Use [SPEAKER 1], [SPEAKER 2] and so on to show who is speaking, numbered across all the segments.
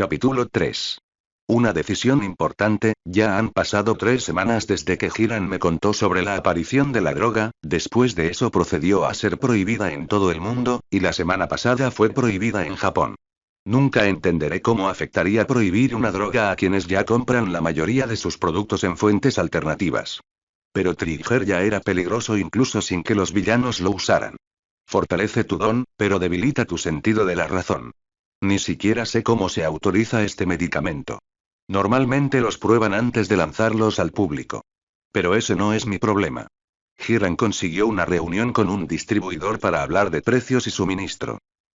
[SPEAKER 1] Capítulo 3. Una decisión importante. Ya han pasado 3 semanas desde que Hiran me contó sobre la aparición de la droga, después de eso procedió a ser prohibida en todo el mundo, y la semana pasada fue prohibida en Japón. Nunca entenderé cómo afectaría prohibir una droga a quienes ya compran la mayoría de sus productos en fuentes alternativas. Pero Trigger ya era peligroso incluso sin que los villanos lo usaran. Fortalece tu don, pero debilita tu sentido de la razón. Ni siquiera sé cómo se autoriza este medicamento. Normalmente los prueban antes de lanzarlos al público. Pero ese no es mi problema. Hiran consiguió una reunión con un distribuidor para hablar de precios y suministro.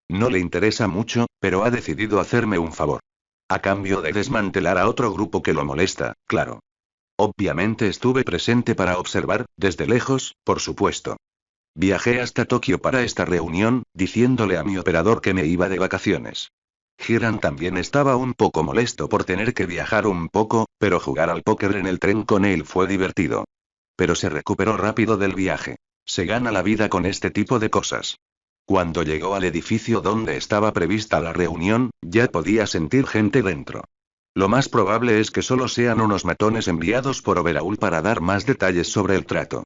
[SPEAKER 1] No le interesa mucho, pero ha decidido hacerme un favor. A cambio de desmantelar a otro grupo que lo molesta, claro. Obviamente estuve presente para observar, desde lejos, por supuesto. Viajé hasta Tokio para esta reunión, diciéndole a mi operador que me iba de vacaciones. Hiran también estaba un poco molesto por tener que viajar un poco, pero jugar al póker en el tren con él fue divertido. Pero se recuperó rápido del viaje. Se gana la vida con este tipo de cosas. Cuando llegó al edificio donde estaba prevista la reunión, ya podía sentir gente dentro. Lo más probable es que solo sean unos matones enviados por Overhaul para dar más detalles sobre el trato.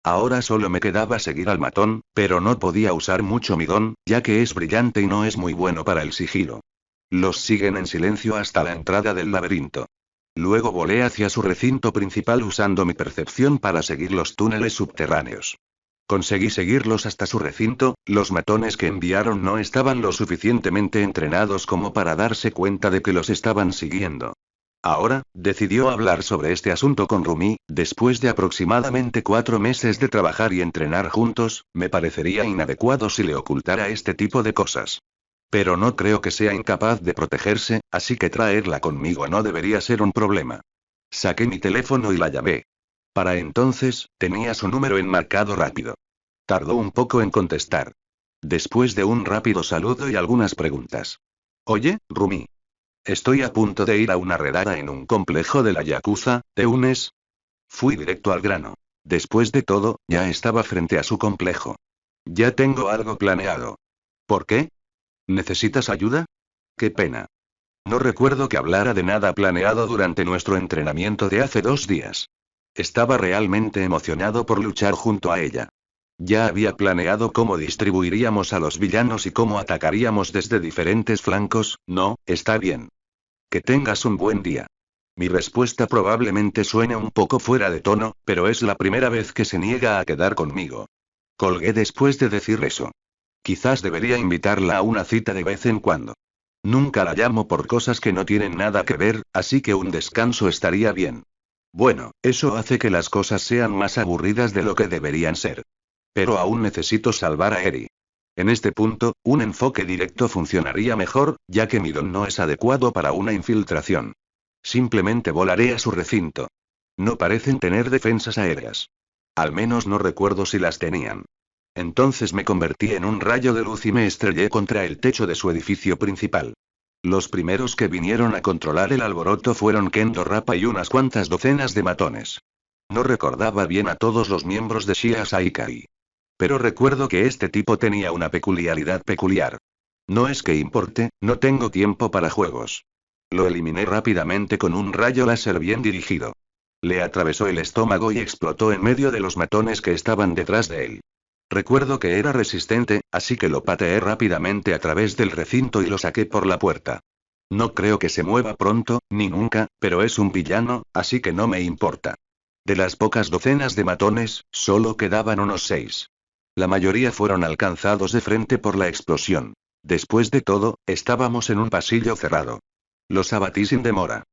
[SPEAKER 1] Ahora solo me quedaba seguir al matón, pero no podía usar mucho mi don, ya que es brillante y no es muy bueno para el sigilo. Los siguen en silencio hasta la entrada del laberinto. Luego volé hacia su recinto principal usando mi percepción para seguir los túneles subterráneos. Conseguí seguirlos hasta su recinto. Los matones que enviaron no estaban lo suficientemente entrenados como para darse cuenta de que los estaban siguiendo. Ahora, decidió hablar sobre este asunto con Rumi. Después de aproximadamente 4 meses de trabajar y entrenar juntos, me parecería inadecuado si le ocultara este tipo de cosas. Pero no creo que sea incapaz de protegerse, así que traerla conmigo no debería ser un problema. Saqué mi teléfono y la llamé. Para entonces, tenía su número enmarcado rápido. Tardó un poco en contestar. Después de un rápido saludo y algunas preguntas. Oye, Rumi. Estoy a punto de ir a una redada en un complejo de la Yakuza, ¿te unes? Fui directo al grano. Después de todo, ya estaba frente a su complejo. Ya tengo algo planeado. ¿Por qué? ¿Necesitas ayuda? Qué pena. No recuerdo que hablara de nada planeado durante nuestro entrenamiento de hace 2 días. Estaba realmente emocionado por luchar junto a ella. Ya había planeado cómo distribuiríamos a los villanos y cómo atacaríamos desde diferentes flancos. No, está bien. Que tengas un buen día. Mi respuesta probablemente suene un poco fuera de tono, pero es la primera vez que se niega a quedar conmigo. Colgué después de decir eso. Quizás debería invitarla a una cita de vez en cuando. Nunca la llamo por cosas que no tienen nada que ver, así que un descanso estaría bien. Bueno, eso hace que las cosas sean más aburridas de lo que deberían ser. Pero aún necesito salvar a Eri. En este punto, un enfoque directo funcionaría mejor, ya que mi don no es adecuado para una infiltración. Simplemente volaré a su recinto. No parecen tener defensas aéreas. Al menos no recuerdo si las tenían. Entonces me convertí en un rayo de luz y me estrellé contra el techo de su edificio principal. Los primeros que vinieron a controlar el alboroto fueron Kendo Rappa y unas cuantas docenas de matones. No recordaba bien a todos los miembros de Shia Saikai. Pero recuerdo que este tipo tenía una peculiaridad peculiar. No es que importe, no tengo tiempo para juegos. Lo eliminé rápidamente con un rayo láser bien dirigido. Le atravesó el estómago y explotó en medio de los matones que estaban detrás de él. Recuerdo que era resistente, así que lo pateé rápidamente a través del recinto y lo saqué por la puerta. No creo que se mueva pronto, ni nunca, pero es un villano, así que no me importa. De las pocas docenas de matones, solo quedaban unos 6. La mayoría fueron alcanzados de frente por la explosión. Después de todo, estábamos en un pasillo cerrado. Los abatí sin demora.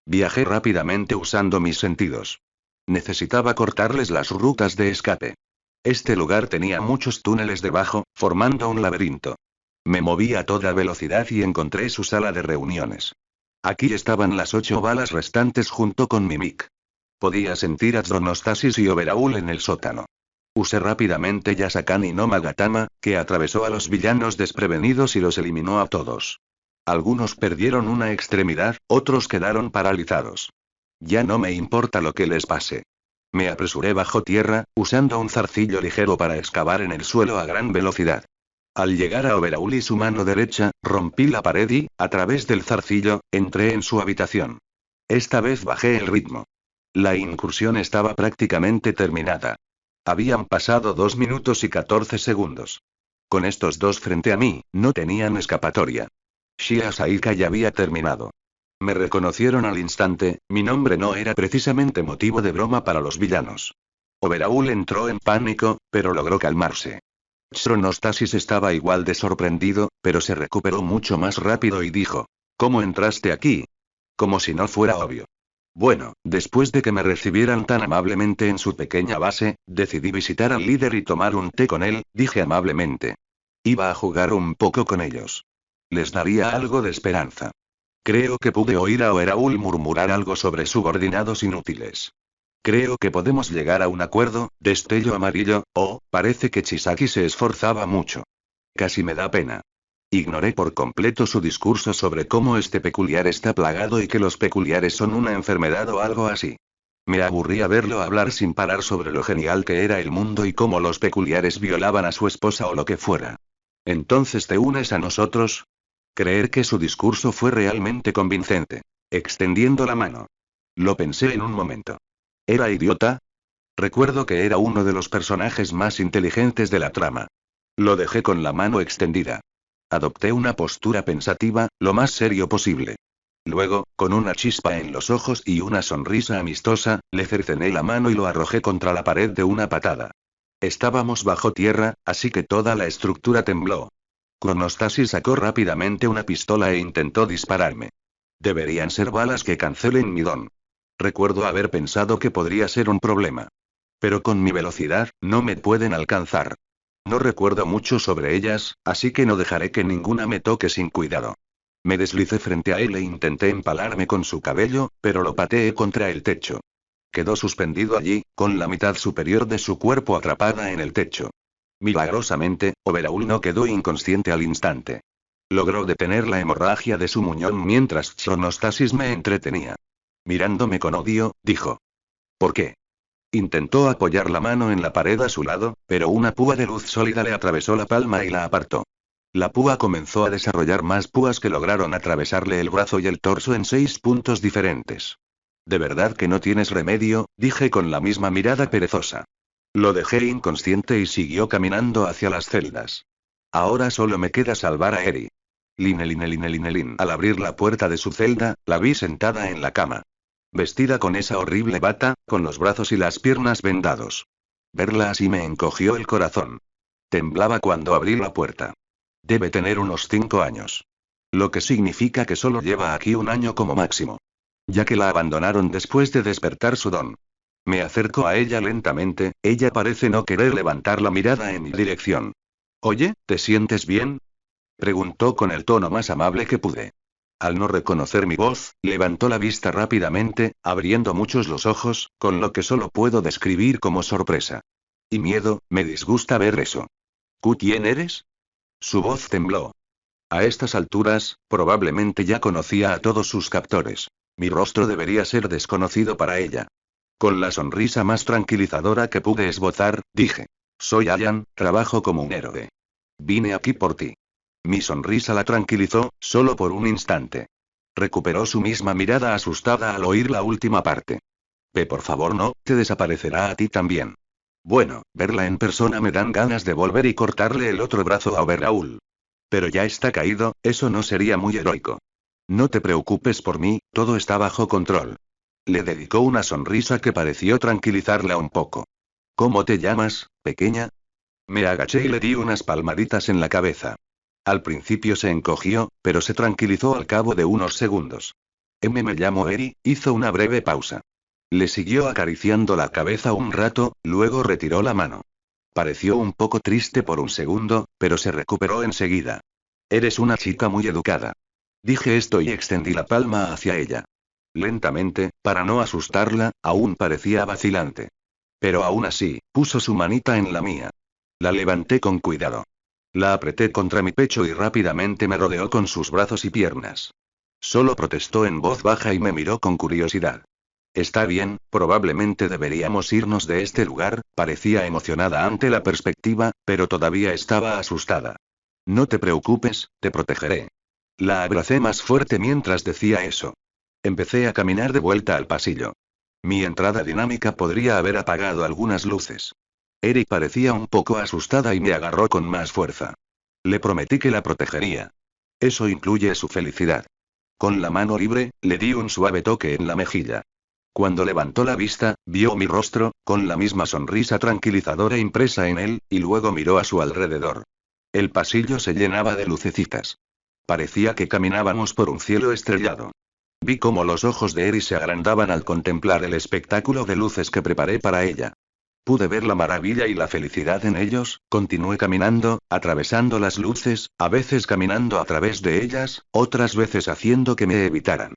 [SPEAKER 1] Viajé rápidamente usando mis sentidos. Necesitaba cortarles las rutas de escape. Este lugar tenía muchos túneles debajo, formando un laberinto. Me moví a toda velocidad y encontré su sala de reuniones. Aquí estaban las 8 balas restantes junto con Mimik. Podía sentir a Dronostasis y Overhaul en el sótano. Usé rápidamente Yasakani no Magatama, que atravesó a los villanos desprevenidos y los eliminó a todos. Algunos perdieron una extremidad, otros quedaron paralizados. Ya no me importa lo que les pase. Me apresuré bajo tierra, usando un zarcillo ligero para excavar en el suelo a gran velocidad. Al llegar a Overaul y su mano derecha, rompí la pared y, a través del zarcillo, entré en su habitación. Esta vez bajé el ritmo. La incursión estaba prácticamente terminada. Habían pasado 2 minutos y 14 segundos. Con estos dos frente a mí, no tenían escapatoria. Shia Saika ya había terminado. Me reconocieron al instante, mi nombre no era precisamente motivo de broma para los villanos. Overaul entró en pánico, pero logró calmarse. Chronostasis estaba igual de sorprendido, pero se recuperó mucho más rápido y dijo: ¿Cómo entraste aquí? Como si no fuera obvio. Bueno, después de que me recibieran tan amablemente en su pequeña base, decidí visitar al líder y tomar un té con él, dije amablemente. Iba a jugar un poco con ellos. Les daría algo de esperanza. Creo que pude oír a Overaul murmurar algo sobre subordinados inútiles. Creo que podemos llegar a un acuerdo, destello amarillo. Oh, parece que Chisaki se esforzaba mucho. Casi me da pena. Ignoré por completo su discurso sobre cómo este peculiar está plagado y que los peculiares son una enfermedad o algo así. Me aburría verlo hablar sin parar sobre lo genial que era el mundo y cómo los peculiares violaban a su esposa o lo que fuera. ¿Entonces te unes a nosotros? Creer que su discurso fue realmente convincente. Extendiendo la mano. Lo pensé en un momento. ¿Era idiota? Recuerdo que era uno de los personajes más inteligentes de la trama. Lo dejé con la mano extendida. Adopté una postura pensativa, lo más serio posible. Luego, con una chispa en los ojos y una sonrisa amistosa, le cercené la mano y lo arrojé contra la pared de una patada. Estábamos bajo tierra, así que toda la estructura tembló. Chronostasis sacó rápidamente una pistola e intentó dispararme. Deberían ser balas que cancelen mi don. Recuerdo haber pensado que podría ser un problema. Pero con mi velocidad, no me pueden alcanzar. No recuerdo mucho sobre ellas, así que no dejaré que ninguna me toque sin cuidado. Me deslicé frente a él e intenté empalarme con su cabello, pero lo pateé contra el techo. Quedó suspendido allí, con la mitad superior de su cuerpo atrapada en el techo. Milagrosamente, Overaul no quedó inconsciente al instante. Logró detener la hemorragia de su muñón mientras Chronostasis me entretenía. Mirándome con odio, dijo: ¿Por qué? Intentó apoyar la mano en la pared a su lado, pero una púa de luz sólida le atravesó la palma y la apartó. La púa comenzó a desarrollar más púas que lograron atravesarle el brazo y el torso en 6 puntos diferentes. ¿De verdad que no tienes remedio?, dije con la misma mirada perezosa. Lo dejé inconsciente y siguió caminando hacia las celdas. Ahora solo me queda salvar a Eri. Line. Al abrir la puerta de su celda, la vi sentada en la cama. Vestida con esa horrible bata, con los brazos y las piernas vendados. Verla así me encogió el corazón. Temblaba cuando abrí la puerta. Debe tener unos 5 años. Lo que significa que solo lleva aquí 1 año como máximo. Ya que la abandonaron después de despertar su don. Me acerco a ella lentamente, ella parece no querer levantar la mirada en mi dirección. Oye, ¿te sientes bien? Preguntó con el tono más amable que pude. Al no reconocer mi voz, levantó la vista rápidamente, abriendo muchos los ojos, con lo que solo puedo describir como sorpresa. Y miedo, me disgusta ver eso. ¿Quién eres? Su voz tembló. A estas alturas, probablemente ya conocía a todos sus captores. Mi rostro debería ser desconocido para ella. Con la sonrisa más tranquilizadora que pude esbozar, dije: Soy Ayan, trabajo como un héroe. Vine aquí por ti. Mi sonrisa la tranquilizó, solo por un instante. Recuperó su misma mirada asustada al oír la última parte. Por favor no, te desaparecerá a ti también. Bueno, verla en persona me dan ganas de volver y cortarle el otro brazo a Overaul. Pero ya está caído, eso no sería muy heroico. No te preocupes por mí, todo está bajo control. Le dedicó una sonrisa que pareció tranquilizarla un poco. ¿Cómo te llamas, pequeña? Me agaché y le di unas palmaditas en la cabeza. Al principio se encogió, pero se tranquilizó al cabo de unos segundos. Me llamo Eri, hizo una breve pausa. Le siguió acariciando la cabeza un rato, luego retiró la mano. Pareció un poco triste por un segundo, pero se recuperó enseguida. Eres una chica muy educada. Dije esto y extendí la palma hacia ella. Lentamente, para no asustarla, aún parecía vacilante. Pero aún así, puso su manita en la mía. La levanté con cuidado. La apreté contra mi pecho y rápidamente me rodeó con sus brazos y piernas. Solo protestó en voz baja y me miró con curiosidad. Está bien, probablemente deberíamos irnos de este lugar, parecía emocionada ante la perspectiva, pero todavía estaba asustada. No te preocupes, te protegeré. La abracé más fuerte mientras decía eso. Empecé a caminar de vuelta al pasillo. Mi entrada dinámica podría haber apagado algunas luces. Eri parecía un poco asustada y me agarró con más fuerza. Le prometí que la protegería. Eso incluye su felicidad. Con la mano libre, le di un suave toque en la mejilla. Cuando levantó la vista, vio mi rostro, con la misma sonrisa tranquilizadora impresa en él, y luego miró a su alrededor. El pasillo se llenaba de lucecitas. Parecía que caminábamos por un cielo estrellado. Vi cómo los ojos de Eri se agrandaban al contemplar el espectáculo de luces que preparé para ella. Pude ver la maravilla y la felicidad en ellos. Continué caminando, atravesando las luces, a veces caminando a través de ellas, otras veces haciendo que me evitaran.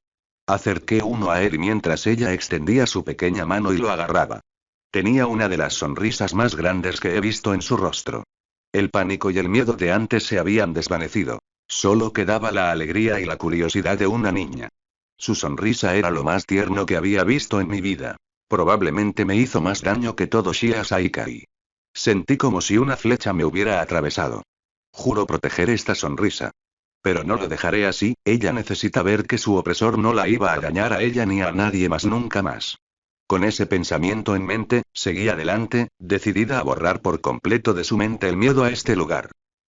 [SPEAKER 1] Acerqué uno a Eri mientras ella extendía su pequeña mano y lo agarraba. Tenía una de las sonrisas más grandes que he visto en su rostro. El pánico y el miedo de antes se habían desvanecido. Solo quedaba la alegría y la curiosidad de una niña. Su sonrisa era lo más tierno que había visto en mi vida. Probablemente me hizo más daño que todo Shia Saikai. Sentí como si una flecha me hubiera atravesado. Juro proteger esta sonrisa. Pero no lo dejaré así, ella necesita ver que su opresor no la iba a dañar a ella ni a nadie más nunca más. Con ese pensamiento en mente, seguí adelante, decidida a borrar por completo de su mente el miedo a este lugar.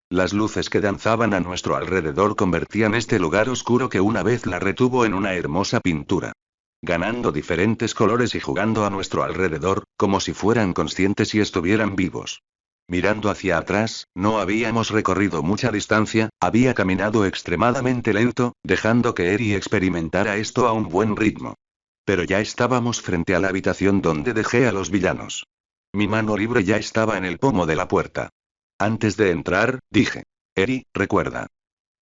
[SPEAKER 1] Las luces que danzaban a nuestro alrededor convertían este lugar oscuro que una vez la retuvo en una hermosa pintura. Ganando diferentes colores y jugando a nuestro alrededor, como si fueran conscientes y estuvieran vivos. Mirando hacia atrás, no habíamos recorrido mucha distancia, había caminado extremadamente lento, dejando que Eri experimentara esto a un buen ritmo. Pero ya estábamos frente a la habitación donde dejé a los villanos. Mi mano libre ya estaba en el pomo de la puerta. Antes de entrar, dije: Eri, recuerda.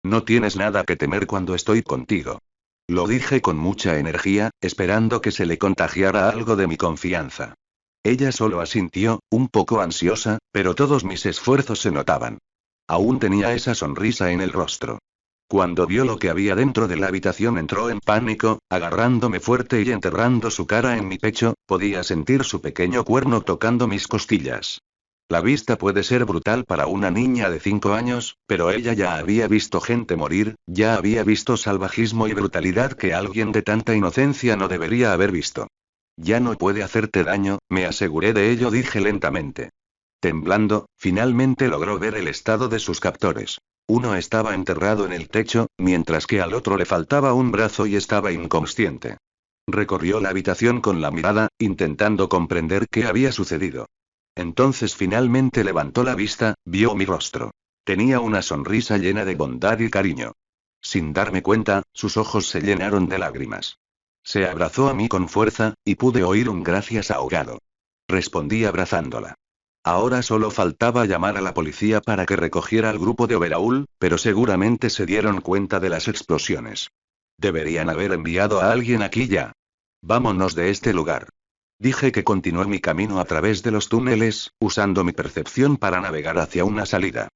[SPEAKER 1] No tienes nada que temer cuando estoy contigo. Lo dije con mucha energía, esperando que se le contagiara algo de mi confianza. Ella solo asintió, un poco ansiosa, pero todos mis esfuerzos se notaban. Aún tenía esa sonrisa en el rostro. Cuando vio lo que había dentro de la habitación entró en pánico, agarrándome fuerte y enterrando su cara en mi pecho, podía sentir su pequeño cuerno tocando mis costillas. La vista puede ser brutal para una niña de 5 años, pero ella ya había visto gente morir, ya había visto salvajismo y brutalidad que alguien de tanta inocencia no debería haber visto. Ya no puede hacerte daño, me aseguré de ello, dije lentamente. Temblando, finalmente logró ver el estado de sus captores. Uno estaba enterrado en el techo, mientras que al otro le faltaba un brazo y estaba inconsciente. Recorrió la habitación con la mirada, intentando comprender qué había sucedido. Entonces finalmente levantó la vista, vio mi rostro. Tenía una sonrisa llena de bondad y cariño. Sin darme cuenta, sus ojos se llenaron de lágrimas. Se abrazó a mí con fuerza, y pude oír un gracias ahogado. Respondí abrazándola. Ahora solo faltaba llamar a la policía para que recogiera al grupo de Overaul, pero seguramente se dieron cuenta de las explosiones. Deberían haber enviado a alguien aquí ya. Vámonos de este lugar. Dije que continué mi camino a través de los túneles, usando mi percepción para navegar hacia una salida.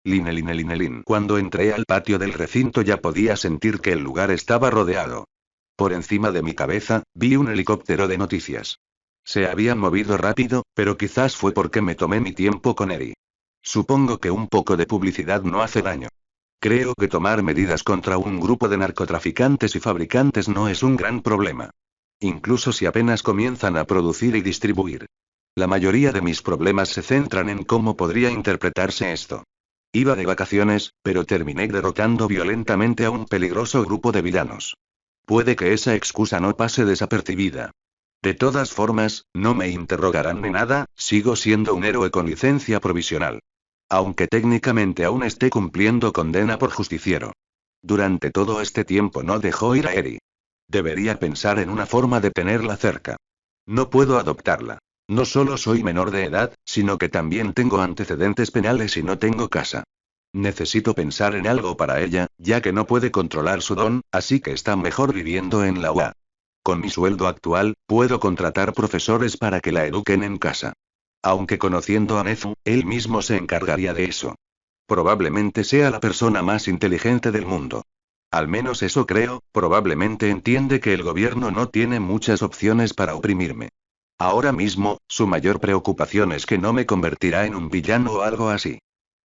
[SPEAKER 1] Linelin. Cuando entré al patio del recinto ya podía sentir que el lugar estaba rodeado. Por encima de mi cabeza, vi un helicóptero de noticias. Se habían movido rápido, pero quizás fue porque me tomé mi tiempo con Eri. Supongo que un poco de publicidad no hace daño. Creo que tomar medidas contra un grupo de narcotraficantes y fabricantes no es un gran problema. Incluso si apenas comienzan a producir y distribuir. La mayoría de mis problemas se centran en cómo podría interpretarse esto. Iba de vacaciones, pero terminé derrotando violentamente a un peligroso grupo de villanos. Puede que esa excusa no pase desapercibida. De todas formas, no me interrogarán ni nada, sigo siendo un héroe con licencia provisional. Aunque técnicamente aún esté cumpliendo condena por justiciero. Durante todo este tiempo no dejó ir a Eri. Debería pensar en una forma de tenerla cerca. No puedo adoptarla. No solo soy menor de edad, sino que también tengo antecedentes penales y no tengo casa. Necesito pensar en algo para ella, ya que no puede controlar su don, así que está mejor viviendo en la UA. Con mi sueldo actual, puedo contratar profesores para que la eduquen en casa. Aunque conociendo a Nezu, él mismo se encargaría de eso. Probablemente sea la persona más inteligente del mundo. Al menos eso creo, probablemente entiende que el gobierno no tiene muchas opciones para oprimirme. Ahora mismo, su mayor preocupación es que no me convertirá en un villano o algo así.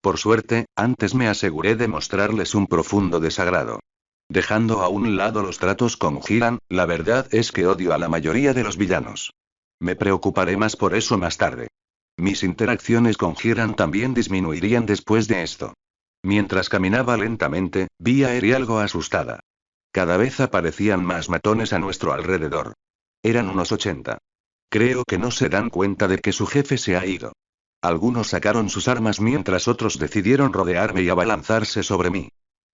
[SPEAKER 1] Por suerte, antes me aseguré de mostrarles un profundo desagrado. Dejando a un lado los tratos con Hiran, la verdad es que odio a la mayoría de los villanos. Me preocuparé más por eso más tarde. Mis interacciones con Hiran también disminuirían después de esto. Mientras caminaba lentamente, vi a Eri algo asustada. Cada vez aparecían más matones a nuestro alrededor. Eran unos 80. Creo que no se dan cuenta de que su jefe se ha ido. Algunos sacaron sus armas mientras otros decidieron rodearme y abalanzarse sobre mí.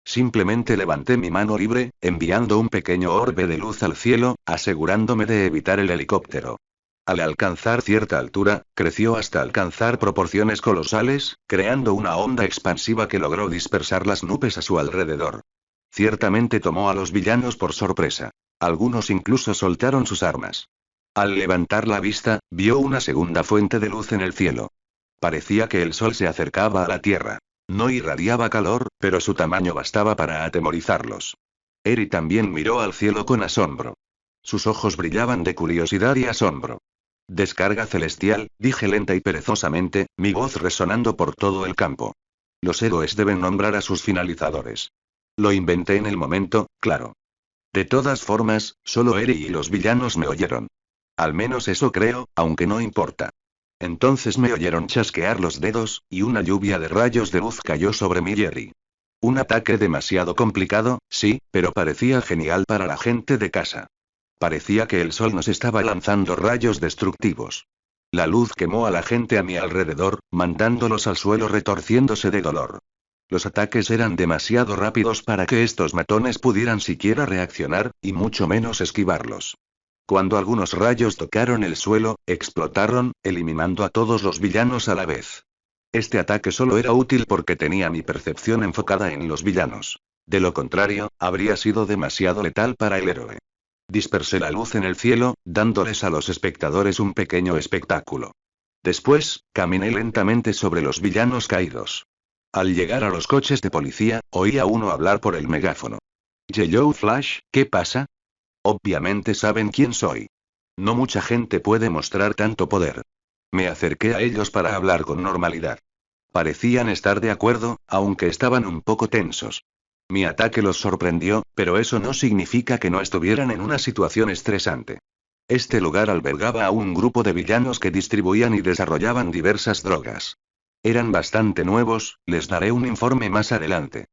[SPEAKER 1] Simplemente levanté mi mano libre, enviando un pequeño orbe de luz al cielo, asegurándome de evitar el helicóptero. Al alcanzar cierta altura, creció hasta alcanzar proporciones colosales, creando una onda expansiva que logró dispersar las nubes a su alrededor. Ciertamente tomó a los villanos por sorpresa. Algunos incluso soltaron sus armas. Al levantar la vista, vio una segunda fuente de luz en el cielo. Parecía que el sol se acercaba a la tierra. No irradiaba calor, pero su tamaño bastaba para atemorizarlos. Eri también miró al cielo con asombro. Sus ojos brillaban de curiosidad y asombro. Descarga celestial, dije lenta y perezosamente, mi voz resonando por todo el campo. Los héroes deben nombrar a sus finalizadores. Lo inventé en el momento, claro. De todas formas, solo Eri y los villanos me oyeron. Al menos eso creo, aunque no importa. Entonces me oyeron chasquear los dedos, y una lluvia de rayos de luz cayó sobre mí y Eri. Un ataque demasiado complicado, sí, pero parecía genial para la gente de casa. Parecía que el sol nos estaba lanzando rayos destructivos. La luz quemó a la gente a mi alrededor, mandándolos al suelo retorciéndose de dolor. Los ataques eran demasiado rápidos para que estos matones pudieran siquiera reaccionar, y mucho menos esquivarlos. Cuando algunos rayos tocaron el suelo, explotaron, eliminando a todos los villanos a la vez. Este ataque solo era útil porque tenía mi percepción enfocada en los villanos. De lo contrario, habría sido demasiado letal para el héroe. Dispersé la luz en el cielo, dándoles a los espectadores un pequeño espectáculo. Después, caminé lentamente sobre los villanos caídos. Al llegar a los coches de policía, oí a uno hablar por el megáfono. Yellow Flash, ¿qué pasa? Obviamente saben quién soy. No mucha gente puede mostrar tanto poder. Me acerqué a ellos para hablar con normalidad. Parecían estar de acuerdo, aunque estaban un poco tensos. Mi ataque los sorprendió, pero eso no significa que no estuvieran en una situación estresante. Este lugar albergaba a un grupo de villanos que distribuían y desarrollaban diversas drogas. Eran bastante nuevos, les daré un informe más adelante.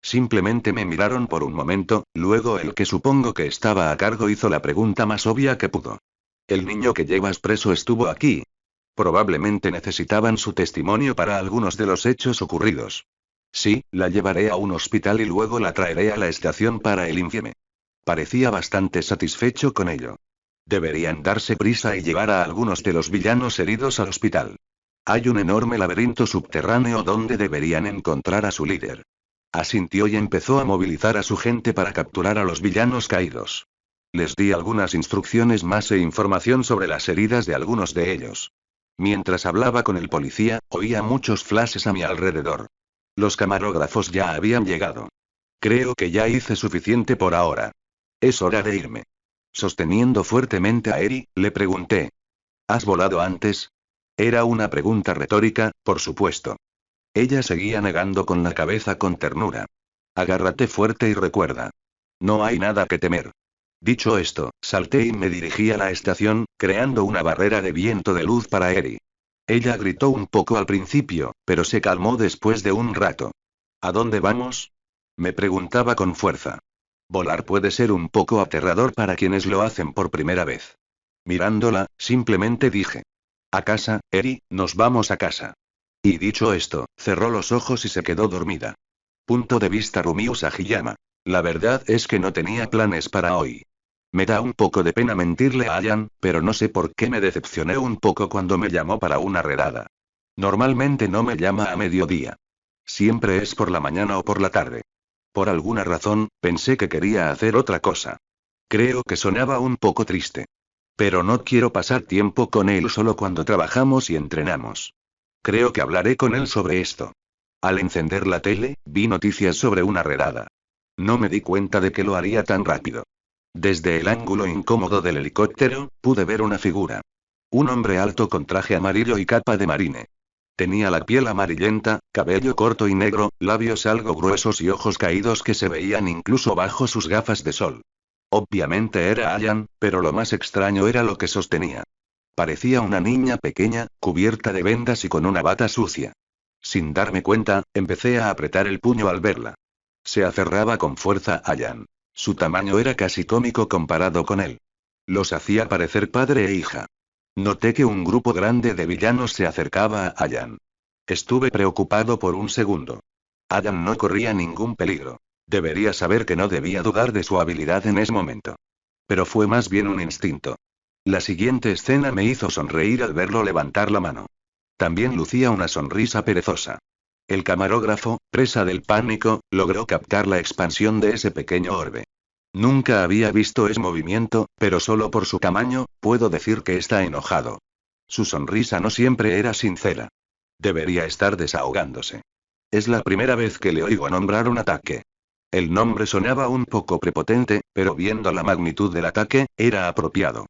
[SPEAKER 1] Simplemente me miraron por un momento, luego el que supongo que estaba a cargo hizo la pregunta más obvia que pudo. El niño que llevas preso estuvo aquí. Probablemente necesitaban su testimonio para algunos de los hechos ocurridos. Sí, la llevaré a un hospital y luego la traeré a la estación para el informe. Parecía bastante satisfecho con ello. Deberían darse prisa y llevar a algunos de los villanos heridos al hospital. Hay un enorme laberinto subterráneo donde deberían encontrar a su líder. Asintió y empezó a movilizar a su gente para capturar a los villanos caídos. Les di algunas instrucciones más e información sobre las heridas de algunos de ellos. Mientras hablaba con el policía, oía muchos flashes a mi alrededor. Los camarógrafos ya habían llegado. Creo que ya hice suficiente por ahora. Es hora de irme. Sosteniendo fuertemente a Eri, le pregunté. ¿Has volado antes? Era una pregunta retórica, por supuesto. Ella seguía negando con la cabeza con ternura. Agárrate fuerte y recuerda. No hay nada que temer. Dicho esto, salté y me dirigí a la estación, creando una barrera de viento de luz para Eri. Ella gritó un poco al principio, pero se calmó después de un rato. ¿A dónde vamos? Me preguntaba con fuerza. Volar puede ser un poco aterrador para quienes lo hacen por primera vez. Mirándola, simplemente dije. A casa, Eri, nos vamos a casa. Y dicho esto, cerró los ojos y se quedó dormida. Punto de vista Rumiu Sagiyama. La verdad es que no tenía planes para hoy. Me da un poco de pena mentirle a Ayan, pero no sé por qué me decepcioné un poco cuando me llamó para una redada. Normalmente no me llama a mediodía. Siempre es por la mañana o por la tarde. Por alguna razón, pensé que quería hacer otra cosa. Creo que sonaba un poco triste. Pero no quiero pasar tiempo con él solo cuando trabajamos y entrenamos. Creo que hablaré con él sobre esto. Al encender la tele, vi noticias sobre una redada. No me di cuenta de que lo haría tan rápido. Desde el ángulo incómodo del helicóptero, pude ver una figura. Un hombre alto con traje amarillo y capa de marine. Tenía la piel amarillenta, cabello corto y negro, labios algo gruesos y ojos caídos que se veían incluso bajo sus gafas de sol. Obviamente era Ayan, pero lo más extraño era lo que sostenía. Parecía una niña pequeña, cubierta de vendas y con una bata sucia. Sin darme cuenta, empecé a apretar el puño al verla. Se aferraba con fuerza a Ayan. Su tamaño era casi cómico comparado con él. Los hacía parecer padre e hija. Noté que un grupo grande de villanos se acercaba a Ayan. Estuve preocupado por un segundo. Ayan no corría ningún peligro. Debería saber que no debía dudar de su habilidad en ese momento. Pero fue más bien un instinto. La siguiente escena me hizo sonreír al verlo levantar la mano. También lucía una sonrisa perezosa. El camarógrafo, presa del pánico, logró captar la expansión de ese pequeño orbe. Nunca había visto ese movimiento, pero solo por su tamaño, puedo decir que está enojado. Su sonrisa no siempre era sincera. Debería estar desahogándose. Es la primera vez que le oigo nombrar un ataque. El nombre sonaba un poco prepotente, pero viendo la magnitud del ataque, era apropiado.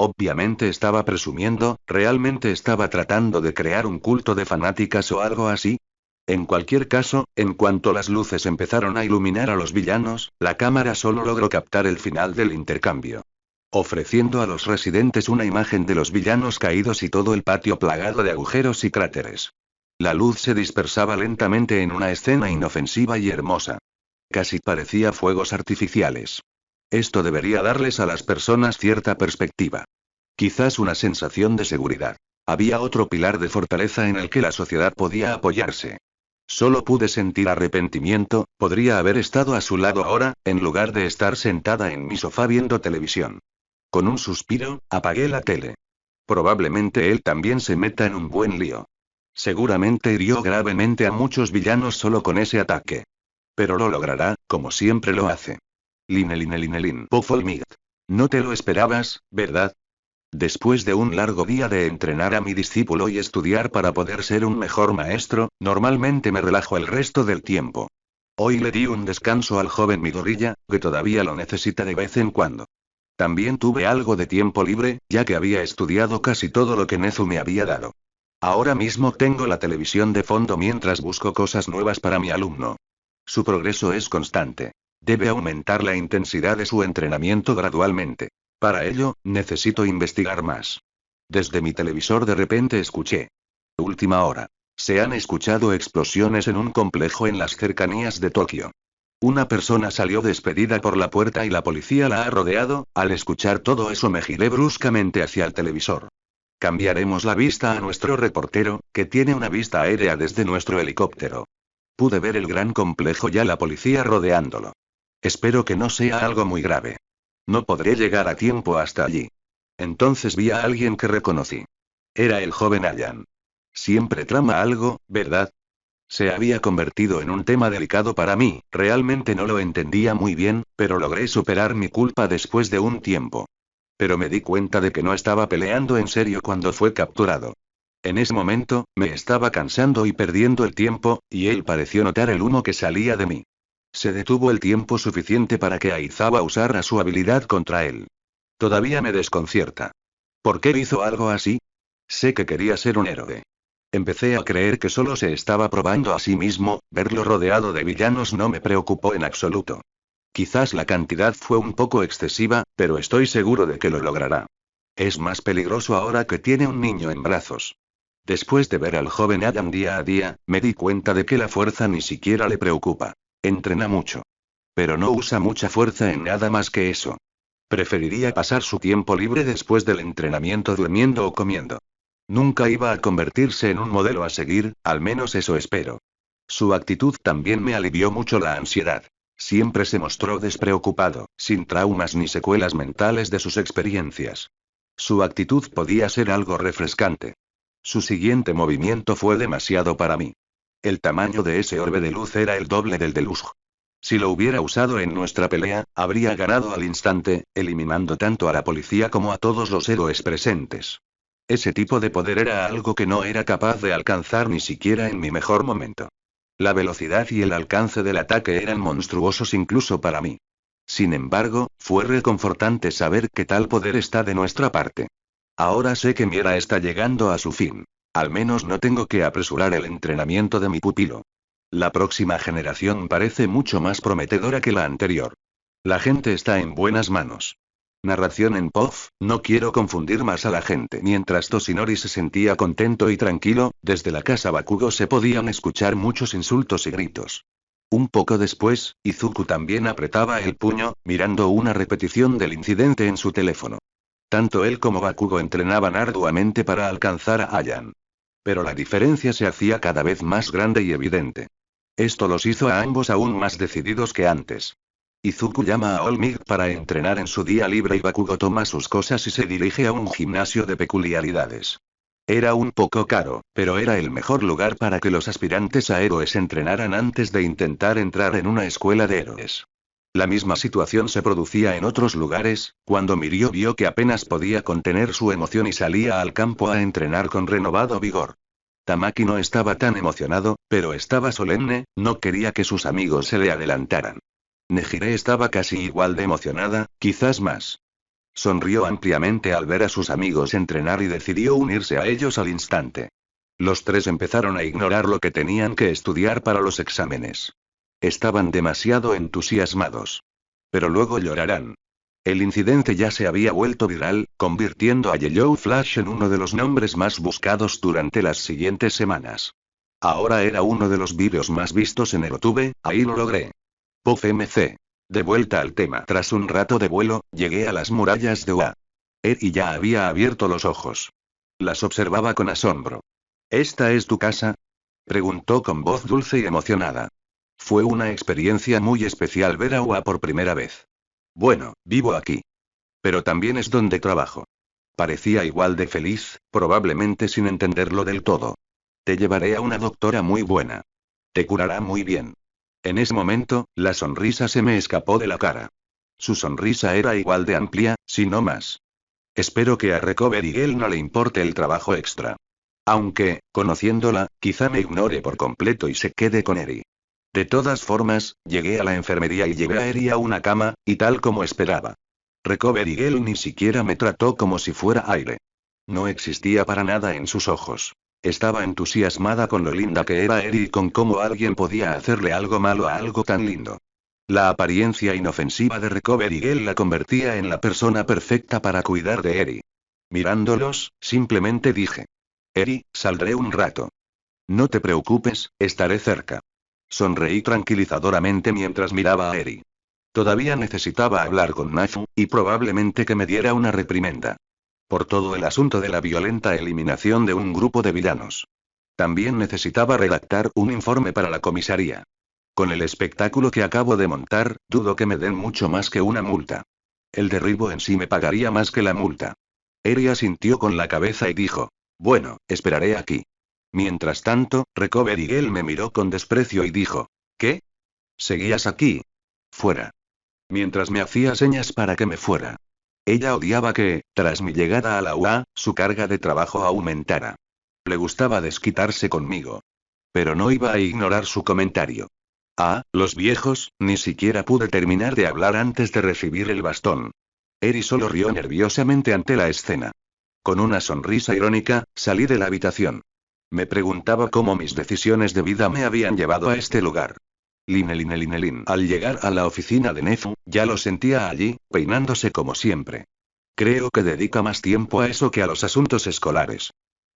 [SPEAKER 1] Obviamente estaba presumiendo, realmente estaba tratando de crear un culto de fanáticas o algo así. En cualquier caso, en cuanto las luces empezaron a iluminar a los villanos, la cámara solo logró captar el final del intercambio. Ofreciendo a los residentes una imagen de los villanos caídos y todo el patio plagado de agujeros y cráteres. La luz se dispersaba lentamente en una escena inofensiva y hermosa. Casi parecía fuegos artificiales. Esto debería darles a las personas cierta perspectiva. Quizás una sensación de seguridad. Había otro pilar de fortaleza en el que la sociedad podía apoyarse. Solo pude sentir arrepentimiento, podría haber estado a su lado ahora, en lugar de estar sentada en mi sofá viendo televisión. Con un suspiro, apagué la tele. Probablemente él también se meta en un buen lío. Seguramente hirió gravemente a muchos villanos solo con ese ataque. Pero lo logrará, como siempre lo hace. Linelin Pofolmigt. No te lo esperabas, ¿verdad? Después de un largo día de entrenar a mi discípulo y estudiar para poder ser un mejor maestro, normalmente me relajo el resto del tiempo. Hoy le di un descanso al joven Midoriya, que todavía lo necesita de vez en cuando. También tuve algo de tiempo libre, ya que había estudiado casi todo lo que Nezu me había dado. Ahora mismo tengo la televisión de fondo mientras busco cosas nuevas para mi alumno. Su progreso es constante. Debe aumentar la intensidad de su entrenamiento gradualmente. Para ello, necesito investigar más. Desde mi televisor de repente escuché. Última hora. Se han escuchado explosiones en un complejo en las cercanías de Tokio. Una persona salió despedida por la puerta y la policía la ha rodeado. Al escuchar todo eso me giré bruscamente hacia el televisor. Cambiaremos la vista a nuestro reportero, que tiene una vista aérea desde nuestro helicóptero. Pude ver el gran complejo y a la policía rodeándolo. Espero que no sea algo muy grave. No podré llegar a tiempo hasta allí. Entonces vi a alguien que reconocí. Era el joven Ayan. Siempre trama algo, ¿verdad? Se había convertido en un tema delicado para mí, realmente no lo entendía muy bien, pero logré superar mi culpa después de un tiempo. Pero me di cuenta de que no estaba peleando en serio cuando fue capturado. En ese momento, me estaba cansando y perdiendo el tiempo, y él pareció notar el humo que salía de mí. Se detuvo el tiempo suficiente para que Aizawa usara su habilidad contra él. Todavía me desconcierta. ¿Por qué hizo algo así? Sé que quería ser un héroe. Empecé a creer que solo se estaba probando a sí mismo, verlo rodeado de villanos no me preocupó en absoluto. Quizás la cantidad fue un poco excesiva, pero estoy seguro de que lo logrará. Es más peligroso ahora que tiene un niño en brazos. Después de ver al joven Adam día a día, me di cuenta de que la fuerza ni siquiera le preocupa. Entrena mucho. Pero no usa mucha fuerza en nada más que eso. Preferiría pasar su tiempo libre después del entrenamiento durmiendo o comiendo. Nunca iba a convertirse en un modelo a seguir, al menos eso espero. Su actitud también me alivió mucho la ansiedad. Siempre se mostró despreocupado, sin traumas ni secuelas mentales de sus experiencias. Su actitud podía ser algo refrescante. Su siguiente movimiento fue demasiado para mí. El tamaño de ese orbe de luz era el doble del de Luz. Si lo hubiera usado en nuestra pelea, habría ganado al instante, eliminando tanto a la policía como a todos los héroes presentes. Ese tipo de poder era algo que no era capaz de alcanzar ni siquiera en mi mejor momento. La velocidad y el alcance del ataque eran monstruosos incluso para mí. Sin embargo, fue reconfortante saber que tal poder está de nuestra parte. Ahora sé que mi era está llegando a su fin. Al menos no tengo que apresurar el entrenamiento de mi pupilo. La próxima generación parece mucho más prometedora que la anterior. La gente está en buenas manos. Narración en POV, no quiero confundir más a la gente. Mientras Toshinori se sentía contento y tranquilo, desde la casa Bakugo se podían escuchar muchos insultos y gritos. Un poco después, Izuku también apretaba el puño, mirando una repetición del incidente en su teléfono. Tanto él como Bakugo entrenaban arduamente para alcanzar a Ayan. Pero la diferencia se hacía cada vez más grande y evidente. Esto los hizo a ambos aún más decididos que antes. Izuku llama a All Might para entrenar en su día libre y Bakugo toma sus cosas y se dirige a un gimnasio de peculiaridades. Era un poco caro, pero era el mejor lugar para que los aspirantes a héroes entrenaran antes de intentar entrar en una escuela de héroes. La misma situación se producía en otros lugares, cuando Mirio vio que apenas podía contener su emoción y salía al campo a entrenar con renovado vigor. Tamaki no estaba tan emocionado, pero estaba solemne, no quería que sus amigos se le adelantaran. Nejire estaba casi igual de emocionada, quizás más. Sonrió ampliamente al ver a sus amigos entrenar y decidió unirse a ellos al instante. Los tres empezaron a ignorar lo que tenían que estudiar para los exámenes. Estaban demasiado entusiasmados. Pero luego llorarán. El incidente ya se había vuelto viral, convirtiendo a Yellow Flash en uno de los nombres más buscados durante las siguientes semanas. Ahora era uno de los vídeos más vistos en YouTube, ahí lo logré. POV-MC. De vuelta al tema. Tras un rato de vuelo, llegué a las murallas de Ua. Eri ya había abierto los ojos. Las observaba con asombro. ¿Esta es tu casa? Preguntó con voz dulce y emocionada. Fue una experiencia muy especial ver a Ua por primera vez. Bueno, vivo aquí. Pero también es donde trabajo. Parecía igual de feliz, probablemente sin entenderlo del todo. Te llevaré a una doctora muy buena. Te curará muy bien. En ese momento, la sonrisa se me escapó de la cara. Su sonrisa era igual de amplia, si no más. Espero que a Recovery Girl no le importe el trabajo extra. Aunque, conociéndola, quizá me ignore por completo y se quede con Eri. De todas formas, llegué a la enfermería y llevé a Eri a una cama, y tal como esperaba. Recovery Girl ni siquiera me trató como si fuera aire. No existía para nada en sus ojos. Estaba entusiasmada con lo linda que era Eri y con cómo alguien podía hacerle algo malo a algo tan lindo. La apariencia inofensiva de Recovery Girl la convertía en la persona perfecta para cuidar de Eri. Mirándolos, simplemente dije. Eri, saldré un rato. No te preocupes, estaré cerca. Sonreí tranquilizadoramente mientras miraba a Eri. Todavía necesitaba hablar con Nafu, y probablemente que me diera una reprimenda. Por todo el asunto de la violenta eliminación de un grupo de villanos. También necesitaba redactar un informe para la comisaría. Con el espectáculo que acabo de montar, dudo que me den mucho más que una multa. El derribo en sí me pagaría más que la multa. Eri asintió con la cabeza y dijo. Bueno, esperaré aquí. Mientras tanto, Recovery Girl me miró con desprecio y dijo. ¿Qué? ¿Seguías aquí? Fuera. Mientras me hacía señas para que me fuera. Ella odiaba que, tras mi llegada a la UA, su carga de trabajo aumentara. Le gustaba desquitarse conmigo. Pero no iba a ignorar su comentario. Ah, los viejos, ni siquiera pude terminar de hablar antes de recibir el bastón. Eri solo rió nerviosamente ante la escena. Con una sonrisa irónica, salí de la habitación. Me preguntaba cómo mis decisiones de vida me habían llevado a este lugar. Linelin. Al llegar a la oficina de Nefu, ya lo sentía allí, peinándose como siempre. Creo que dedica más tiempo a eso que a los asuntos escolares.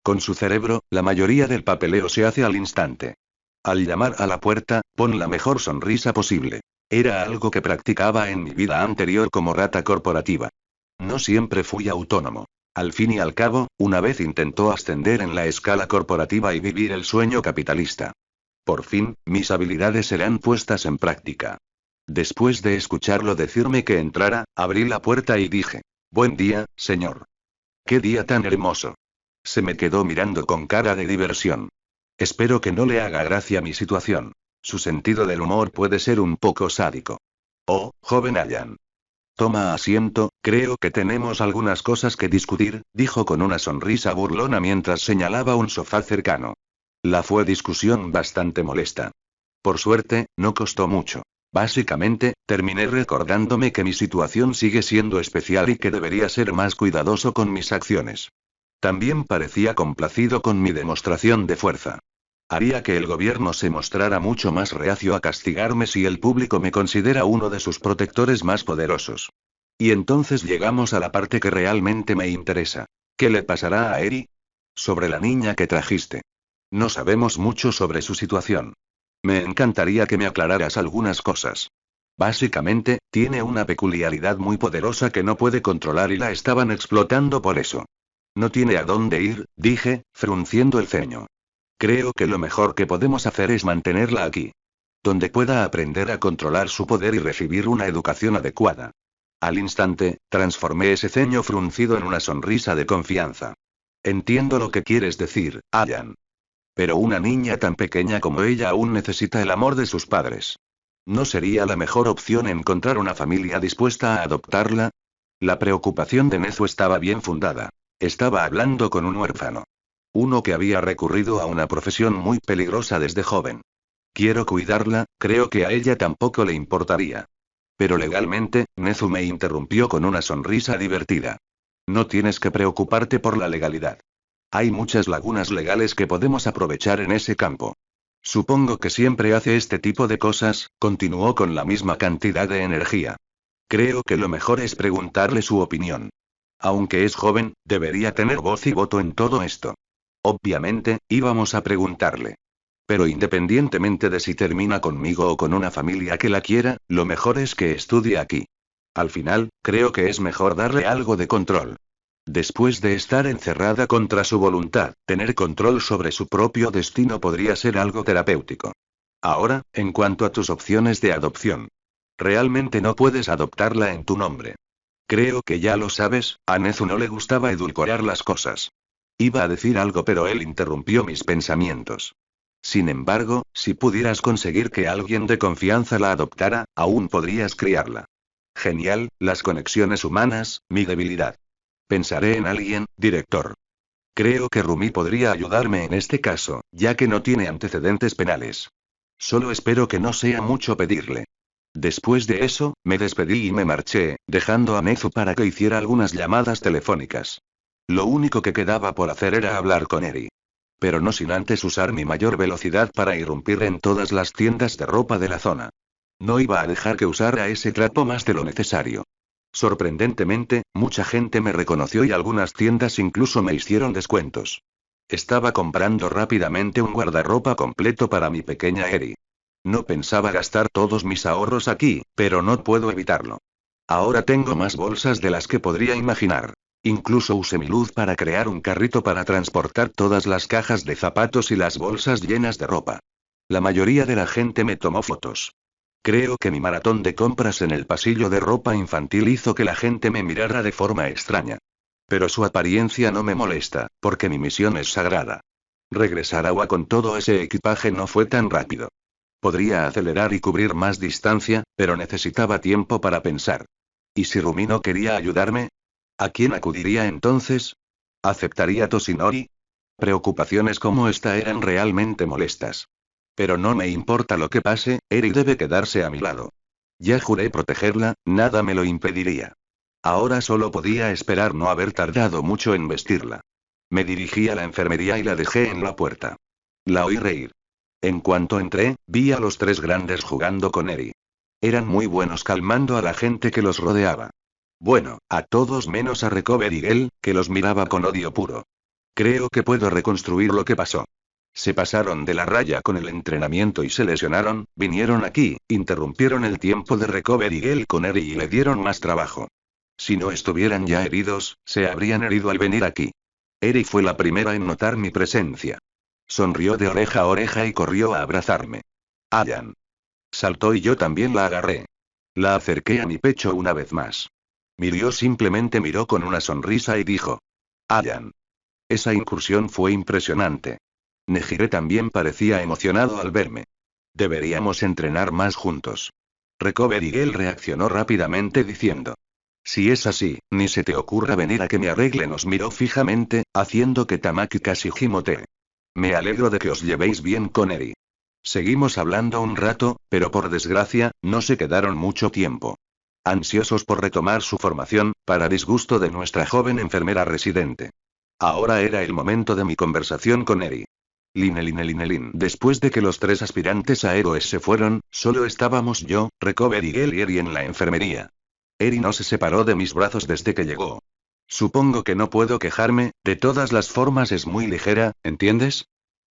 [SPEAKER 1] Con su cerebro, la mayoría del papeleo se hace al instante. Al llamar a la puerta, pon la mejor sonrisa posible. Era algo que practicaba en mi vida anterior como rata corporativa. No siempre fui autónomo. Al fin y al cabo, una vez intentó ascender en la escala corporativa y vivir el sueño capitalista. Por fin, mis habilidades serán puestas en práctica. Después de escucharlo decirme que entrara, abrí la puerta y dije. Buen día, señor. ¡Qué día tan hermoso! Se me quedó mirando con cara de diversión. Espero que no le haga gracia mi situación. Su sentido del humor puede ser un poco sádico. Oh, joven Ayan. Toma asiento, creo que tenemos algunas cosas que discutir, dijo con una sonrisa burlona mientras señalaba un sofá cercano. La fue discusión bastante molesta. Por suerte, no costó mucho. Básicamente, terminé recordándome que mi situación sigue siendo especial y que debería ser más cuidadoso con mis acciones. También parecía complacido con mi demostración de fuerza. Haría que el gobierno se mostrara mucho más reacio a castigarme si el público me considera uno de sus protectores más poderosos. Y entonces llegamos a la parte que realmente me interesa. ¿Qué le pasará a Eri? Sobre la niña que trajiste. No sabemos mucho sobre su situación. Me encantaría que me aclararas algunas cosas. Básicamente, tiene una peculiaridad muy poderosa que no puede controlar y la estaban explotando por eso. No tiene a dónde ir, dije, frunciendo el ceño. Creo que lo mejor que podemos hacer es mantenerla aquí. Donde pueda aprender a controlar su poder y recibir una educación adecuada. Al instante, transformé ese ceño fruncido en una sonrisa de confianza. Entiendo lo que quieres decir, Ayan. Pero una niña tan pequeña como ella aún necesita el amor de sus padres. ¿No sería la mejor opción encontrar una familia dispuesta a adoptarla? La preocupación de Nezu estaba bien fundada. Estaba hablando con un huérfano. Uno que había recurrido a una profesión muy peligrosa desde joven. Quiero cuidarla, creo que a ella tampoco le importaría. Pero legalmente, Nezu me interrumpió con una sonrisa divertida. No tienes que preocuparte por la legalidad. Hay muchas lagunas legales que podemos aprovechar en ese campo. Supongo que siempre hace este tipo de cosas, continuó con la misma cantidad de energía. Creo que lo mejor es preguntarle su opinión. Aunque es joven, debería tener voz y voto en todo esto. Obviamente, íbamos a preguntarle. Pero independientemente de si termina conmigo o con una familia que la quiera, lo mejor es que estudie aquí. Al final, creo que es mejor darle algo de control. Después de estar encerrada contra su voluntad, tener control sobre su propio destino podría ser algo terapéutico. Ahora, en cuanto a tus opciones de adopción. Realmente no puedes adoptarla en tu nombre. Creo que ya lo sabes, a Nezu no le gustaba edulcorar las cosas. Iba a decir algo pero él interrumpió mis pensamientos. Sin embargo, si pudieras conseguir que alguien de confianza la adoptara, aún podrías criarla. Genial, las conexiones humanas, mi debilidad. Pensaré en alguien, director. Creo que Rumi podría ayudarme en este caso, ya que no tiene antecedentes penales. Solo espero que no sea mucho pedirle. Después de eso, me despedí y me marché, dejando a Nezu para que hiciera algunas llamadas telefónicas. Lo único que quedaba por hacer era hablar con Eri. Pero no sin antes usar mi mayor velocidad para irrumpir en todas las tiendas de ropa de la zona. No iba a dejar que usara ese trapo más de lo necesario. Sorprendentemente, mucha gente me reconoció y algunas tiendas incluso me hicieron descuentos. Estaba comprando rápidamente un guardarropa completo para mi pequeña Eri. No pensaba gastar todos mis ahorros aquí, pero no puedo evitarlo. Ahora tengo más bolsas de las que podría imaginar. Incluso usé mi luz para crear un carrito para transportar todas las cajas de zapatos y las bolsas llenas de ropa. La mayoría de la gente me tomó fotos. Creo que mi maratón de compras en el pasillo de ropa infantil hizo que la gente me mirara de forma extraña. Pero su apariencia no me molesta, porque mi misión es sagrada. Regresar a Agua con todo ese equipaje no fue tan rápido. Podría acelerar y cubrir más distancia, pero necesitaba tiempo para pensar. ¿Y si Rumi no quería ayudarme? ¿A quién acudiría entonces? ¿Aceptaría Toshinori? Preocupaciones como esta eran realmente molestas. Pero no me importa lo que pase, Eri debe quedarse a mi lado. Ya juré protegerla, nada me lo impediría. Ahora solo podía esperar no haber tardado mucho en vestirla. Me dirigí a la enfermería y la dejé en la puerta. La oí reír. En cuanto entré, vi a los tres grandes jugando con Eri. Eran muy buenos calmando a la gente que los rodeaba. Bueno, a todos menos a Recover y Gel, que los miraba con odio puro. Creo que puedo reconstruir lo que pasó. Se pasaron de la raya con el entrenamiento y se lesionaron, vinieron aquí, interrumpieron el tiempo de Recover y Gel con Eri y le dieron más trabajo. Si no estuvieran ya heridos, se habrían herido al venir aquí. Eri fue la primera en notar mi presencia. Sonrió de oreja a oreja y corrió a abrazarme. Ayan. Saltó y yo también la agarré. La acerqué a mi pecho una vez más. Mirió simplemente miró con una sonrisa y dijo. Ayan. Esa incursión fue impresionante. Nejire también parecía emocionado al verme. Deberíamos entrenar más juntos. Recover y Gel reaccionó rápidamente diciendo. Si es así, ni se te ocurra venir a que me arregle. Nos miró fijamente, haciendo que Tamaki casi gimotee. Me alegro de que os llevéis bien con Eri. Seguimos hablando un rato, pero por desgracia, no se quedaron mucho tiempo. Ansiosos por retomar su formación, para disgusto de nuestra joven enfermera residente. Ahora era el momento de mi conversación con Eri. Linelin. Después de que los 3 aspirantes a héroes se fueron, solo estábamos yo, Recover y Eri en la enfermería. Eri no se separó de mis brazos desde que llegó. Supongo que no puedo quejarme, de todas las formas es muy ligera, ¿entiendes?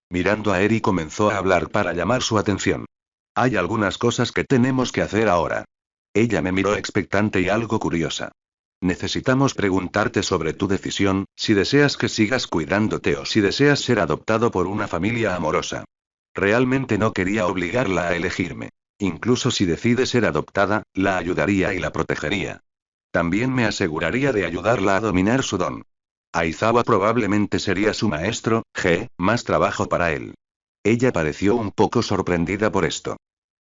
[SPEAKER 1] Mirando a Eri comenzó a hablar para llamar su atención. Hay algunas cosas que tenemos que hacer ahora. Ella me miró expectante y algo curiosa. Necesitamos preguntarte sobre tu decisión, si deseas que sigas cuidándote o si deseas ser adoptado por una familia amorosa. Realmente no quería obligarla a elegirme. Incluso si decide ser adoptada, la ayudaría y la protegería. También me aseguraría de ayudarla a dominar su don. Aizawa probablemente sería su maestro, más trabajo para él. Ella pareció un poco sorprendida por esto.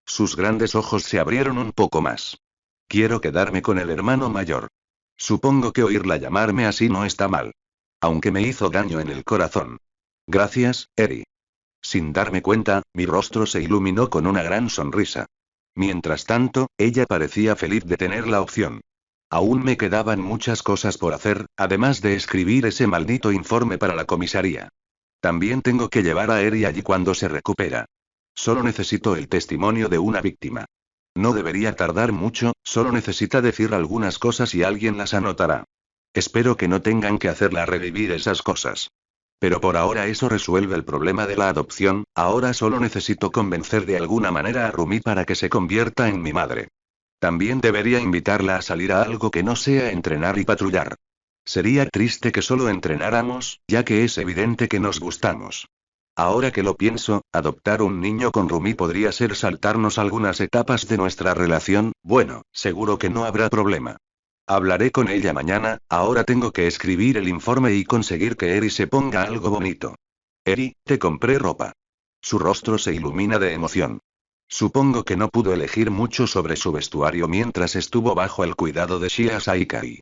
[SPEAKER 1] Sus grandes ojos se abrieron un poco más. Quiero quedarme con el hermano mayor. Supongo que oírla llamarme así no está mal. Aunque me hizo daño en el corazón. Gracias, Eri. Sin darme cuenta, mi rostro se iluminó con una gran sonrisa. Mientras tanto, ella parecía feliz de tener la opción. Aún me quedaban muchas cosas por hacer, además de escribir ese maldito informe para la comisaría. También tengo que llevar a Eri allí cuando se recupera. Solo necesito el testimonio de una víctima. No debería tardar mucho, solo necesita decir algunas cosas y alguien las anotará. Espero que no tengan que hacerla revivir esas cosas. Pero por ahora eso resuelve el problema de la adopción, ahora solo necesito convencer de alguna manera a Rumi para que se convierta en mi madre. También debería invitarla a salir a algo que no sea entrenar y patrullar. Sería triste que solo entrenáramos, ya que es evidente que nos gustamos. Ahora que lo pienso, adoptar un niño con Rumi podría ser saltarnos algunas etapas de nuestra relación, bueno, seguro que no habrá problema. Hablaré con ella mañana, ahora tengo que escribir el informe y conseguir que Eri se ponga algo bonito. Eri, te compré ropa. Su rostro se ilumina de emoción. Supongo que no pudo elegir mucho sobre su vestuario mientras estuvo bajo el cuidado de Shia Saikai.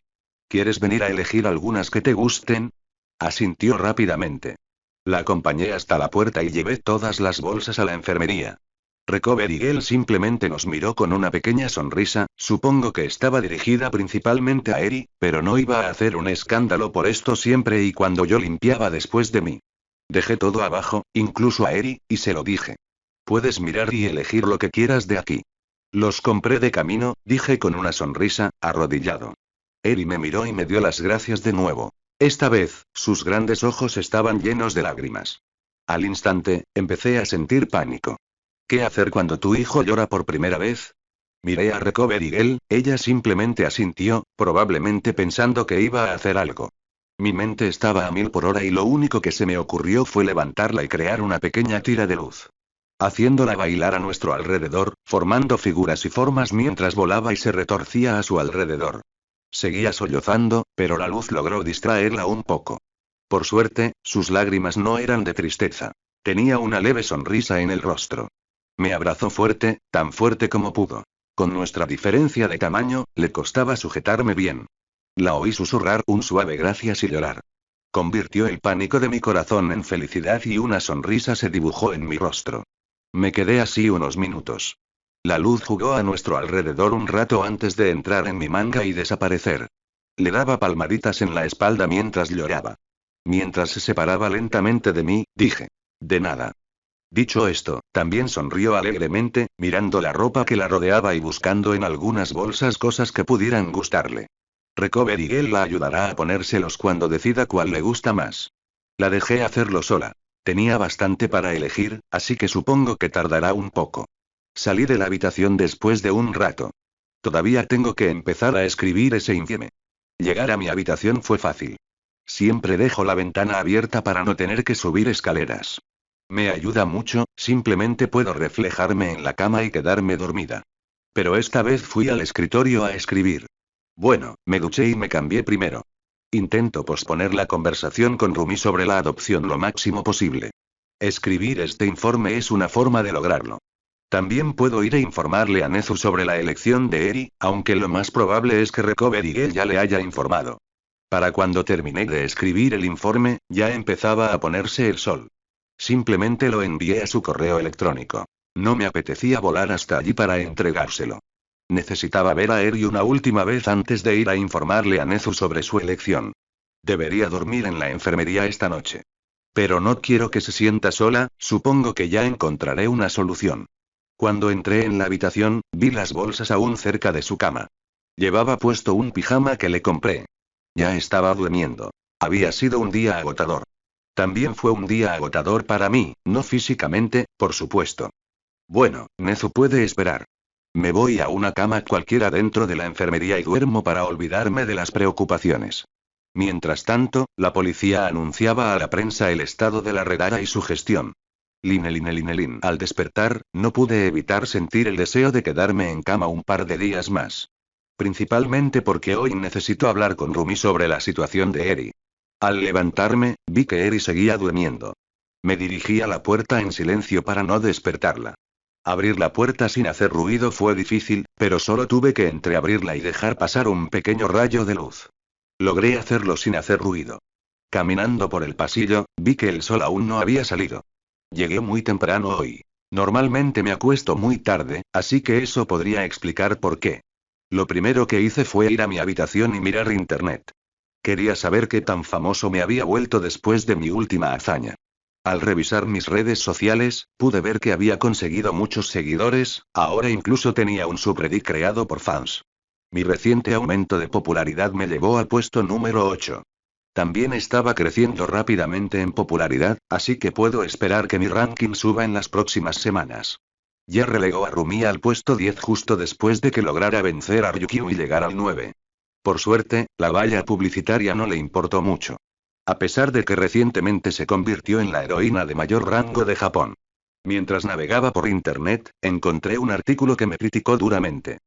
[SPEAKER 1] ¿Quieres venir a elegir algunas que te gusten? Asintió rápidamente. La acompañé hasta la puerta y llevé todas las bolsas a la enfermería. Recover y él simplemente nos miró con una pequeña sonrisa, supongo que estaba dirigida principalmente a Eri, pero no iba a hacer un escándalo por esto siempre y cuando yo limpiaba después de mí. Dejé todo abajo, incluso a Eri, y se lo dije. Puedes mirar y elegir lo que quieras de aquí. Los compré de camino, dije con una sonrisa, arrodillado. Eri me miró y me dio las gracias de nuevo. Esta vez, sus grandes ojos estaban llenos de lágrimas. Al instante, empecé a sentir pánico. ¿Qué hacer cuando tu hijo llora por primera vez? Miré a Recover y ella simplemente asintió, probablemente pensando que iba a hacer algo. Mi mente estaba a 1000 por hora y lo único que se me ocurrió fue levantarla y crear una pequeña tira de luz. Haciéndola bailar a nuestro alrededor, formando figuras y formas mientras volaba y se retorcía a su alrededor. Seguía sollozando, pero la luz logró distraerla un poco. Por suerte, sus lágrimas no eran de tristeza. Tenía una leve sonrisa en el rostro. Me abrazó fuerte, tan fuerte como pudo. Con nuestra diferencia de tamaño, le costaba sujetarme bien. La oí susurrar un suave gracias y llorar. Convirtió el pánico de mi corazón en felicidad y una sonrisa se dibujó en mi rostro. Me quedé así unos minutos. La luz jugó a nuestro alrededor un rato antes de entrar en mi manga y desaparecer. Le daba palmaditas en la espalda mientras lloraba. Mientras se separaba lentamente de mí, dije. De nada. Dicho esto, también sonrió alegremente, mirando la ropa que la rodeaba y buscando en algunas bolsas cosas que pudieran gustarle. Recover y él la ayudará a ponérselos cuando decida cuál le gusta más. La dejé hacerlo sola. Tenía bastante para elegir, así que supongo que tardará un poco. Salí de la habitación después de un rato. Todavía tengo que empezar a escribir ese informe. Llegar a mi habitación fue fácil. Siempre dejo la ventana abierta para no tener que subir escaleras. Me ayuda mucho, simplemente puedo reflejarme en la cama y quedarme dormida. Pero esta vez fui al escritorio a escribir. Bueno, me duché y me cambié primero. Intento posponer la conversación con Rumi sobre la adopción lo máximo posible. Escribir este informe es una forma de lograrlo. También puedo ir a informarle a Nezu sobre la elección de Eri, aunque lo más probable es que Recover y él ya le haya informado. Para cuando terminé de escribir el informe, ya empezaba a ponerse el sol. Simplemente lo envié a su correo electrónico. No me apetecía volar hasta allí para entregárselo. Necesitaba ver a Eri una última vez antes de ir a informarle a Nezu sobre su elección. Debería dormir en la enfermería esta noche. Pero no quiero que se sienta sola, supongo que ya encontraré una solución. Cuando entré en la habitación, vi las bolsas aún cerca de su cama. Llevaba puesto un pijama que le compré. Ya estaba durmiendo. Había sido un día agotador. También fue un día agotador para mí, no físicamente, por supuesto. Bueno, Nezu puede esperar. Me voy a una cama cualquiera dentro de la enfermería y duermo para olvidarme de las preocupaciones. Mientras tanto, la policía anunciaba a la prensa el estado de la redada y su gestión. Lin. Al despertar, no pude evitar sentir el deseo de quedarme en cama un par de días más. Principalmente porque hoy necesito hablar con Rumi sobre la situación de Eri. Al levantarme, vi que Eri seguía durmiendo. Me dirigí a la puerta en silencio para no despertarla. Abrir la puerta sin hacer ruido fue difícil, pero solo tuve que entreabrirla y dejar pasar un pequeño rayo de luz. Logré hacerlo sin hacer ruido. Caminando por el pasillo, vi que el sol aún no había salido. Llegué muy temprano hoy. Normalmente me acuesto muy tarde, así que eso podría explicar por qué. Lo primero que hice fue ir a mi habitación y mirar internet. Quería saber qué tan famoso me había vuelto después de mi última hazaña. Al revisar mis redes sociales, pude ver que había conseguido muchos seguidores, ahora incluso tenía un subreddit creado por fans. Mi reciente aumento de popularidad me llevó al puesto número 8. También estaba creciendo rápidamente en popularidad, así que puedo esperar que mi ranking suba en las próximas semanas. Ya relegó a Rumi al puesto 10 justo después de que lograra vencer a Ryukyu y llegar al 9. Por suerte, la valla publicitaria no le importó mucho. A pesar de que recientemente se convirtió en la heroína de mayor rango de Japón. Mientras navegaba por internet, encontré un artículo que me criticó duramente.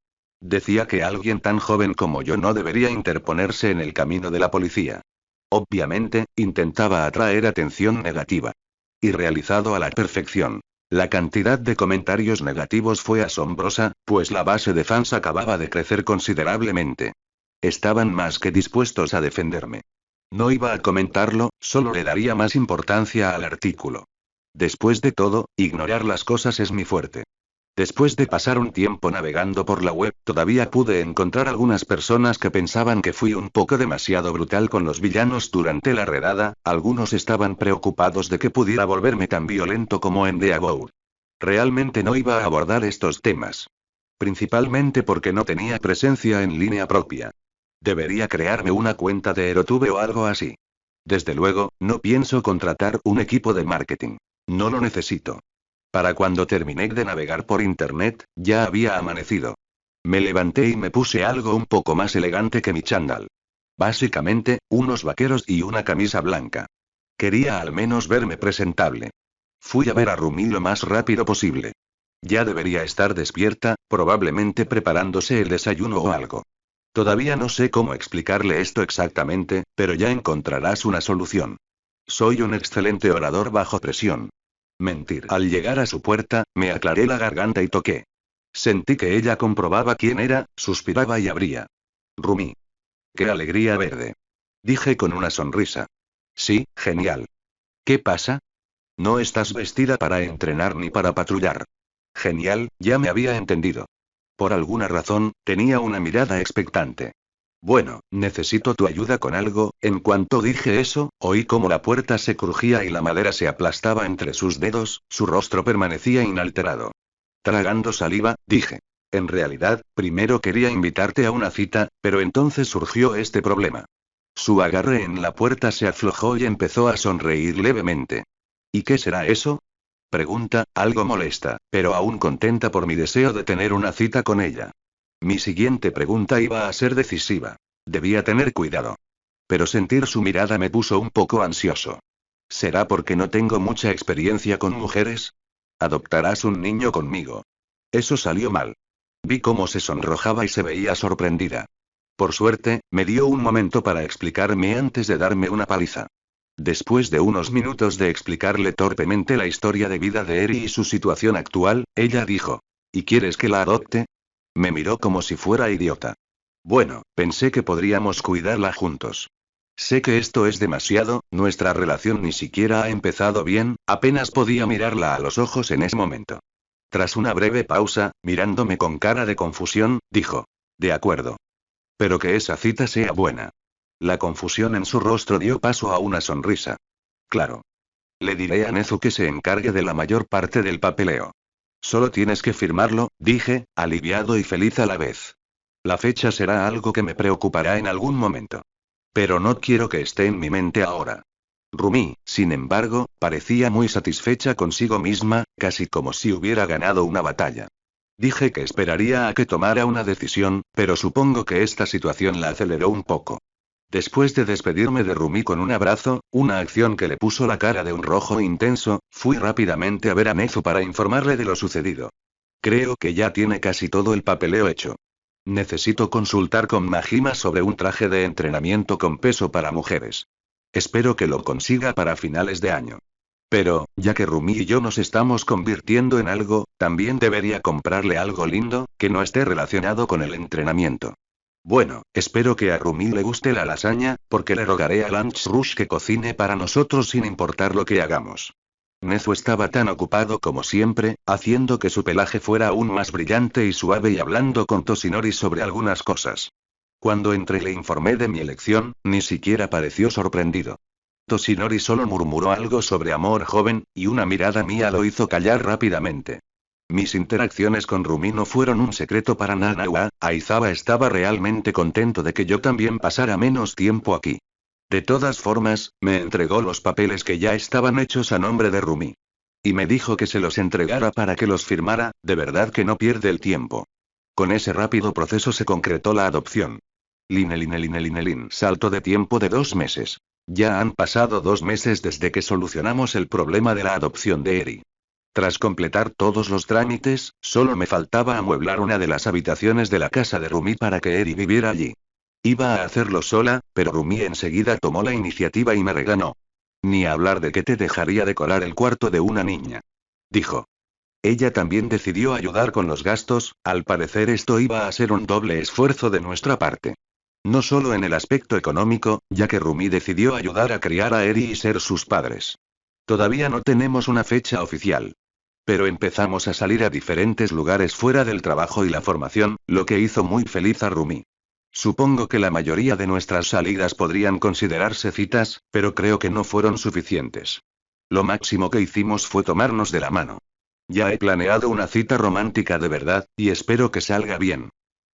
[SPEAKER 1] Decía que alguien tan joven como yo no debería interponerse en el camino de la policía. Obviamente, intentaba atraer atención negativa. Y realizado a la perfección. La cantidad de comentarios negativos fue asombrosa, pues la base de fans acababa de crecer considerablemente. Estaban más que dispuestos a defenderme. No iba a comentarlo, solo le daría más importancia al artículo. Después de todo, ignorar las cosas es mi fuerte. Después de pasar un tiempo navegando por la web, todavía pude encontrar algunas personas que pensaban que fui un poco demasiado brutal con los villanos durante la redada, algunos estaban preocupados de que pudiera volverme tan violento como en The About. Realmente no iba a abordar estos temas. Principalmente porque no tenía presencia en línea propia. Debería crearme una cuenta de Erotube o algo así. Desde luego, no pienso contratar un equipo de marketing. No lo necesito. Para cuando terminé de navegar por internet, ya había amanecido. Me levanté y me puse algo un poco más elegante que mi chándal. Básicamente, unos vaqueros y una camisa blanca. Quería al menos verme presentable. Fui a ver a Rumi lo más rápido posible. Ya debería estar despierta, probablemente preparándose el desayuno o algo. Todavía no sé cómo explicarle esto exactamente, pero ya encontrarás una solución. Soy un excelente orador bajo presión. Mentir. Al llegar a su puerta, me aclaré la garganta y toqué. Sentí que ella comprobaba quién era, suspiraba y abría. Rumi. ¡Qué alegría verde! Dije con una sonrisa. Sí, genial. ¿Qué pasa? No estás vestida para entrenar ni para patrullar. Genial, ya me había entendido. Por alguna razón, tenía una mirada expectante. Bueno, necesito tu ayuda con algo. En cuanto dije eso, oí cómo la puerta se crujía y la madera se aplastaba entre sus dedos, su rostro permanecía inalterado. Tragando saliva, dije. En realidad, primero quería invitarte a una cita, pero entonces surgió este problema. Su agarre en la puerta se aflojó y empezó a sonreír levemente. ¿Y qué será eso? Pregunta, algo molesta, pero aún contenta por mi deseo de tener una cita con ella. Mi siguiente pregunta iba a ser decisiva. Debía tener cuidado. Pero sentir su mirada me puso un poco ansioso. ¿Será porque no tengo mucha experiencia con mujeres? Adoptarás un niño conmigo. Eso salió mal. Vi cómo se sonrojaba y se veía sorprendida. Por suerte, me dio un momento para explicarme antes de darme una paliza. Después de unos minutos de explicarle torpemente la historia de vida de Eri y su situación actual, ella dijo. ¿Y quieres que la adopte? Me miró como si fuera idiota. Bueno, pensé que podríamos cuidarla juntos. Sé que esto es demasiado, nuestra relación ni siquiera ha empezado bien, apenas podía mirarla a los ojos en ese momento. Tras una breve pausa, mirándome con cara de confusión, dijo. De acuerdo. Pero que esa cita sea buena. La confusión en su rostro dio paso a una sonrisa. Claro. Le diré a Nezu que se encargue de la mayor parte del papeleo. Solo tienes que firmarlo, dije, aliviado y feliz a la vez. La fecha será algo que me preocupará en algún momento. Pero no quiero que esté en mi mente ahora. Rumi, sin embargo, parecía muy satisfecha consigo misma, casi como si hubiera ganado una batalla. Dije que esperaría a que tomara una decisión, pero supongo que esta situación la aceleró un poco. Después de despedirme de Rumi con un abrazo, una acción que le puso la cara de un rojo intenso, fui rápidamente a ver a Nezu para informarle de lo sucedido. Creo que ya tiene casi todo el papeleo hecho. Necesito consultar con Majima sobre un traje de entrenamiento con peso para mujeres. Espero que lo consiga para finales de año. Pero, ya que Rumi y yo nos estamos convirtiendo en algo, también debería comprarle algo lindo, que no esté relacionado con el entrenamiento. Bueno, espero que a Rumi le guste la lasaña, porque le rogaré a Lunch Rush que cocine para nosotros sin importar lo que hagamos. Nezu estaba tan ocupado como siempre, haciendo que su pelaje fuera aún más brillante y suave y hablando con Toshinori sobre algunas cosas. Cuando entré y le informé de mi elección, ni siquiera pareció sorprendido. Toshinori solo murmuró algo sobre amor joven, y una mirada mía lo hizo callar rápidamente. Mis interacciones con Rumi no fueron un secreto para Nanawa. Aizawa estaba realmente contento de que yo también pasara menos tiempo aquí. De todas formas, me entregó los papeles que ya estaban hechos a nombre de Rumi. Y me dijo que se los entregara para que los firmara, de verdad que no pierde el tiempo. Con ese rápido proceso se concretó la adopción. Salto de tiempo de 2 meses. Ya han pasado 2 meses desde que solucionamos el problema de la adopción de Eri. Tras completar todos los trámites, solo me faltaba amueblar una de las habitaciones de la casa de Rumi para que Eri viviera allí. Iba a hacerlo sola, pero Rumi enseguida tomó la iniciativa y me regañó. Ni hablar de que te dejaría decorar el cuarto de una niña. Dijo. Ella también decidió ayudar con los gastos, al parecer esto iba a ser un doble esfuerzo de nuestra parte. No solo en el aspecto económico, ya que Rumi decidió ayudar a criar a Eri y ser sus padres. Todavía no tenemos una fecha oficial. Pero empezamos a salir a diferentes lugares fuera del trabajo y la formación, lo que hizo muy feliz a Rumi. Supongo que la mayoría de nuestras salidas podrían considerarse citas, pero creo que no fueron suficientes. Lo máximo que hicimos fue tomarnos de la mano. Ya he planeado una cita romántica de verdad, y espero que salga bien.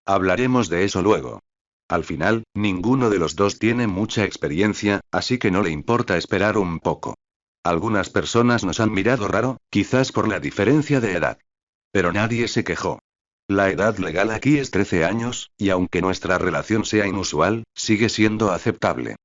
[SPEAKER 1] Hablaremos de eso luego. Al final, ninguno de los dos tiene mucha experiencia, así que no le importa esperar un poco. Algunas personas nos han mirado raro, quizás por la diferencia de edad. Pero nadie se quejó. La edad legal aquí es 13 años, y aunque nuestra relación sea inusual, sigue siendo aceptable.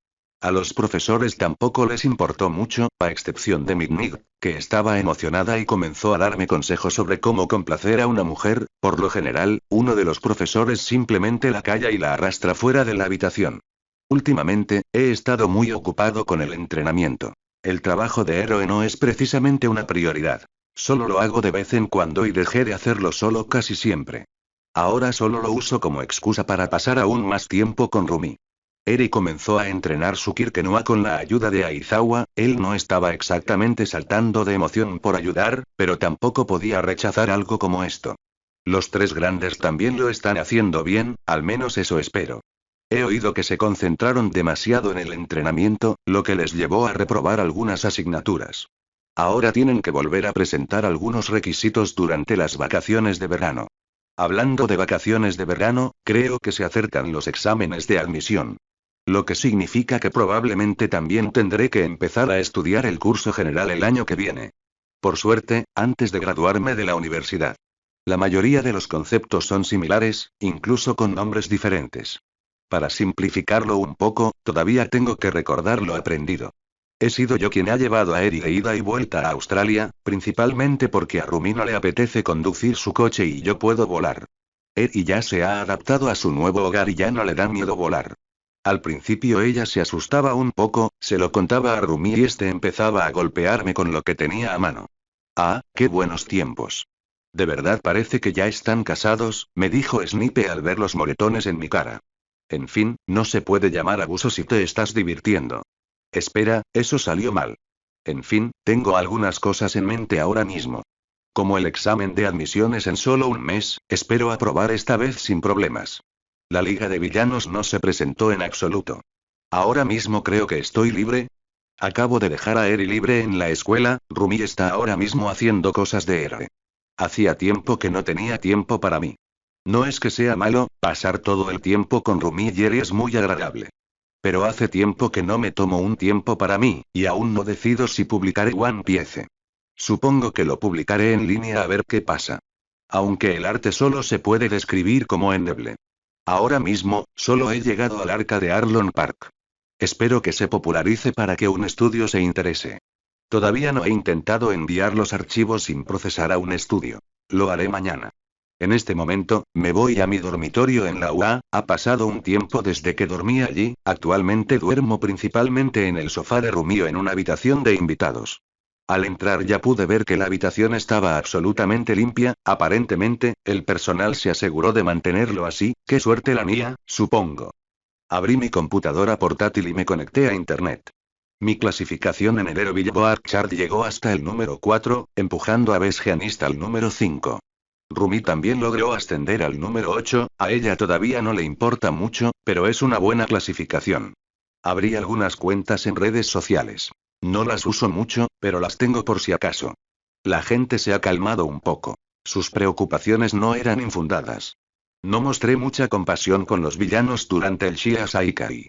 [SPEAKER 1] A los profesores tampoco les importó mucho, a excepción de Midnig, que estaba emocionada y comenzó a darme consejos sobre cómo complacer a una mujer. Por lo general, uno de los profesores simplemente la calla y la arrastra fuera de la habitación. Últimamente, he estado muy ocupado con el entrenamiento. El trabajo de héroe no es precisamente una prioridad. Solo lo hago de vez en cuando y dejé de hacerlo solo casi siempre. Ahora solo lo uso como excusa para pasar aún más tiempo con Rumi. Eri comenzó a entrenar su Kirkenua con la ayuda de Aizawa. Él no estaba exactamente saltando de emoción por ayudar, pero tampoco podía rechazar algo como esto. Los 3 grandes también lo están haciendo bien, al menos eso espero. He oído que se concentraron demasiado en el entrenamiento, lo que les llevó a reprobar algunas asignaturas. Ahora tienen que volver a presentar algunos requisitos durante las vacaciones de verano. Hablando de vacaciones de verano, creo que se acercan los exámenes de admisión. Lo que significa que probablemente también tendré que empezar a estudiar el curso general el año que viene. Por suerte, antes de graduarme de la universidad. La mayoría de los conceptos son similares, incluso con nombres diferentes. Para simplificarlo un poco, todavía tengo que recordar lo aprendido. He sido yo quien ha llevado a Eri de ida y vuelta a Australia, principalmente porque a Rumi no le apetece conducir su coche y yo puedo volar. Eri ya se ha adaptado a su nuevo hogar y ya no le da miedo volar. Al principio ella se asustaba un poco, se lo contaba a Rumi y este empezaba a golpearme con lo que tenía a mano. Ah, qué buenos tiempos. De verdad parece que ya están casados, me dijo Snipe al ver los moretones en mi cara. En fin, no se puede llamar abuso si te estás divirtiendo. Espera, eso salió mal. En fin, tengo algunas cosas en mente ahora mismo. Como el examen de admisión es en solo un mes, espero aprobar esta vez sin problemas. La Liga de Villanos no se presentó en absoluto. Ahora mismo creo que estoy libre. Acabo de dejar a Eri libre en la escuela, Rumi está ahora mismo haciendo cosas de héroe. Hacía tiempo que no tenía tiempo para mí. No es que sea malo, pasar todo el tiempo con Rumi y Eri es muy agradable. Pero hace tiempo que no me tomo un tiempo para mí, y aún no decido si publicaré One Piece. Supongo que lo publicaré en línea a ver qué pasa. Aunque el arte solo se puede describir como endeble. Ahora mismo, solo he llegado al arca de Arlon Park. Espero que se popularice para que un estudio se interese. Todavía no he intentado enviar los archivos sin procesar a un estudio. Lo haré mañana. En este momento, me voy a mi dormitorio en la UA, ha pasado un tiempo desde que dormí allí, actualmente duermo principalmente en el sofá de Rumio en una habitación de invitados. Al entrar ya pude ver que la habitación estaba absolutamente limpia, aparentemente, el personal se aseguró de mantenerlo así, qué suerte la mía, supongo. Abrí mi computadora portátil y me conecté a internet. Mi clasificación en el Billboard Chart llegó hasta el número 4, empujando a Besgianist al número 5. Rumi también logró ascender al número 8, a ella todavía no le importa mucho, pero es una buena clasificación. Abrí algunas cuentas en redes sociales. No las uso mucho, pero las tengo por si acaso. La gente se ha calmado un poco. Sus preocupaciones no eran infundadas. No mostré mucha compasión con los villanos durante el Shia Saikai.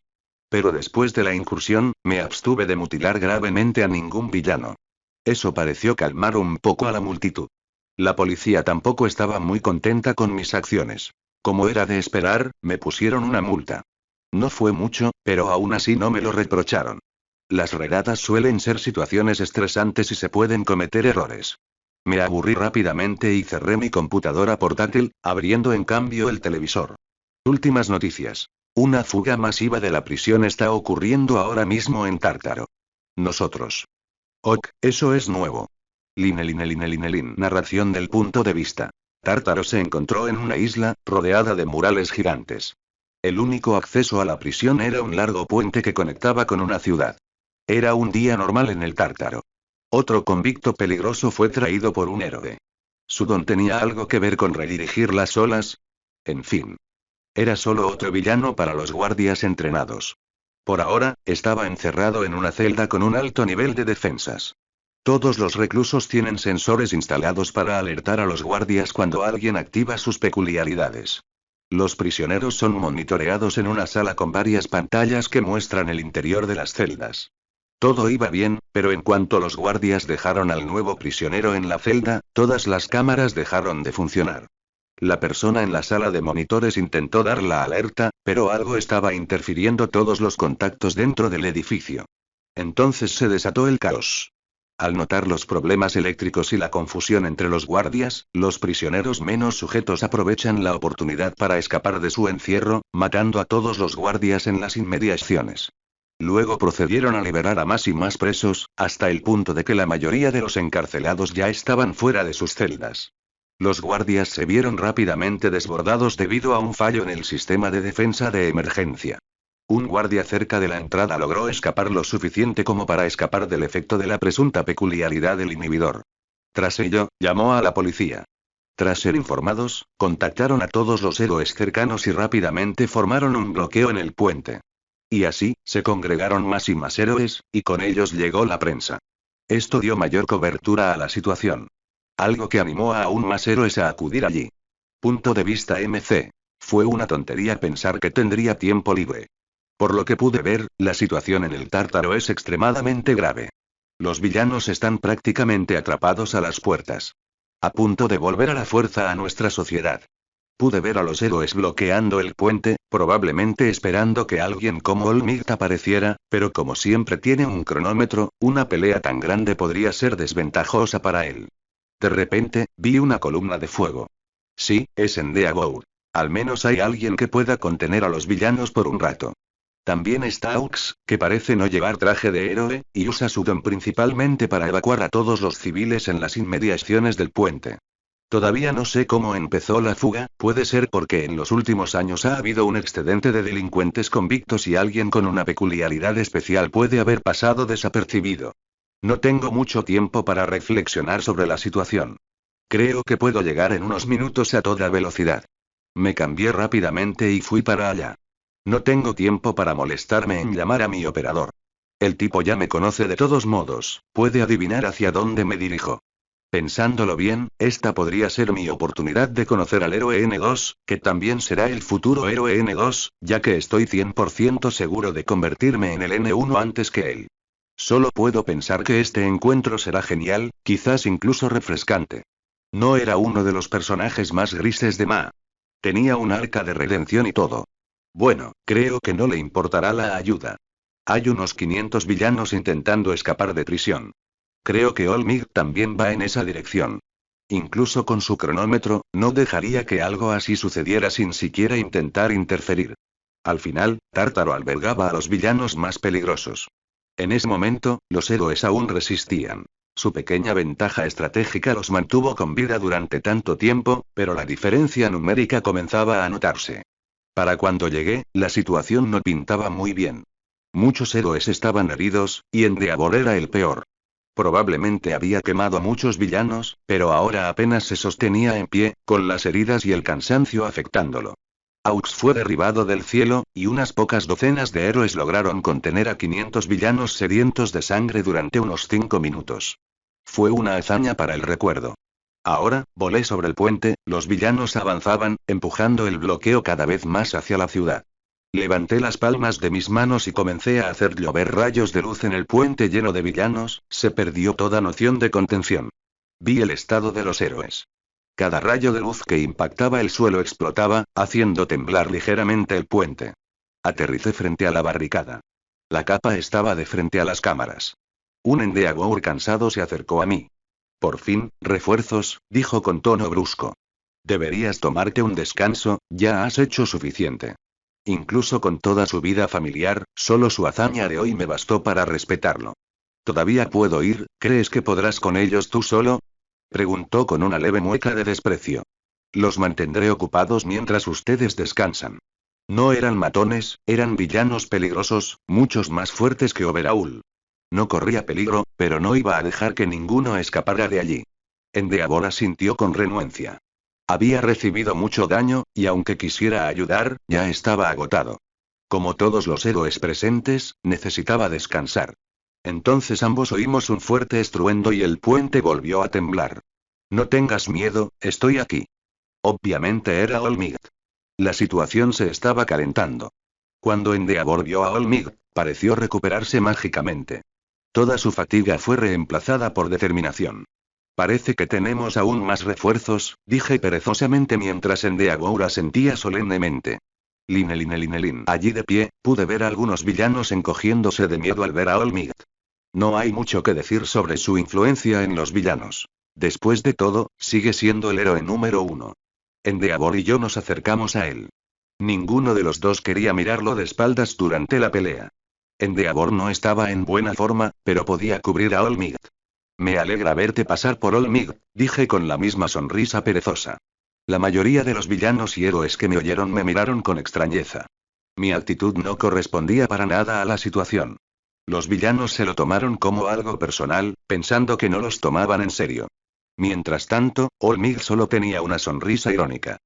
[SPEAKER 1] Pero después de la incursión, me abstuve de mutilar gravemente a ningún villano. Eso pareció calmar un poco a la multitud. La policía tampoco estaba muy contenta con mis acciones. Como era de esperar, me pusieron una multa. No fue mucho, pero aún así no me lo reprocharon. Las redadas suelen ser situaciones estresantes y se pueden cometer errores. Me aburrí rápidamente y cerré mi computadora portátil, abriendo en cambio el televisor. Últimas noticias. Una fuga masiva de la prisión está ocurriendo ahora mismo en Tártaro. Nosotros. Ok, eso es nuevo. Line. Narración del punto de vista. Tártaro se encontró en una isla, rodeada de murales gigantes. El único acceso a la prisión era un largo puente que conectaba con una ciudad. Era un día normal en el Tártaro. Otro convicto peligroso fue traído por un héroe. ¿Su don tenía algo que ver con redirigir las olas? En fin. Era solo otro villano para los guardias entrenados. Por ahora, estaba encerrado en una celda con un alto nivel de defensas. Todos los reclusos tienen sensores instalados para alertar a los guardias cuando alguien activa sus peculiaridades. Los prisioneros son monitoreados en una sala con varias pantallas que muestran el interior de las celdas. Todo iba bien, pero en cuanto los guardias dejaron al nuevo prisionero en la celda, todas las cámaras dejaron de funcionar. La persona en la sala de monitores intentó dar la alerta, pero algo estaba interfiriendo todos los contactos dentro del edificio. Entonces se desató el caos. Al notar los problemas eléctricos y la confusión entre los guardias, los prisioneros menos sujetos aprovechan la oportunidad para escapar de su encierro, matando a todos los guardias en las inmediaciones. Luego procedieron a liberar a más y más presos, hasta el punto de que la mayoría de los encarcelados ya estaban fuera de sus celdas. Los guardias se vieron rápidamente desbordados debido a un fallo en el sistema de defensa de emergencia. Un guardia cerca de la entrada logró escapar lo suficiente como para escapar del efecto de la presunta peculiaridad del inhibidor. Tras ello, llamó a la policía. Tras ser informados, contactaron a todos los héroes cercanos y rápidamente formaron un bloqueo en el puente. Y así, se congregaron más y más héroes, y con ellos llegó la prensa. Esto dio mayor cobertura a la situación. Algo que animó a aún más héroes a acudir allí. Punto de vista MC. Fue una tontería pensar que tendría tiempo libre. Por lo que pude ver, la situación en el Tártaro es extremadamente grave. Los villanos están prácticamente atrapados a las puertas. A punto de volver a la fuerza a nuestra sociedad. Pude ver a los héroes bloqueando el puente, probablemente esperando que alguien como Olmigt apareciera, pero como siempre tiene un cronómetro, una pelea tan grande podría ser desventajosa para él. De repente, vi una columna de fuego. Sí, es Endeavour. Al menos hay alguien que pueda contener a los villanos por un rato. También está Aux, que parece no llevar traje de héroe, y usa su don principalmente para evacuar a todos los civiles en las inmediaciones del puente. Todavía no sé cómo empezó la fuga, puede ser porque en los últimos años ha habido un excedente de delincuentes convictos y alguien con una peculiaridad especial puede haber pasado desapercibido. No tengo mucho tiempo para reflexionar sobre la situación. Creo que puedo llegar en unos minutos a toda velocidad. Me cambié rápidamente y fui para allá. No tengo tiempo para molestarme en llamar a mi operador. El tipo ya me conoce de todos modos, puede adivinar hacia dónde me dirijo. Pensándolo bien, esta podría ser mi oportunidad de conocer al héroe N2, que también será el futuro héroe N2, ya que estoy 100% seguro de convertirme en el N1 antes que él. Solo puedo pensar que este encuentro será genial, quizás incluso refrescante. No era uno de los personajes más grises de Ma. Tenía un arca de redención y todo. Bueno, creo que no le importará la ayuda. Hay unos 500 villanos intentando escapar de prisión. Creo que Olmig también va en esa dirección. Incluso con su cronómetro, no dejaría que algo así sucediera sin siquiera intentar interferir. Al final, Tártaro albergaba a los villanos más peligrosos. En ese momento, los héroes aún resistían. Su pequeña ventaja estratégica los mantuvo con vida durante tanto tiempo, pero la diferencia numérica comenzaba a notarse. Para cuando llegué, la situación no pintaba muy bien. Muchos héroes estaban heridos, y Endeavor era el peor. Probablemente había quemado a muchos villanos, pero ahora apenas se sostenía en pie, con las heridas y el cansancio afectándolo. Aux fue derribado del cielo, y unas pocas docenas de héroes lograron contener a 500 villanos sedientos de sangre durante unos 5 minutos. Fue una hazaña para el recuerdo. Ahora, volé sobre el puente, los villanos avanzaban, empujando el bloqueo cada vez más hacia la ciudad. Levanté las palmas de mis manos y comencé a hacer llover rayos de luz en el puente lleno de villanos, se perdió toda noción de contención. Vi el estado de los héroes. Cada rayo de luz que impactaba el suelo explotaba, haciendo temblar ligeramente el puente. Aterricé frente a la barricada. La capa estaba de frente a las cámaras. Un Endeavor cansado se acercó a mí. Por fin, refuerzos, dijo con tono brusco. Deberías tomarte un descanso, ya has hecho suficiente. Incluso con toda su vida familiar, solo su hazaña de hoy me bastó para respetarlo. ¿Todavía puedo ir? ¿Crees que podrás con ellos tú solo? Preguntó con una leve mueca de desprecio. Los mantendré ocupados mientras ustedes descansan. No eran matones, eran villanos peligrosos, muchos más fuertes que Overaul. No corría peligro, pero no iba a dejar que ninguno escapara de allí. Endeavor asintió con renuencia. Había recibido mucho daño, y aunque quisiera ayudar, ya estaba agotado. Como todos los héroes presentes, necesitaba descansar. Entonces ambos oímos un fuerte estruendo y el puente volvió a temblar. No tengas miedo, estoy aquí. Obviamente era Olmig. La situación se estaba calentando. Cuando Endeavor vio a Olmig, pareció recuperarse mágicamente. Toda su fatiga fue reemplazada por determinación. Parece que tenemos aún más refuerzos, dije perezosamente mientras Endeavor asentía solemnemente. Linelin. Allí de pie, pude ver a algunos villanos encogiéndose de miedo al ver a Olmig. No hay mucho que decir sobre su influencia en los villanos. Después de todo, sigue siendo el héroe número 1. Endeavor y yo nos acercamos a él. Ninguno de los dos quería mirarlo de espaldas durante la pelea. Endeavor no estaba en buena forma, pero podía cubrir a Olmig. Me alegra verte pasar por Olmig, dije con la misma sonrisa perezosa. La mayoría de los villanos y héroes que me oyeron me miraron con extrañeza. Mi actitud no correspondía para nada a la situación. Los villanos se lo tomaron como algo personal, pensando que no los tomaban en serio. Mientras tanto, Olmig solo tenía una sonrisa irónica.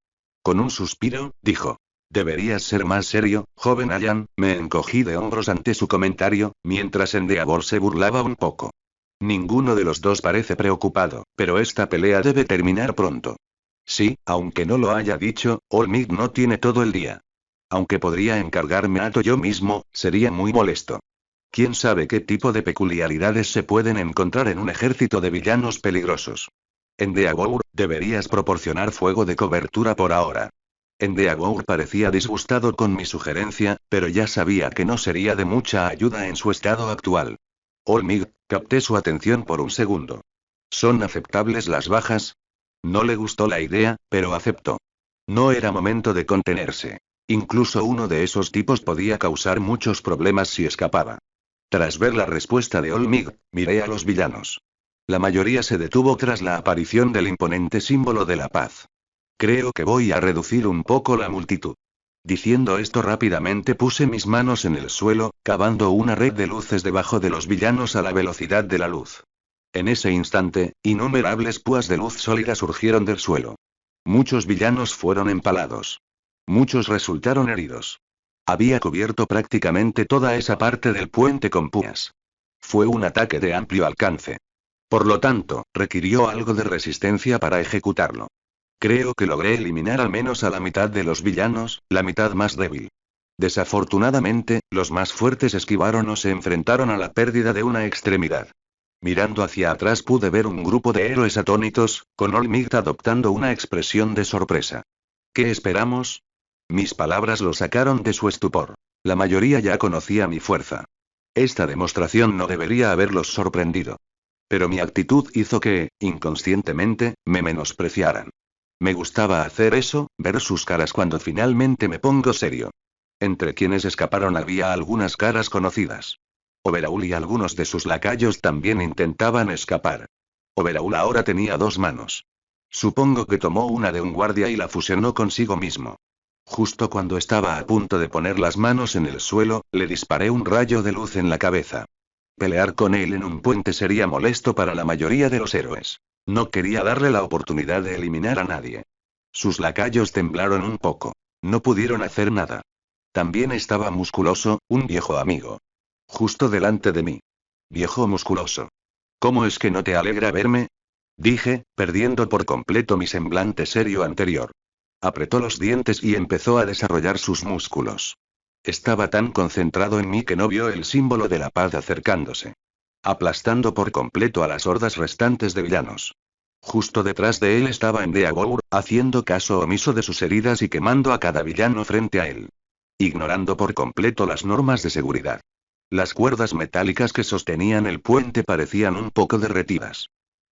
[SPEAKER 1] Con un suspiro, dijo. Deberías ser más serio, joven Allan. Me encogí de hombros ante su comentario, mientras Endeavor se burlaba un poco. Ninguno de los dos parece preocupado, pero esta pelea debe terminar pronto. Sí, aunque no lo haya dicho, Olmig no tiene todo el día. Aunque podría encargarme a todo yo mismo, sería muy molesto. ¿Quién sabe qué tipo de peculiaridades se pueden encontrar en un ejército de villanos peligrosos? Endeavor, deberías proporcionar fuego de cobertura por ahora. Endeavor parecía disgustado con mi sugerencia, pero ya sabía que no sería de mucha ayuda en su estado actual. Olmig, capté su atención por un segundo. ¿Son aceptables las bajas? No le gustó la idea, pero aceptó. No era momento de contenerse. Incluso uno de esos tipos podía causar muchos problemas si escapaba. Tras ver la respuesta de Olmig, miré a los villanos. La mayoría se detuvo tras la aparición del imponente símbolo de la paz. Creo que voy a reducir un poco la multitud. Diciendo esto rápidamente puse mis manos en el suelo, cavando una red de luces debajo de los villanos a la velocidad de la luz. En ese instante, innumerables púas de luz sólida surgieron del suelo. Muchos villanos fueron empalados. Muchos resultaron heridos. Había cubierto prácticamente toda esa parte del puente con púas. Fue un ataque de amplio alcance. Por lo tanto, requirió algo de resistencia para ejecutarlo. Creo que logré eliminar al menos a la mitad de los villanos, la mitad más débil. Desafortunadamente, los más fuertes esquivaron o se enfrentaron a la pérdida de una extremidad. Mirando hacia atrás pude ver un grupo de héroes atónitos, con Olmigt adoptando una expresión de sorpresa. ¿Qué esperamos? Mis palabras lo sacaron de su estupor. La mayoría ya conocía mi fuerza. Esta demostración no debería haberlos sorprendido. Pero mi actitud hizo que, inconscientemente, me menospreciaran. Me gustaba hacer eso, ver sus caras cuando finalmente me pongo serio. Entre quienes escaparon había algunas caras conocidas. Overaul y algunos de sus lacayos también intentaban escapar. Overaul ahora tenía 2 manos. Supongo que tomó una de un guardia y la fusionó consigo mismo. Justo cuando estaba a punto de poner las manos en el suelo, le disparé un rayo de luz en la cabeza. Pelear con él en un puente sería molesto para la mayoría de los héroes. No quería darle la oportunidad de eliminar a nadie. Sus lacayos temblaron un poco. No pudieron hacer nada. También estaba Musculoso, un viejo amigo. Justo delante de mí. Viejo musculoso. ¿Cómo es que no te alegra verme? Dije, perdiendo por completo mi semblante serio anterior. Apretó los dientes y empezó a desarrollar sus músculos. Estaba tan concentrado en mí que no vio el símbolo de la paz acercándose. Aplastando por completo a las hordas restantes de villanos. Justo detrás de él estaba Endeavor, haciendo caso omiso de sus heridas y quemando a cada villano frente a él. Ignorando por completo las normas de seguridad. Las cuerdas metálicas que sostenían el puente parecían un poco derretidas.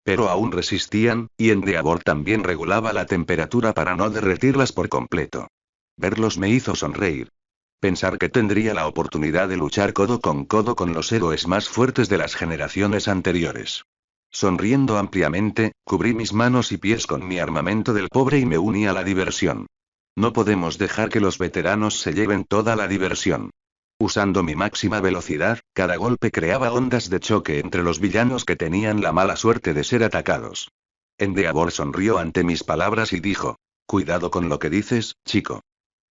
[SPEAKER 1] Pero aún resistían, y Endeavor también regulaba la temperatura para no derretirlas por completo. Verlos me hizo sonreír. Pensar que tendría la oportunidad de luchar codo con los héroes más fuertes de las generaciones anteriores. Sonriendo ampliamente, cubrí mis manos y pies con mi armamento del pobre y me uní a la diversión. No podemos dejar que los veteranos se lleven toda la diversión. Usando mi máxima velocidad, cada golpe creaba ondas de choque entre los villanos que tenían la mala suerte de ser atacados. Endeavor sonrió ante mis palabras y dijo: cuidado con lo que dices, chico.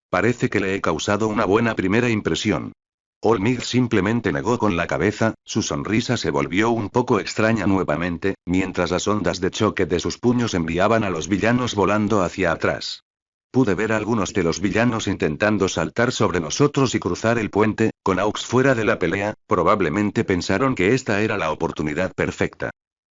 [SPEAKER 1] Parece que le he causado una buena primera impresión. Olmigt simplemente negó con la cabeza, su sonrisa se volvió un poco extraña nuevamente, mientras las ondas de choque de sus puños enviaban a los villanos volando hacia atrás. Pude ver a algunos de los villanos intentando saltar sobre nosotros y cruzar el puente, con Aux fuera de la pelea, probablemente pensaron que esta era la oportunidad perfecta.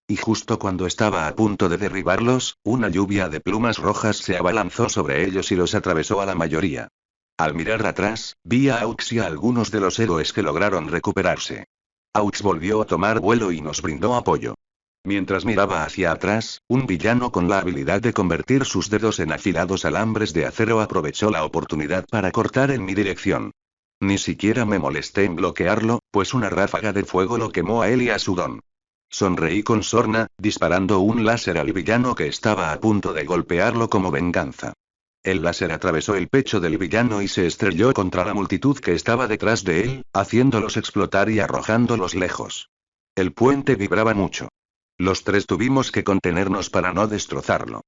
[SPEAKER 1] Y justo cuando estaba a punto de derribarlos, una lluvia de plumas rojas se abalanzó sobre ellos y los atravesó a la mayoría. Al mirar atrás, vi a Aux y a algunos de los héroes que lograron recuperarse. Aux volvió a tomar vuelo y nos brindó apoyo. Mientras miraba hacia atrás, un villano con la habilidad de convertir sus dedos en afilados alambres de acero aprovechó la oportunidad para cortar en mi dirección. Ni siquiera me molesté en bloquearlo, pues una ráfaga de fuego lo quemó a él y a su don. Sonreí con sorna, disparando un láser al villano que estaba a punto de golpearlo como venganza. El láser atravesó el pecho del villano y se estrelló contra la multitud que estaba detrás de él, haciéndolos explotar y arrojándolos lejos. El puente vibraba mucho. Los 3 tuvimos que contenernos para no destrozarlo.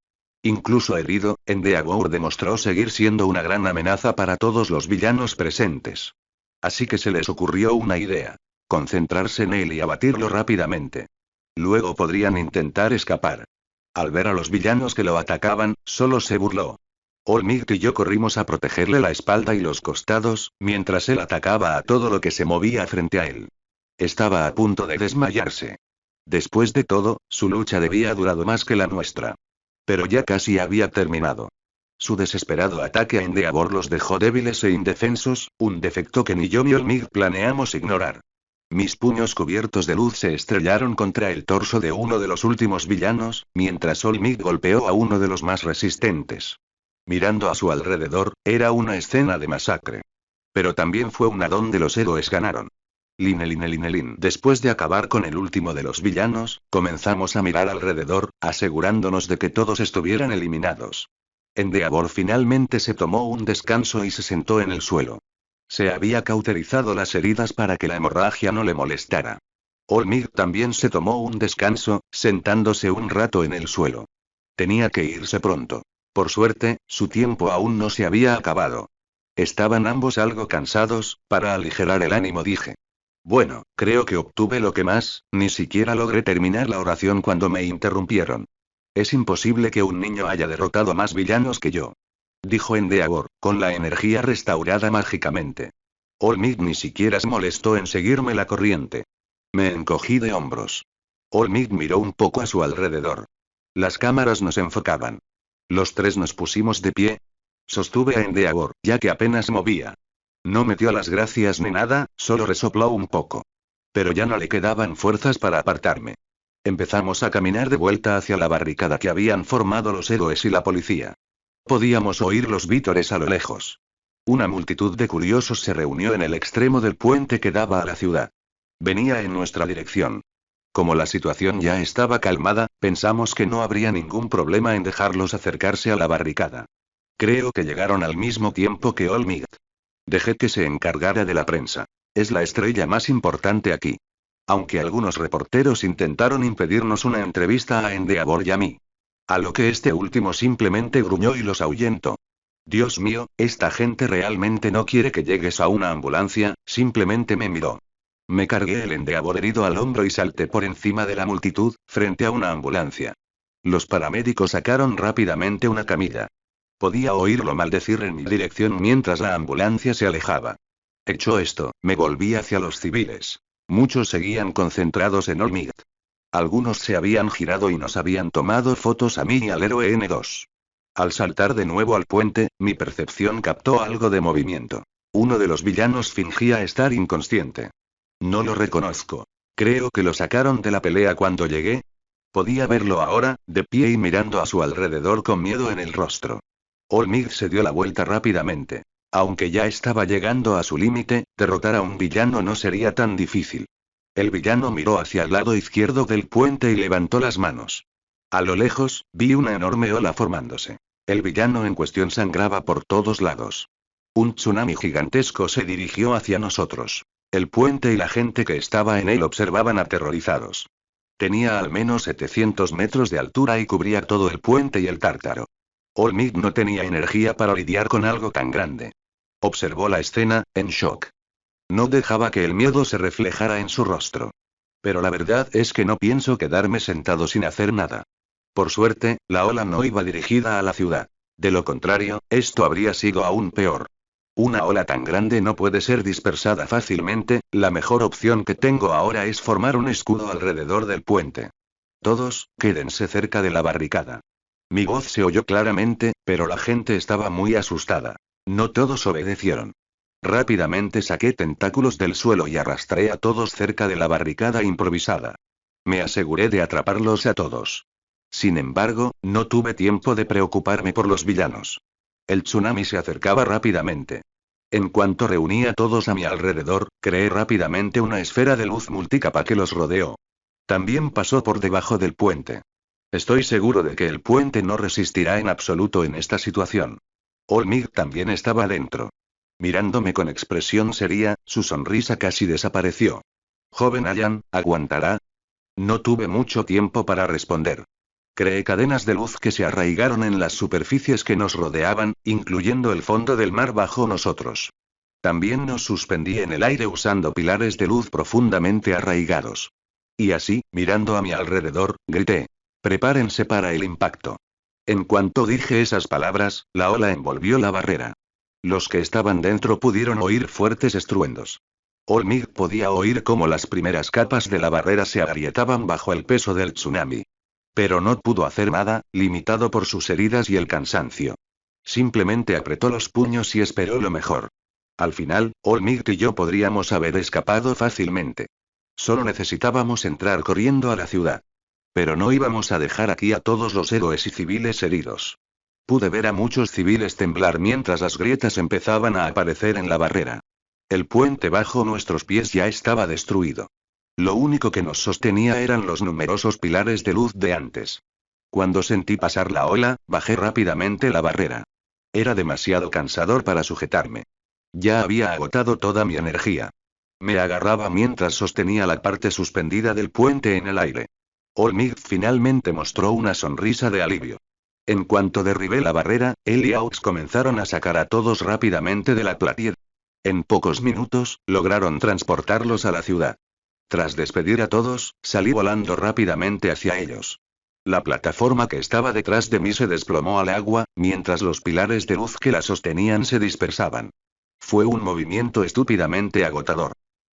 [SPEAKER 1] Incluso herido, Endeavor demostró seguir siendo una gran amenaza para todos los villanos presentes. Así que se les ocurrió una idea. Concentrarse en él y abatirlo rápidamente. Luego podrían intentar escapar. Al ver a los villanos que lo atacaban, solo se burló. Olmigt y yo corrimos a protegerle la espalda y los costados, mientras él atacaba a todo lo que se movía frente a él. Estaba a punto de desmayarse. Después de todo, su lucha debía durado más que la nuestra. Pero ya casi había terminado. Su desesperado ataque a Endeavor los dejó débiles e indefensos, un defecto que ni yo ni Olmigt planeamos ignorar. Mis puños cubiertos de luz se estrellaron contra el torso de uno de los últimos villanos, mientras Olmigt golpeó a uno de los más resistentes. Mirando a su alrededor, era una escena de masacre. Pero también fue una donde los héroes ganaron. Linelin. Después de acabar con el último de los villanos, comenzamos a mirar alrededor, asegurándonos de que todos estuvieran eliminados. Endeavor finalmente se tomó un descanso y se sentó en el suelo. Se había cauterizado las heridas para que la hemorragia no le molestara. Olmigt también se tomó un descanso, sentándose un rato en el suelo. Tenía que irse pronto. Por suerte, su tiempo aún no se había acabado. Estaban ambos algo cansados, para aligerar el ánimo dije. Bueno, creo que obtuve lo que más, ni siquiera logré terminar la oración cuando me interrumpieron. Es imposible que un niño haya derrotado a más villanos que yo. Dijo Endeavor, con la energía restaurada mágicamente. Olmig ni siquiera se molestó en seguirme la corriente. Me encogí de hombros. Olmig miró un poco a su alrededor. Las cámaras nos enfocaban. Los tres nos pusimos de pie. Sostuve a Endeavor, ya que apenas movía. No me dio las gracias ni nada, solo resopló un poco. Pero ya no le quedaban fuerzas para apartarme. Empezamos a caminar de vuelta hacia la barricada que habían formado los héroes y la policía. Podíamos oír los vítores a lo lejos. Una multitud de curiosos se reunió en el extremo del puente que daba a la ciudad. Venía en nuestra dirección. Como la situación ya estaba calmada, pensamos que no habría ningún problema en dejarlos acercarse a la barricada. Creo que llegaron al mismo tiempo que Olmig. Dejé que se encargara de la prensa. Es la estrella más importante aquí. Aunque algunos reporteros intentaron impedirnos una entrevista a Endeavor y a mí. A lo que este último simplemente gruñó y los ahuyentó. Dios mío, esta gente realmente no quiere que llegues a una ambulancia, simplemente me miró. Me cargué el Endeavor herido al hombro y salté por encima de la multitud, frente a una ambulancia. Los paramédicos sacaron rápidamente una camilla. Podía oírlo maldecir en mi dirección mientras la ambulancia se alejaba. Hecho esto, me volví hacia los civiles. Muchos seguían concentrados en Olmig. Algunos se habían girado y nos habían tomado fotos a mí y al héroe N2. Al saltar de nuevo al puente, mi percepción captó algo de movimiento. Uno de los villanos fingía estar inconsciente. No lo reconozco. Creo que lo sacaron de la pelea cuando llegué. Podía verlo ahora, de pie y mirando a su alrededor con miedo en el rostro. Olmig se dio la vuelta rápidamente. Aunque ya estaba llegando a su límite, derrotar a un villano no sería tan difícil. El villano miró hacia el lado izquierdo del puente y levantó las manos. A lo lejos, vi una enorme ola formándose. El villano en cuestión sangraba por todos lados. Un tsunami gigantesco se dirigió hacia nosotros. El puente y la gente que estaba en él observaban aterrorizados. Tenía al menos 700 metros de altura y cubría todo el puente y el tártaro. Olmig no tenía energía para lidiar con algo tan grande. Observó la escena, en shock. No dejaba que el miedo se reflejara en su rostro. Pero la verdad es que no pienso quedarme sentado sin hacer nada. Por suerte, la ola no iba dirigida a la ciudad. De lo contrario, esto habría sido aún peor. Una ola tan grande no puede ser dispersada fácilmente, la mejor opción que tengo ahora es formar un escudo alrededor del puente. Todos, quédense cerca de la barricada. Mi voz se oyó claramente, pero la gente estaba muy asustada. No todos obedecieron. Rápidamente saqué tentáculos del suelo y arrastré a todos cerca de la barricada improvisada. Me aseguré de atraparlos a todos. Sin embargo, no tuve tiempo de preocuparme por los villanos. El tsunami se acercaba rápidamente. En cuanto reuní a todos a mi alrededor, creé rápidamente una esfera de luz multicapa que los rodeó. También pasó por debajo del puente. Estoy seguro de que el puente no resistirá en absoluto en esta situación. Olmig también estaba dentro. Mirándome con expresión seria, su sonrisa casi desapareció. Joven Allan, ¿aguantará? No tuve mucho tiempo para responder. Creé cadenas de luz que se arraigaron en las superficies que nos rodeaban, incluyendo el fondo del mar bajo nosotros. También nos suspendí en el aire usando pilares de luz profundamente arraigados. Y así, mirando a mi alrededor, grité. Prepárense para el impacto. En cuanto dije esas palabras, la ola envolvió la barrera. Los que estaban dentro pudieron oír fuertes estruendos. Olmig podía oír cómo las primeras capas de la barrera se agrietaban bajo el peso del tsunami. Pero no pudo hacer nada, limitado por sus heridas y el cansancio. Simplemente apretó los puños y esperó lo mejor. Al final, Olmig y yo podríamos haber escapado fácilmente. Solo necesitábamos entrar corriendo a la ciudad. Pero no íbamos a dejar aquí a todos los héroes y civiles heridos. Pude ver a muchos civiles temblar mientras las grietas empezaban a aparecer en la barrera. El puente bajo nuestros pies ya estaba destruido. Lo único que nos sostenía eran los numerosos pilares de luz de antes. Cuando sentí pasar la ola, bajé rápidamente la barrera. Era demasiado cansador para sujetarme. Ya había agotado toda mi energía. Me agarraba mientras sostenía la parte suspendida del puente en el aire. Olmig finalmente mostró una sonrisa de alivio. En cuanto derribé la barrera, él y Aux comenzaron a sacar a todos rápidamente de la platier. En pocos minutos, lograron transportarlos a la ciudad. Tras despedir a todos, salí volando rápidamente hacia ellos. La plataforma que estaba detrás de mí se desplomó al agua, mientras los pilares de luz que la sostenían se dispersaban. Fue un movimiento estúpidamente agotador.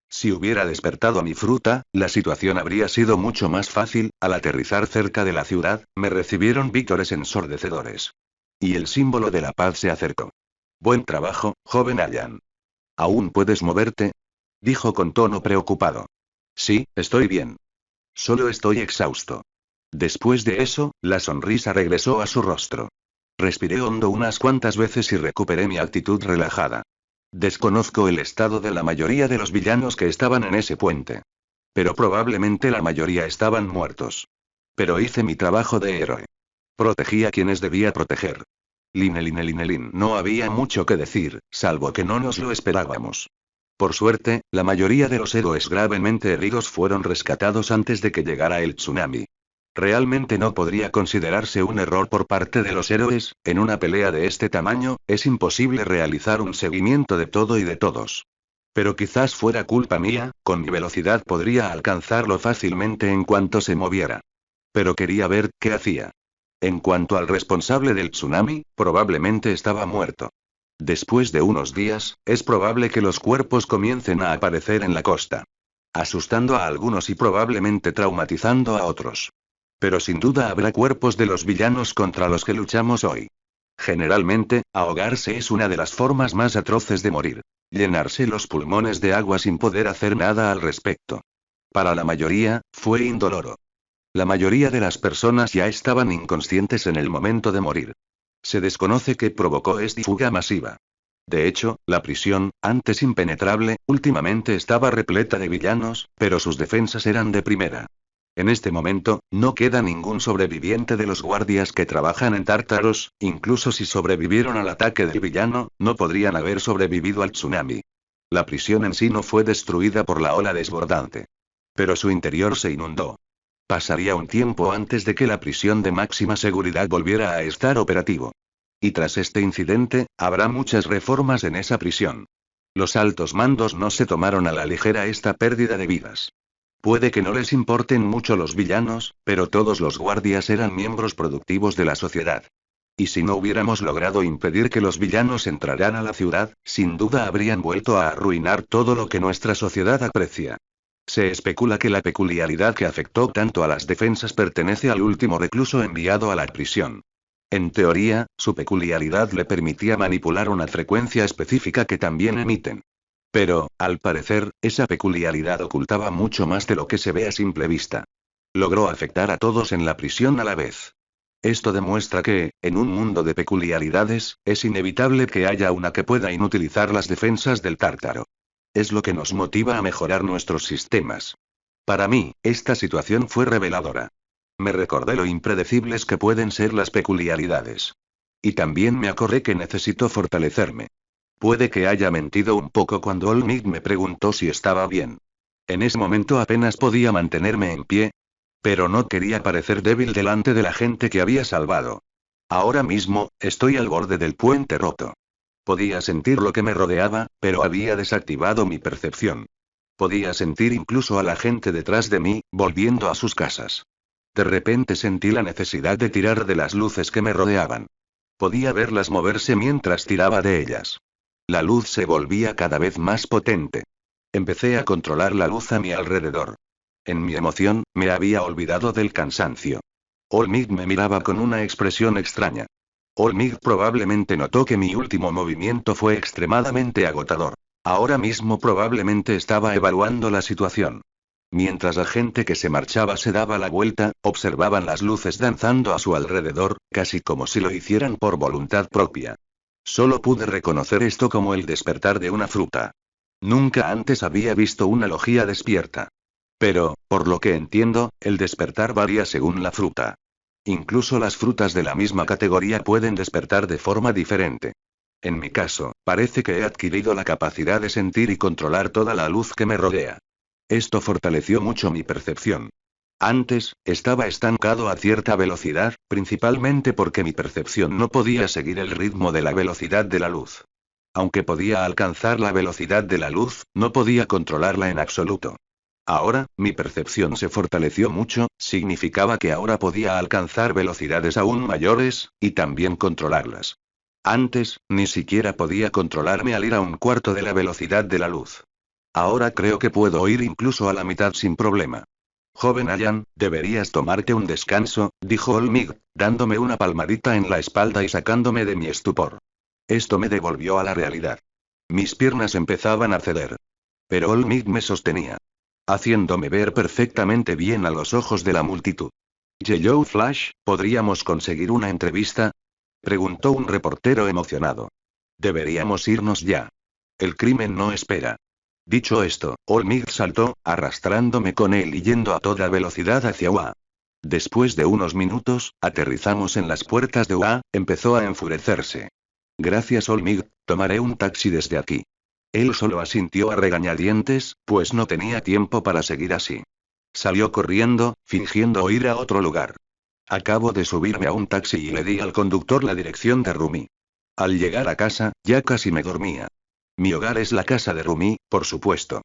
[SPEAKER 1] Si hubiera despertado a mi fruta, la situación habría sido mucho más fácil. Al aterrizar cerca de la ciudad, me recibieron vítores ensordecedores. Y el símbolo de la paz se acercó. Buen trabajo, joven Allan. ¿Aún puedes moverte? Dijo con tono preocupado. Sí, estoy bien. Solo estoy exhausto. Después de eso, la sonrisa regresó a su rostro. Respiré hondo unas cuantas veces y recuperé mi actitud relajada. Desconozco el estado de la mayoría de los villanos que estaban en ese puente. Pero probablemente la mayoría estaban muertos. Pero hice mi trabajo de héroe. Protegí a quienes debía proteger. Linelin. No había mucho que decir, salvo que no nos lo esperábamos. Por suerte, la mayoría de los héroes gravemente heridos fueron rescatados antes de que llegara el tsunami. Realmente no podría considerarse un error por parte de los héroes. En una pelea de este tamaño, es imposible realizar un seguimiento de todo y de todos. Pero quizás fuera culpa mía, con mi velocidad podría alcanzarlo fácilmente en cuanto se moviera. Pero quería ver qué hacía. En cuanto al responsable del tsunami, probablemente estaba muerto. Después de unos días, es probable que los cuerpos comiencen a aparecer en la costa. Asustando a algunos y probablemente traumatizando a otros. Pero sin duda habrá cuerpos de los villanos contra los que luchamos hoy. Generalmente, ahogarse es una de las formas más atroces de morir. Llenarse los pulmones de agua sin poder hacer nada al respecto. Para la mayoría, fue indoloro. La mayoría de las personas ya estaban inconscientes en el momento de morir. Se desconoce qué provocó esta fuga masiva. De hecho, la prisión, antes impenetrable, últimamente estaba repleta de villanos, pero sus defensas eran de primera. En este momento, no queda ningún sobreviviente de los guardias que trabajan en Tártaros. Incluso si sobrevivieron al ataque del villano, no podrían haber sobrevivido al tsunami. La prisión en sí no fue destruida por la ola desbordante. Pero su interior se inundó. Pasaría un tiempo antes de que la prisión de máxima seguridad volviera a estar operativo. Y tras este incidente, habrá muchas reformas en esa prisión. Los altos mandos no se tomaron a la ligera esta pérdida de vidas. Puede que no les importen mucho los villanos, pero todos los guardias eran miembros productivos de la sociedad. Y si no hubiéramos logrado impedir que los villanos entraran a la ciudad, sin duda habrían vuelto a arruinar todo lo que nuestra sociedad aprecia. Se especula que la peculiaridad que afectó tanto a las defensas pertenece al último recluso enviado a la prisión. En teoría, su peculiaridad le permitía manipular una frecuencia específica que también emiten. Pero, al parecer, esa peculiaridad ocultaba mucho más de lo que se ve a simple vista. Logró afectar a todos en la prisión a la vez. Esto demuestra que, en un mundo de peculiaridades, es inevitable que haya una que pueda inutilizar las defensas del Tártaro. Es lo que nos motiva a mejorar nuestros sistemas. Para mí, esta situación fue reveladora. Me recordé lo impredecibles que pueden ser las peculiaridades. Y también me acordé que necesito fortalecerme. Puede que haya mentido un poco cuando Olmig me preguntó si estaba bien. En ese momento apenas podía mantenerme en pie. Pero no quería parecer débil delante de la gente que había salvado. Ahora mismo, estoy al borde del puente roto. Podía sentir lo que me rodeaba, pero había desactivado mi percepción. Podía sentir incluso a la gente detrás de mí, volviendo a sus casas. De repente sentí la necesidad de tirar de las luces que me rodeaban. Podía verlas moverse mientras tiraba de ellas. La luz se volvía cada vez más potente. Empecé a controlar la luz a mi alrededor. En mi emoción, me había olvidado del cansancio. Olmig me miraba con una expresión extraña. Olmig probablemente notó que mi último movimiento fue extremadamente agotador. Ahora mismo probablemente estaba evaluando la situación. Mientras la gente que se marchaba se daba la vuelta, observaban las luces danzando a su alrededor, casi como si lo hicieran por voluntad propia. Solo pude reconocer esto como el despertar de una fruta. Nunca antes había visto una logía despierta. Pero, por lo que entiendo, el despertar varía según la fruta. Incluso las frutas de la misma categoría pueden despertar de forma diferente. En mi caso, parece que he adquirido la capacidad de sentir y controlar toda la luz que me rodea. Esto fortaleció mucho mi percepción. Antes, estaba estancado a cierta velocidad, principalmente porque mi percepción no podía seguir el ritmo de la velocidad de la luz. Aunque podía alcanzar la velocidad de la luz, no podía controlarla en absoluto. Ahora, mi percepción se fortaleció mucho, significaba que ahora podía alcanzar velocidades aún mayores, y también controlarlas. Antes, ni siquiera podía controlarme al ir a un cuarto de la velocidad de la luz. Ahora creo que puedo ir incluso a la mitad sin problema. Joven Allan, deberías tomarte un descanso, dijo Olmig, dándome una palmadita en la espalda y sacándome de mi estupor. Esto me devolvió a la realidad. Mis piernas empezaban a ceder. Pero Olmig me sostenía, haciéndome ver perfectamente bien a los ojos de la multitud. Yellow Flash, ¿podríamos conseguir una entrevista? Preguntó un reportero emocionado. Deberíamos irnos ya. El crimen no espera. Dicho esto, Olmig saltó, arrastrándome con él y yendo a toda velocidad hacia UA. Después de unos minutos, aterrizamos en las puertas de UA, empezó a enfurecerse. Gracias Olmig, tomaré un taxi desde aquí. Él solo asintió a regañadientes, pues no tenía tiempo para seguir así. Salió corriendo, fingiendo ir a otro lugar. Acabo de subirme a un taxi y le di al conductor la dirección de Rumi. Al llegar a casa, ya casi me dormía. Mi hogar es la casa de Rumi, por supuesto.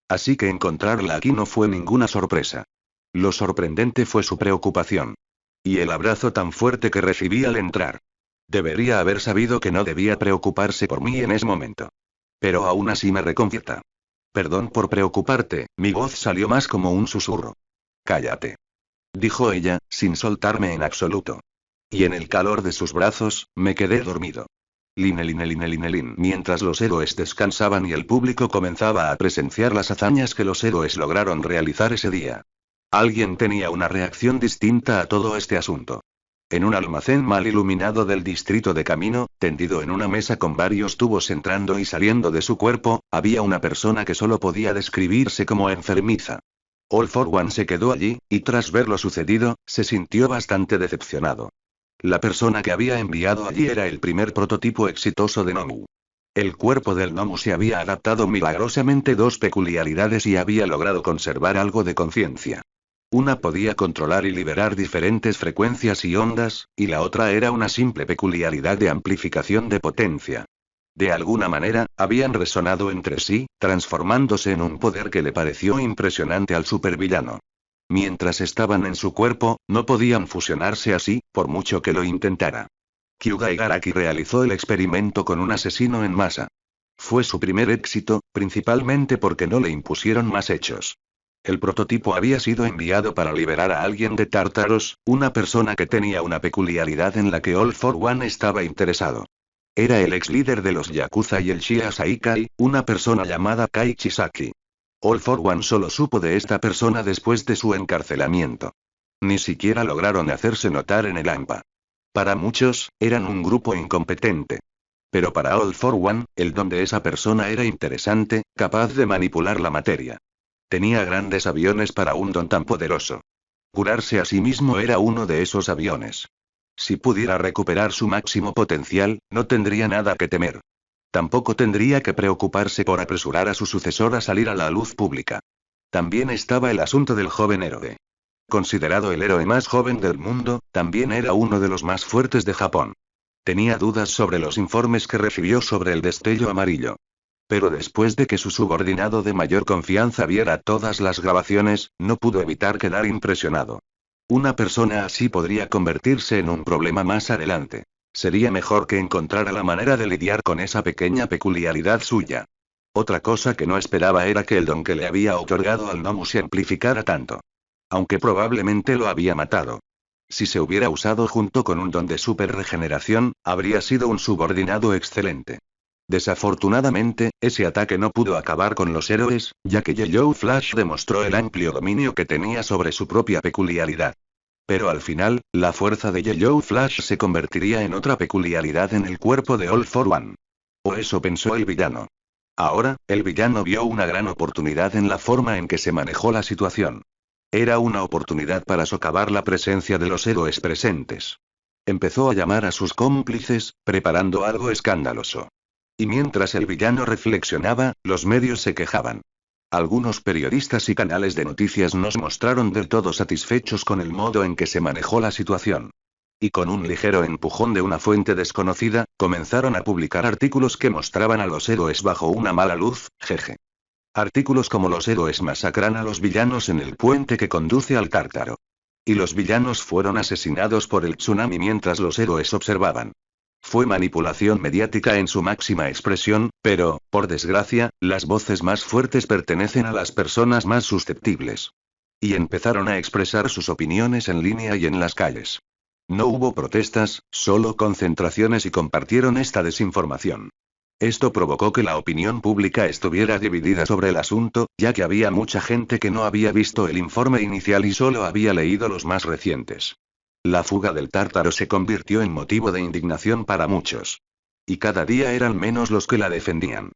[SPEAKER 1] Así que encontrarla aquí no fue ninguna sorpresa. Lo sorprendente fue su preocupación. Y el abrazo tan fuerte que recibí al entrar. Debería haber sabido que no debía preocuparse por mí en ese momento. Pero aún así me reconforta. Perdón por preocuparte, mi voz salió más como un susurro. Cállate. Dijo ella, sin soltarme en absoluto. Y en el calor de sus brazos, me quedé dormido. Lin. Mientras los héroes descansaban y el público comenzaba a presenciar las hazañas que los héroes lograron realizar ese día. Alguien tenía una reacción distinta a todo este asunto. En un almacén mal iluminado del distrito de Camino, tendido en una mesa con varios tubos entrando y saliendo de su cuerpo, había una persona que solo podía describirse como enfermiza. All for One se quedó allí, y tras ver lo sucedido, se sintió bastante decepcionado. La persona que había enviado allí era el primer prototipo exitoso de Nomu. El cuerpo del Nomu se había adaptado milagrosamente dos peculiaridades y había logrado conservar algo de conciencia. Una podía controlar y liberar diferentes frecuencias y ondas, y la otra era una simple peculiaridad de amplificación de potencia. De alguna manera, habían resonado entre sí, transformándose en un poder que le pareció impresionante al supervillano. Mientras estaban en su cuerpo, no podían fusionarse así, por mucho que lo intentara. Kyuga Igaraki realizó el experimento con un asesino en masa. Fue su primer éxito, principalmente porque no le impusieron más hechos. El prototipo había sido enviado para liberar a alguien de Tártaros, una persona que tenía una peculiaridad en la que All for One estaba interesado. Era el ex líder de los Yakuza y el Shia Saikai, una persona llamada Kai Chisaki. All for One solo supo de esta persona después de su encarcelamiento. Ni siquiera lograron hacerse notar en el AMPA. Para muchos, eran un grupo incompetente. Pero para All for One, el don de esa persona era interesante, capaz de manipular la materia. Tenía grandes aviones para un don tan poderoso. Curarse a sí mismo era uno de esos aviones. Si pudiera recuperar su máximo potencial, no tendría nada que temer. Tampoco tendría que preocuparse por apresurar a su sucesor a salir a la luz pública. También estaba el asunto del joven héroe. Considerado el héroe más joven del mundo, también era uno de los más fuertes de Japón. Tenía dudas sobre los informes que recibió sobre el destello amarillo. Pero después de que su subordinado de mayor confianza viera todas las grabaciones, no pudo evitar quedar impresionado. Una persona así podría convertirse en un problema más adelante. Sería mejor que encontrara la manera de lidiar con esa pequeña peculiaridad suya. Otra cosa que no esperaba era que el don que le había otorgado al Nomu se amplificara tanto. Aunque probablemente lo había matado. Si se hubiera usado junto con un don de super regeneración, habría sido un subordinado excelente. Desafortunadamente, ese ataque no pudo acabar con los héroes, ya que Yellow Flash demostró el amplio dominio que tenía sobre su propia peculiaridad. Pero al final, la fuerza de Yellow Flash se convertiría en otra peculiaridad en el cuerpo de All for One. O eso pensó el villano. Ahora, el villano vio una gran oportunidad en la forma en que se manejó la situación. Era una oportunidad para socavar la presencia de los héroes presentes. Empezó a llamar a sus cómplices, preparando algo escandaloso. Y mientras el villano reflexionaba, los medios se quejaban. Algunos periodistas y canales de noticias no se mostraron del todo satisfechos con el modo en que se manejó la situación. Y con un ligero empujón de una fuente desconocida, comenzaron a publicar artículos que mostraban a los héroes bajo una mala luz, jeje. Artículos como los héroes masacran a los villanos en el puente que conduce al Tártaro. Y los villanos fueron asesinados por el tsunami mientras los héroes observaban. Fue manipulación mediática en su máxima expresión, pero, por desgracia, las voces más fuertes pertenecen a las personas más susceptibles. Y empezaron a expresar sus opiniones en línea y en las calles. No hubo protestas, solo concentraciones y compartieron esta desinformación. Esto provocó que la opinión pública estuviera dividida sobre el asunto, ya que había mucha gente que no había visto el informe inicial y solo había leído los más recientes. La fuga del Tártaro se convirtió en motivo de indignación para muchos. Y cada día eran menos los que la defendían.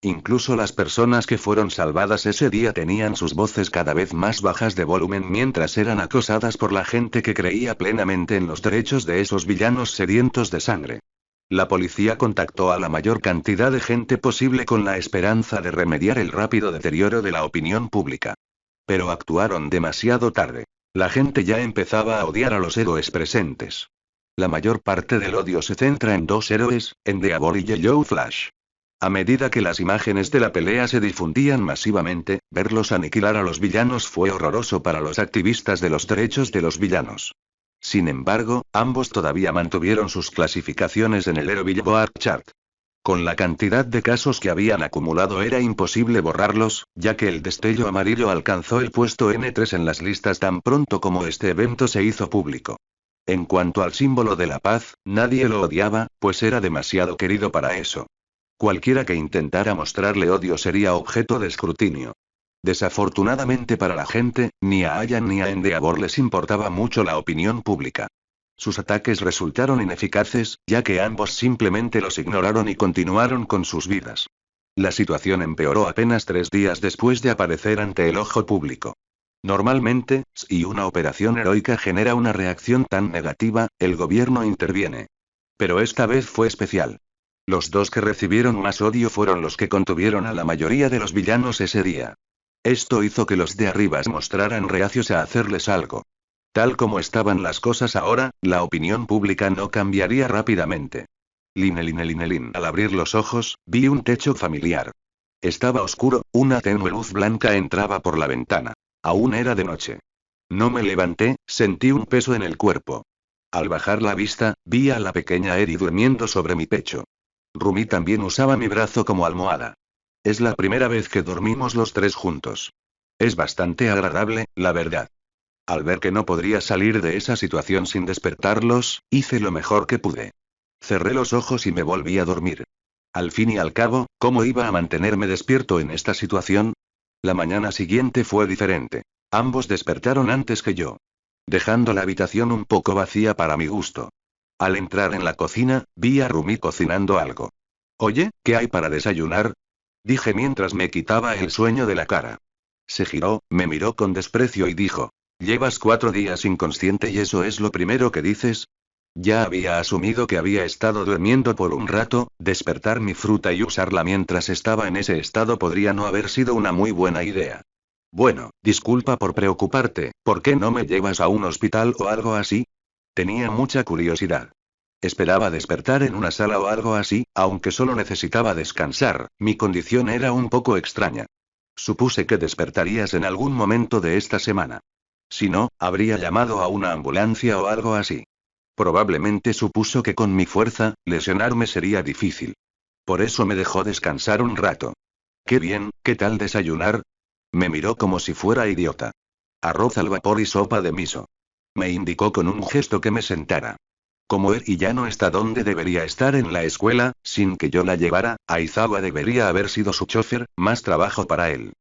[SPEAKER 1] Incluso las personas que fueron salvadas ese día tenían sus voces cada vez más bajas de volumen mientras eran acosadas por la gente que creía plenamente en los derechos de esos villanos sedientos de sangre. La policía contactó a la mayor cantidad de gente posible con la esperanza de remediar el rápido deterioro de la opinión pública. Pero actuaron demasiado tarde. La gente ya empezaba a odiar a los héroes presentes. La mayor parte del odio se centra en dos héroes, Endeavor y Yellow Flash. A medida que las imágenes de la pelea se difundían masivamente, verlos aniquilar a los villanos fue horroroso para los activistas de los derechos de los villanos. Sin embargo, ambos todavía mantuvieron sus clasificaciones en el Hero Billboard Chart. Con la cantidad de casos que habían acumulado era imposible borrarlos, ya que el destello amarillo alcanzó el puesto N3 en las listas tan pronto como este evento se hizo público. En cuanto al símbolo de la paz, nadie lo odiaba, pues era demasiado querido para eso. Cualquiera que intentara mostrarle odio sería objeto de escrutinio. Desafortunadamente para la gente, ni a Ayan ni a Endeavor les importaba mucho la opinión pública. Sus ataques resultaron ineficaces, ya que ambos simplemente los ignoraron y continuaron con sus vidas. La situación empeoró apenas 3 días después de aparecer ante el ojo público. Normalmente, si una operación heroica genera una reacción tan negativa, el gobierno interviene. Pero esta vez fue especial. Los dos que recibieron más odio fueron los que contuvieron a la mayoría de los villanos ese día. Esto hizo que los de arriba se mostraran reacios a hacerles algo. Tal como estaban las cosas ahora, la opinión pública no cambiaría rápidamente. Lin. Al abrir los ojos, vi un techo familiar. Estaba oscuro, una tenue luz blanca entraba por la ventana. Aún era de noche. No me levanté, sentí un peso en el cuerpo. Al bajar la vista, vi a la pequeña Eri durmiendo sobre mi pecho. Rumi también usaba mi brazo como almohada. Es la primera vez que dormimos los tres juntos. Es bastante agradable, la verdad. Al ver que no podría salir de esa situación sin despertarlos, hice lo mejor que pude. Cerré los ojos y me volví a dormir. Al fin y al cabo, ¿cómo iba a mantenerme despierto en esta situación? La mañana siguiente fue diferente. Ambos despertaron antes que yo. Dejando la habitación un poco vacía para mi gusto. Al entrar en la cocina, vi a Rumi cocinando algo. Oye, ¿qué hay para desayunar? Dije mientras me quitaba el sueño de la cara. Se giró, me miró con desprecio y dijo. ¿Llevas 4 días inconsciente y eso es lo primero que dices? Ya había asumido que había estado durmiendo por un rato, despertar mi fruta y usarla mientras estaba en ese estado podría no haber sido una muy buena idea. Bueno, disculpa por preocuparte, ¿por qué no me llevas a un hospital o algo así? Tenía mucha curiosidad. Esperaba despertar en una sala o algo así, aunque solo necesitaba descansar, mi condición era un poco extraña. Supuse que despertarías en algún momento de esta semana. Si no, habría llamado a una ambulancia o algo así. Probablemente supuso que con mi fuerza, lesionarme sería difícil. Por eso me dejó descansar un rato. Qué bien, ¿qué tal desayunar? Me miró como si fuera idiota. Arroz al vapor y sopa de miso. Me indicó con un gesto que me sentara. Como Eri ya no está donde debería estar en la escuela, sin que yo la llevara, Aizawa debería haber sido su chofer, más trabajo para él.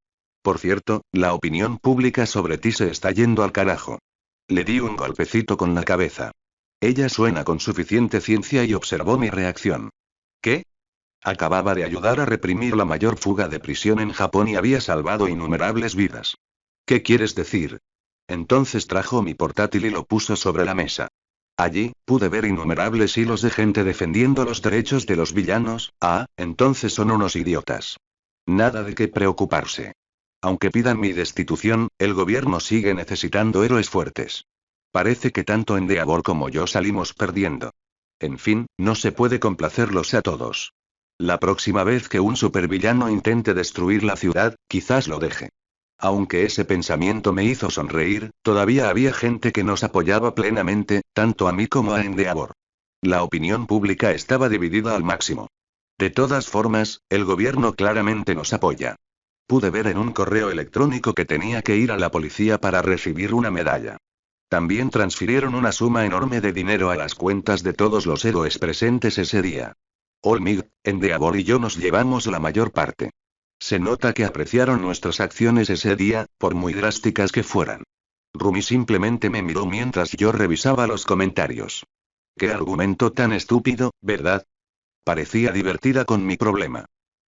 [SPEAKER 1] Por cierto, la opinión pública sobre ti se está yendo al carajo. Le di un golpecito con la cabeza. Ella suena con suficiente ciencia y observó mi reacción. ¿Qué? Acababa de ayudar a reprimir la mayor fuga de prisión en Japón y había salvado innumerables vidas. ¿Qué quieres decir? Entonces trajo mi portátil y lo puso sobre la mesa. Allí, pude ver innumerables hilos de gente defendiendo los derechos de los villanos. Ah, entonces son unos idiotas. Nada de qué preocuparse. Aunque pidan mi destitución, el gobierno sigue necesitando héroes fuertes. Parece que tanto Endeavor como yo salimos perdiendo. En fin, no se puede complacerlos a todos. La próxima vez que un supervillano intente destruir la ciudad, quizás lo deje. Aunque ese pensamiento me hizo sonreír, todavía había gente que nos apoyaba plenamente, tanto a mí como a Endeavor. La opinión pública estaba dividida al máximo. De todas formas, el gobierno claramente nos apoya. Pude ver en un correo electrónico que tenía que ir a la policía para recibir una medalla. También transfirieron una suma enorme de dinero a las cuentas de todos los héroes presentes ese día. Olmig, Endeavor y yo nos llevamos la mayor parte. Se nota que apreciaron nuestras acciones ese día, por muy drásticas que fueran. Rumi simplemente me miró mientras yo revisaba los comentarios. Qué argumento tan estúpido, ¿verdad? Parecía divertida con mi problema.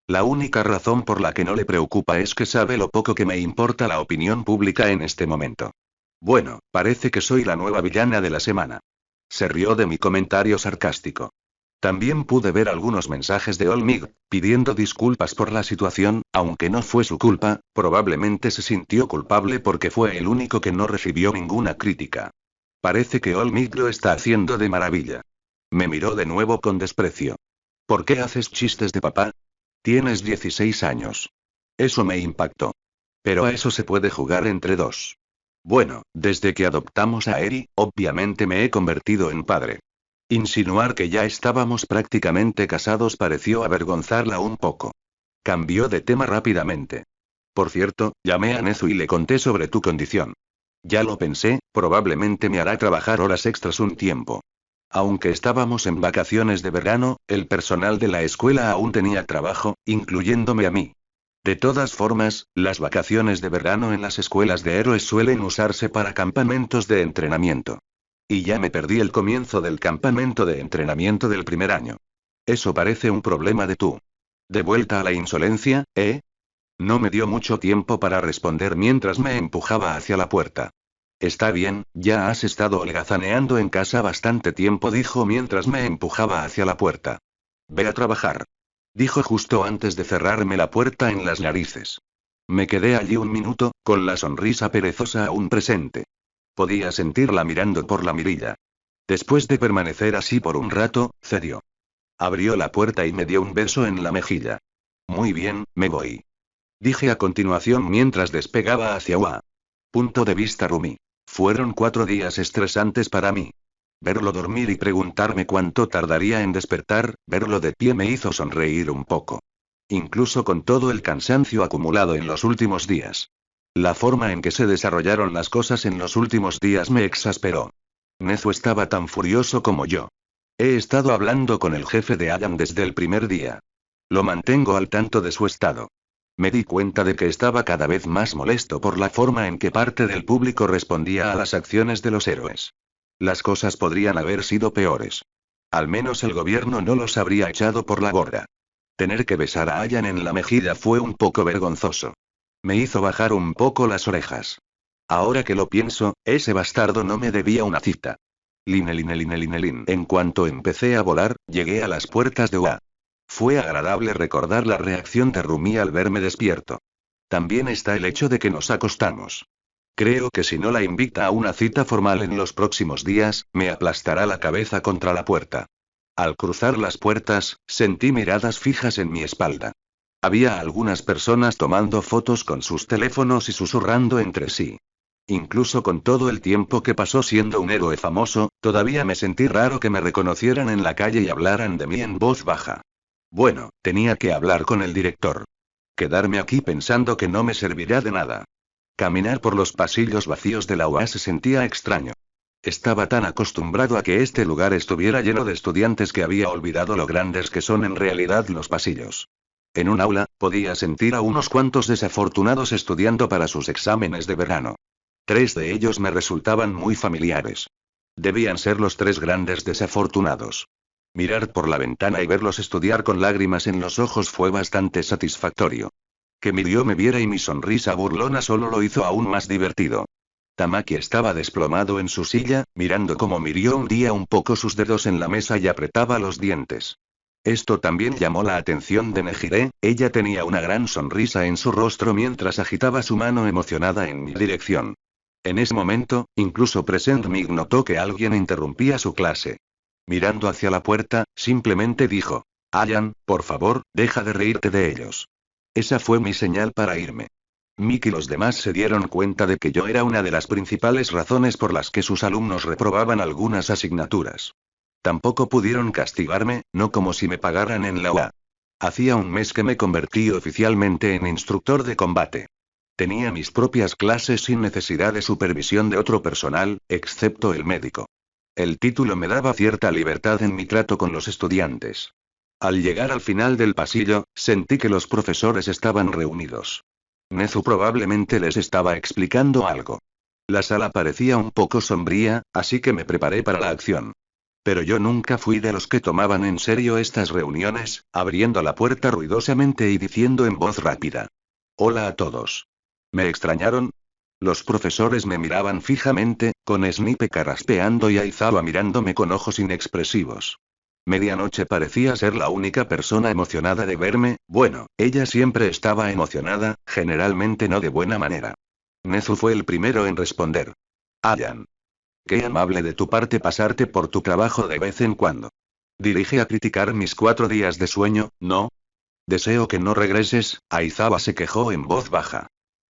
[SPEAKER 1] La única razón por la que no le preocupa es que sabe lo poco que me importa la opinión pública en este momento. Bueno, parece que soy la nueva villana de la semana. Se rió de mi comentario sarcástico. También pude ver algunos mensajes de Olmig, pidiendo disculpas por la situación, aunque no fue su culpa, probablemente se sintió culpable porque fue el único que no recibió ninguna crítica. Parece que Olmig lo está haciendo de maravilla. Me miró de nuevo con desprecio. ¿Por qué haces chistes de papá? Tienes 16 años. Eso me impactó. Pero a eso se puede jugar entre dos. Bueno, desde que adoptamos a Eri, obviamente me he convertido en padre. Insinuar que ya estábamos prácticamente casados pareció avergonzarla un poco. Cambió de tema rápidamente. Por cierto, llamé a Nezu y le conté sobre tu condición. Ya lo pensé, probablemente me hará trabajar horas extras un tiempo. Aunque estábamos en vacaciones de verano, el personal de la escuela aún tenía trabajo, incluyéndome a mí. De todas formas, las vacaciones de verano en las escuelas de héroes suelen usarse para campamentos de entrenamiento. Y ya me perdí el comienzo del campamento de entrenamiento del primer año. Eso parece un problema de tú. ¿De vuelta a la insolencia, eh? No me dio mucho tiempo para responder mientras me empujaba hacia la puerta. Está bien, ya has estado holgazaneando en casa bastante tiempo, dijo mientras me empujaba hacia la puerta. Ve a trabajar. Dijo justo antes de cerrarme la puerta en las narices. Me quedé allí un minuto, con la sonrisa perezosa aún presente. Podía sentirla mirando por la mirilla. Después de permanecer así por un rato, cedió. Abrió la puerta y me dio un beso en la mejilla. Muy bien, me voy. Dije a continuación mientras despegaba hacia Ua. Punto de vista Rumi. Fueron 4 días estresantes para mí. Verlo dormir y preguntarme cuánto tardaría en despertar, verlo de pie me hizo sonreír un poco. Incluso con todo el cansancio acumulado en los últimos días. La forma en que se desarrollaron las cosas en los últimos días me exasperó. Nezu estaba tan furioso como yo. He estado hablando con el jefe de Adam desde el primer día. Lo mantengo al tanto de su estado. Me di cuenta de que estaba cada vez más molesto por la forma en que parte del público respondía a las acciones de los héroes. Las cosas podrían haber sido peores. Al menos el gobierno no los habría echado por la borda. Tener que besar a Ayan en la mejilla fue un poco vergonzoso. Me hizo bajar un poco las orejas. Ahora que lo pienso, ese bastardo no me debía una cita. Line. En cuanto empecé a volar, llegué a las puertas de Ua. Fue agradable recordar la reacción de Rumi al verme despierto. También está el hecho de que nos acostamos. Creo que si no la invita a una cita formal en los próximos días, me aplastará la cabeza contra la puerta. Al cruzar las puertas, sentí miradas fijas en mi espalda. Había algunas personas tomando fotos con sus teléfonos y susurrando entre sí. Incluso con todo el tiempo que pasó siendo un héroe famoso, todavía me sentí raro que me reconocieran en la calle y hablaran de mí en voz baja. Bueno, tenía que hablar con el director. Quedarme aquí pensando que no me servirá de nada. Caminar por los pasillos vacíos de la UA se sentía extraño. Estaba tan acostumbrado a que este lugar estuviera lleno de estudiantes que había olvidado lo grandes que son en realidad los pasillos. En un aula, podía sentir a unos cuantos desafortunados estudiando para sus exámenes de verano. 3 de ellos me resultaban muy familiares. Debían ser los 3 grandes desafortunados. Mirar por la ventana y verlos estudiar con lágrimas en los ojos fue bastante satisfactorio. Que Mirio me viera y mi sonrisa burlona solo lo hizo aún más divertido. Tamaki estaba desplomado en su silla, mirando cómo Mirio hundía un poco sus dedos en la mesa y apretaba los dientes. Esto también llamó la atención de Nejire, ella tenía una gran sonrisa en su rostro mientras agitaba su mano emocionada en mi dirección. En ese momento, incluso Present Mig notó que alguien interrumpía su clase. Mirando hacia la puerta, simplemente dijo: Ayan, por favor, deja de reírte de ellos. Esa fue mi señal para irme. Mick y los demás se dieron cuenta de que yo era una de las principales razones por las que sus alumnos reprobaban algunas asignaturas. Tampoco pudieron castigarme, no como si me pagaran en la UA. Hacía un mes que me convertí oficialmente en instructor de combate. Tenía mis propias clases sin necesidad de supervisión de otro personal, excepto el médico. El título me daba cierta libertad en mi trato con los estudiantes. Al llegar al final del pasillo, sentí que los profesores estaban reunidos. Nezu probablemente les estaba explicando algo. La sala parecía un poco sombría, así que me preparé para la acción. Pero yo nunca fui de los que tomaban en serio estas reuniones, abriendo la puerta ruidosamente y diciendo en voz rápida: Hola a todos. ¿Me extrañaron? Los profesores me miraban fijamente, con Snipe carraspeando y Aizawa mirándome con ojos inexpresivos. Medianoche parecía ser la única persona emocionada de verme, bueno, ella siempre estaba emocionada, generalmente no de buena manera. Nezu fue el primero en responder. Ayan. Qué amable de tu parte pasarte por tu trabajo de vez en cuando. Dirige a criticar mis 4 días de sueño, ¿no? Deseo que no regreses, Aizawa se quejó en voz baja.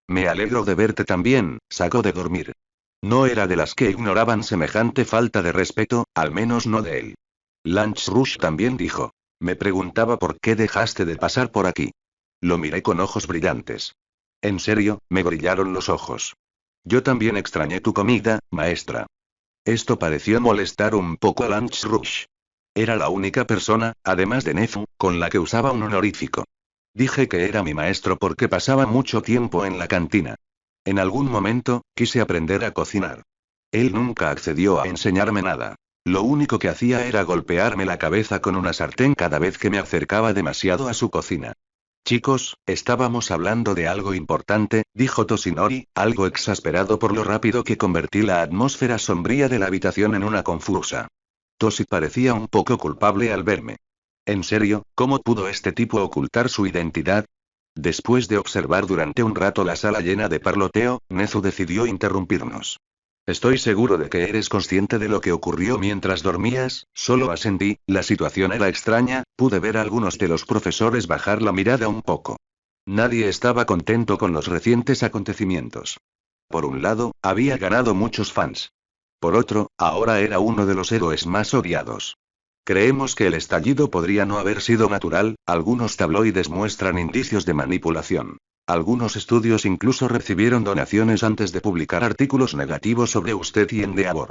[SPEAKER 1] Me alegro de verte también, saco de dormir. No era de las que ignoraban semejante falta de respeto, al menos no de él. Lance Rush también dijo. Me preguntaba por qué dejaste de pasar por aquí. Lo miré con ojos brillantes. En serio, me brillaron los ojos. Yo también extrañé tu comida, maestra. Esto pareció molestar un poco a Lance Rush. Era la única persona, además de Nezu, con la que usaba un honorífico. Dije que era mi maestro porque pasaba mucho tiempo en la cantina. En algún momento, quise aprender a cocinar. Él nunca accedió a enseñarme nada. Lo único que hacía era golpearme la cabeza con una sartén cada vez que me acercaba demasiado a su cocina. Chicos, estábamos hablando de algo importante, dijo Toshinori, algo exasperado por lo rápido que convertí la atmósfera sombría de la habitación en una confusa. Toshi parecía un poco culpable al verme. ¿En serio, cómo pudo este tipo ocultar su identidad? Después de observar durante un rato la sala llena de parloteo, Nezu decidió interrumpirnos. Estoy seguro de que eres consciente de lo que ocurrió mientras dormías, solo asentí, la situación era extraña, pude ver a algunos de los profesores bajar la mirada un poco. Nadie estaba contento con los recientes acontecimientos. Por un lado, había ganado muchos fans. Por otro, ahora era uno de los héroes más odiados. Creemos que el estallido podría no haber sido natural, algunos tabloides muestran indicios de manipulación. Algunos estudios incluso recibieron donaciones antes de publicar artículos negativos sobre usted y Endeavor.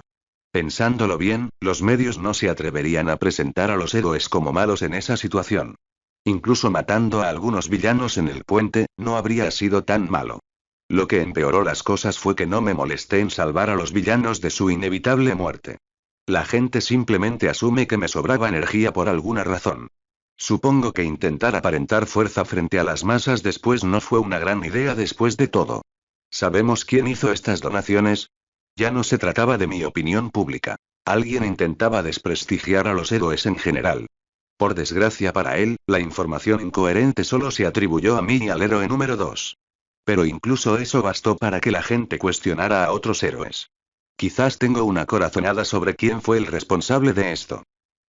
[SPEAKER 1] Pensándolo bien, los medios no se atreverían a presentar a los héroes como malos en esa situación. Incluso matando a algunos villanos en el puente, no habría sido tan malo. Lo que empeoró las cosas fue que no me molesté en salvar a los villanos de su inevitable muerte. La gente simplemente asume que me sobraba energía por alguna razón. Supongo que intentar aparentar fuerza frente a las masas después no fue una gran idea después de todo. ¿Sabemos quién hizo estas donaciones? Ya no se trataba de mi opinión pública. Alguien intentaba desprestigiar a los héroes en general. Por desgracia para él, la información incoherente solo se atribuyó a mí y al héroe número 2. Pero incluso eso bastó para que la gente cuestionara a otros héroes. Quizás tengo una corazonada sobre quién fue el responsable de esto.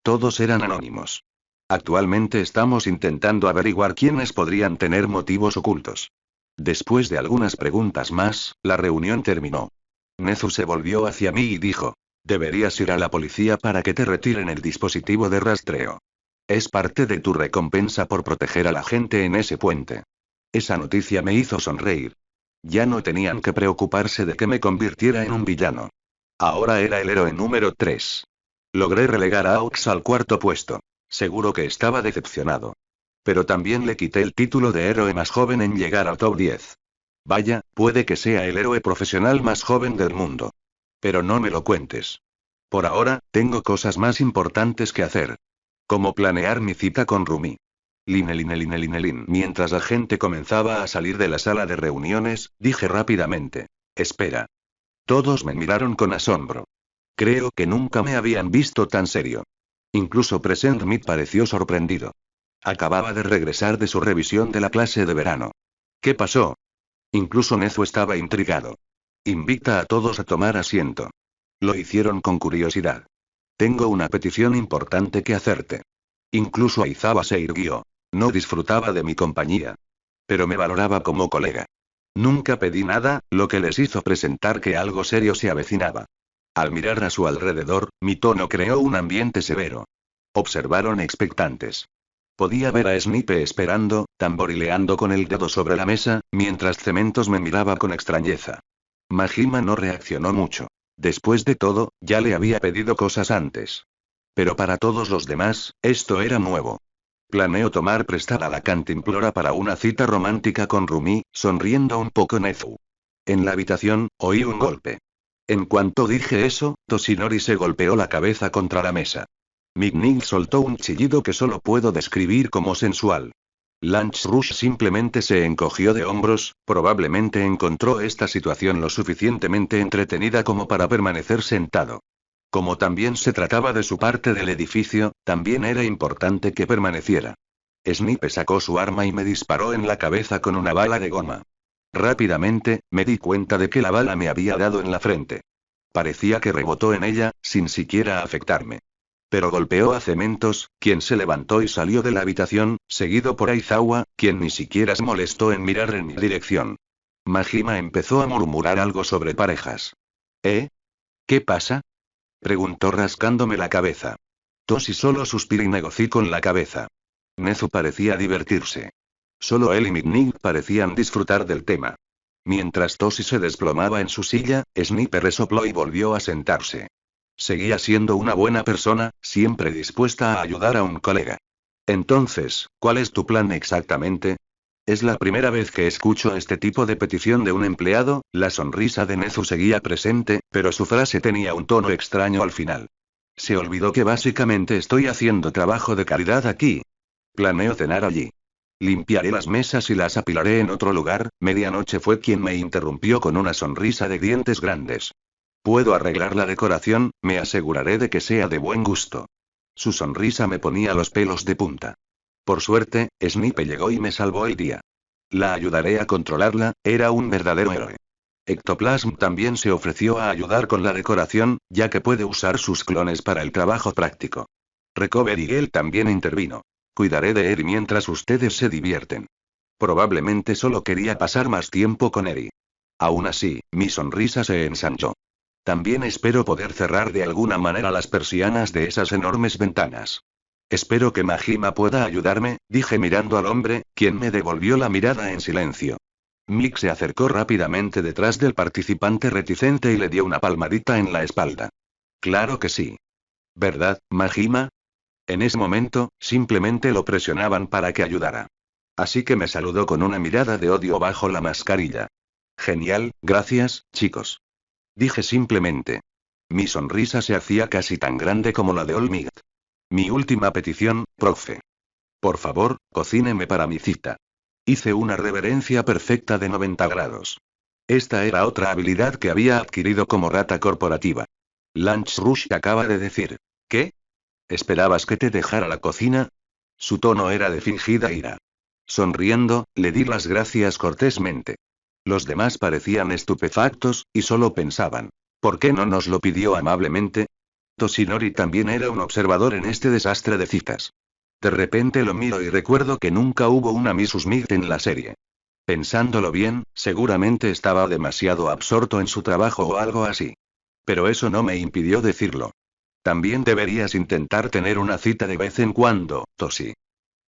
[SPEAKER 1] Todos eran anónimos. Actualmente estamos intentando averiguar quiénes podrían tener motivos ocultos. Después de algunas preguntas más, la reunión terminó. Nezu se volvió hacia mí y dijo: deberías ir a la policía para que te retiren el dispositivo de rastreo. Es parte de tu recompensa por proteger a la gente en ese puente. Esa noticia me hizo sonreír. Ya no tenían que preocuparse de que me convirtiera en un villano. Ahora era el héroe número 3. Logré relegar a Aux al 4.º puesto. Seguro que estaba decepcionado. Pero también le quité el título de héroe más joven en llegar al top 10. Vaya, puede que sea el héroe profesional más joven del mundo. Pero no me lo cuentes. Por ahora, tengo cosas más importantes que hacer. Como planear mi cita con Rumi. Lin. Mientras la gente comenzaba a salir de la sala de reuniones, dije rápidamente: espera. Todos me miraron con asombro. Creo que nunca me habían visto tan serio. Incluso Present Meat pareció sorprendido. Acababa de regresar de su revisión de la clase de verano. ¿Qué pasó? Incluso Nezu estaba intrigado. Invita a todos a tomar asiento. Lo hicieron con curiosidad. Tengo una petición importante que hacerte. Incluso Aizawa se irguió. No disfrutaba de mi compañía. Pero me valoraba como colega. Nunca pedí nada, lo que les hizo presentar que algo serio se avecinaba. Al mirar a su alrededor, mi tono creó un ambiente severo. Observaron expectantes. Podía ver a Snipe esperando, tamborileando con el dedo sobre la mesa, mientras Cementos me miraba con extrañeza. Majima no reaccionó mucho. Después de todo, ya le había pedido cosas antes. Pero para todos los demás, esto era nuevo. Planeo tomar prestada la cantimplora para una cita romántica con Rumi, sonriendo un poco Nezu. En la habitación, oí un golpe. En cuanto dije eso, Toshinori se golpeó la cabeza contra la mesa. Mignig soltó un chillido que solo puedo describir como sensual. Lance Rush simplemente se encogió de hombros, probablemente encontró esta situación lo suficientemente entretenida como para permanecer sentado. Como también se trataba de su parte del edificio, también era importante que permaneciera. Snipe sacó su arma y me disparó en la cabeza con una bala de goma. Rápidamente, me di cuenta de que la bala me había dado en la frente. Parecía que rebotó en ella, sin siquiera afectarme. Pero golpeó a Cementos, quien se levantó y salió de la habitación, seguido por Aizawa, quien ni siquiera se molestó en mirar en mi dirección. Majima empezó a murmurar algo sobre parejas. ¿Eh? ¿Qué pasa? Preguntó rascándome la cabeza. Toshi solo suspiró y negocié con la cabeza. Nezu parecía divertirse. Solo él y Mignig parecían disfrutar del tema. Mientras Toshi se desplomaba en su silla, Snipe resopló y volvió a sentarse. Seguía siendo una buena persona, siempre dispuesta a ayudar a un colega. Entonces, ¿cuál es tu plan exactamente? Es la primera vez que escucho este tipo de petición de un empleado. La sonrisa de Nezu seguía presente, pero su frase tenía un tono extraño al final. Se olvidó que básicamente estoy haciendo trabajo de caridad aquí. Planeo cenar allí. Limpiaré las mesas y las apilaré en otro lugar. Medianoche fue quien me interrumpió con una sonrisa de dientes grandes. Puedo arreglar la decoración, me aseguraré de que sea de buen gusto. Su sonrisa me ponía los pelos de punta. Por suerte, Snipe llegó y me salvó el día. La ayudaré a controlarla, era un verdadero héroe. Ectoplasm también se ofreció a ayudar con la decoración, ya que puede usar sus clones para el trabajo práctico. Recover y él también intervino. Cuidaré de Eri mientras ustedes se divierten. Probablemente solo quería pasar más tiempo con Eri. Aún así, mi sonrisa se ensanchó. También espero poder cerrar de alguna manera las persianas de esas enormes ventanas. Espero que Majima pueda ayudarme, dije mirando al hombre, quien me devolvió la mirada en silencio. Mick se acercó rápidamente detrás del participante reticente y le dio una palmadita en la espalda. Claro que sí. ¿Verdad, Majima? En ese momento, simplemente lo presionaban para que ayudara. Así que me saludó con una mirada de odio bajo la mascarilla. Genial, gracias, chicos. Dije simplemente. Mi sonrisa se hacía casi tan grande como la de Olmigt. Mi última petición, profe. Por favor, cocíneme para mi cita. Hice una reverencia perfecta de 90 grados. Esta era otra habilidad que había adquirido como rata corporativa. Lance Rush acaba de decir. ¿Qué? ¿Esperabas que te dejara la cocina? Su tono era de fingida ira. Sonriendo, le di las gracias cortésmente. Los demás parecían estupefactos, y solo pensaban. ¿Por qué no nos lo pidió amablemente? Toshinori también era un observador en este desastre de citas. De repente lo miro y recuerdo que nunca hubo una Mrs. Smith en la serie. Pensándolo bien, seguramente estaba demasiado absorto en su trabajo o algo así. Pero eso no me impidió decirlo. También deberías intentar tener una cita de vez en cuando, Toshi.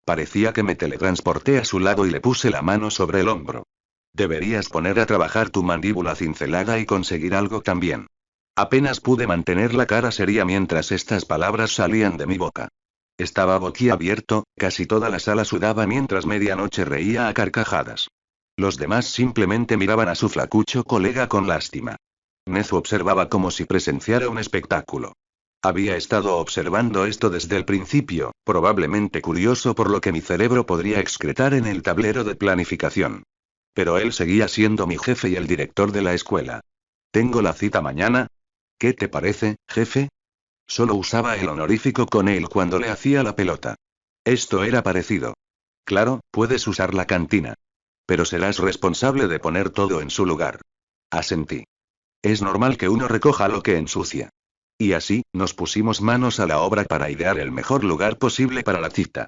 [SPEAKER 1] Parecía que me teletransporté a su lado y le puse la mano sobre el hombro. Deberías poner a trabajar tu mandíbula cincelada y conseguir algo también. Apenas pude mantener la cara seria mientras estas palabras salían de mi boca. Estaba boquiabierto, casi toda la sala sudaba mientras Medianoche reía a carcajadas. Los demás simplemente miraban a su flacucho colega con lástima. Nezu observaba como si presenciara un espectáculo. Había estado observando esto desde el principio, probablemente curioso por lo que mi cerebro podría excretar en el tablero de planificación. Pero él seguía siendo mi jefe y el director de la escuela. ¿Tengo la cita mañana? ¿Qué te parece, jefe? Solo usaba el honorífico con él cuando le hacía la pelota. Esto era parecido. Claro, puedes usar la cantina. Pero serás responsable de poner todo en su lugar. Asentí. Es normal que uno recoja lo que ensucia. Y así, nos pusimos manos a la obra para idear el mejor lugar posible para la cita.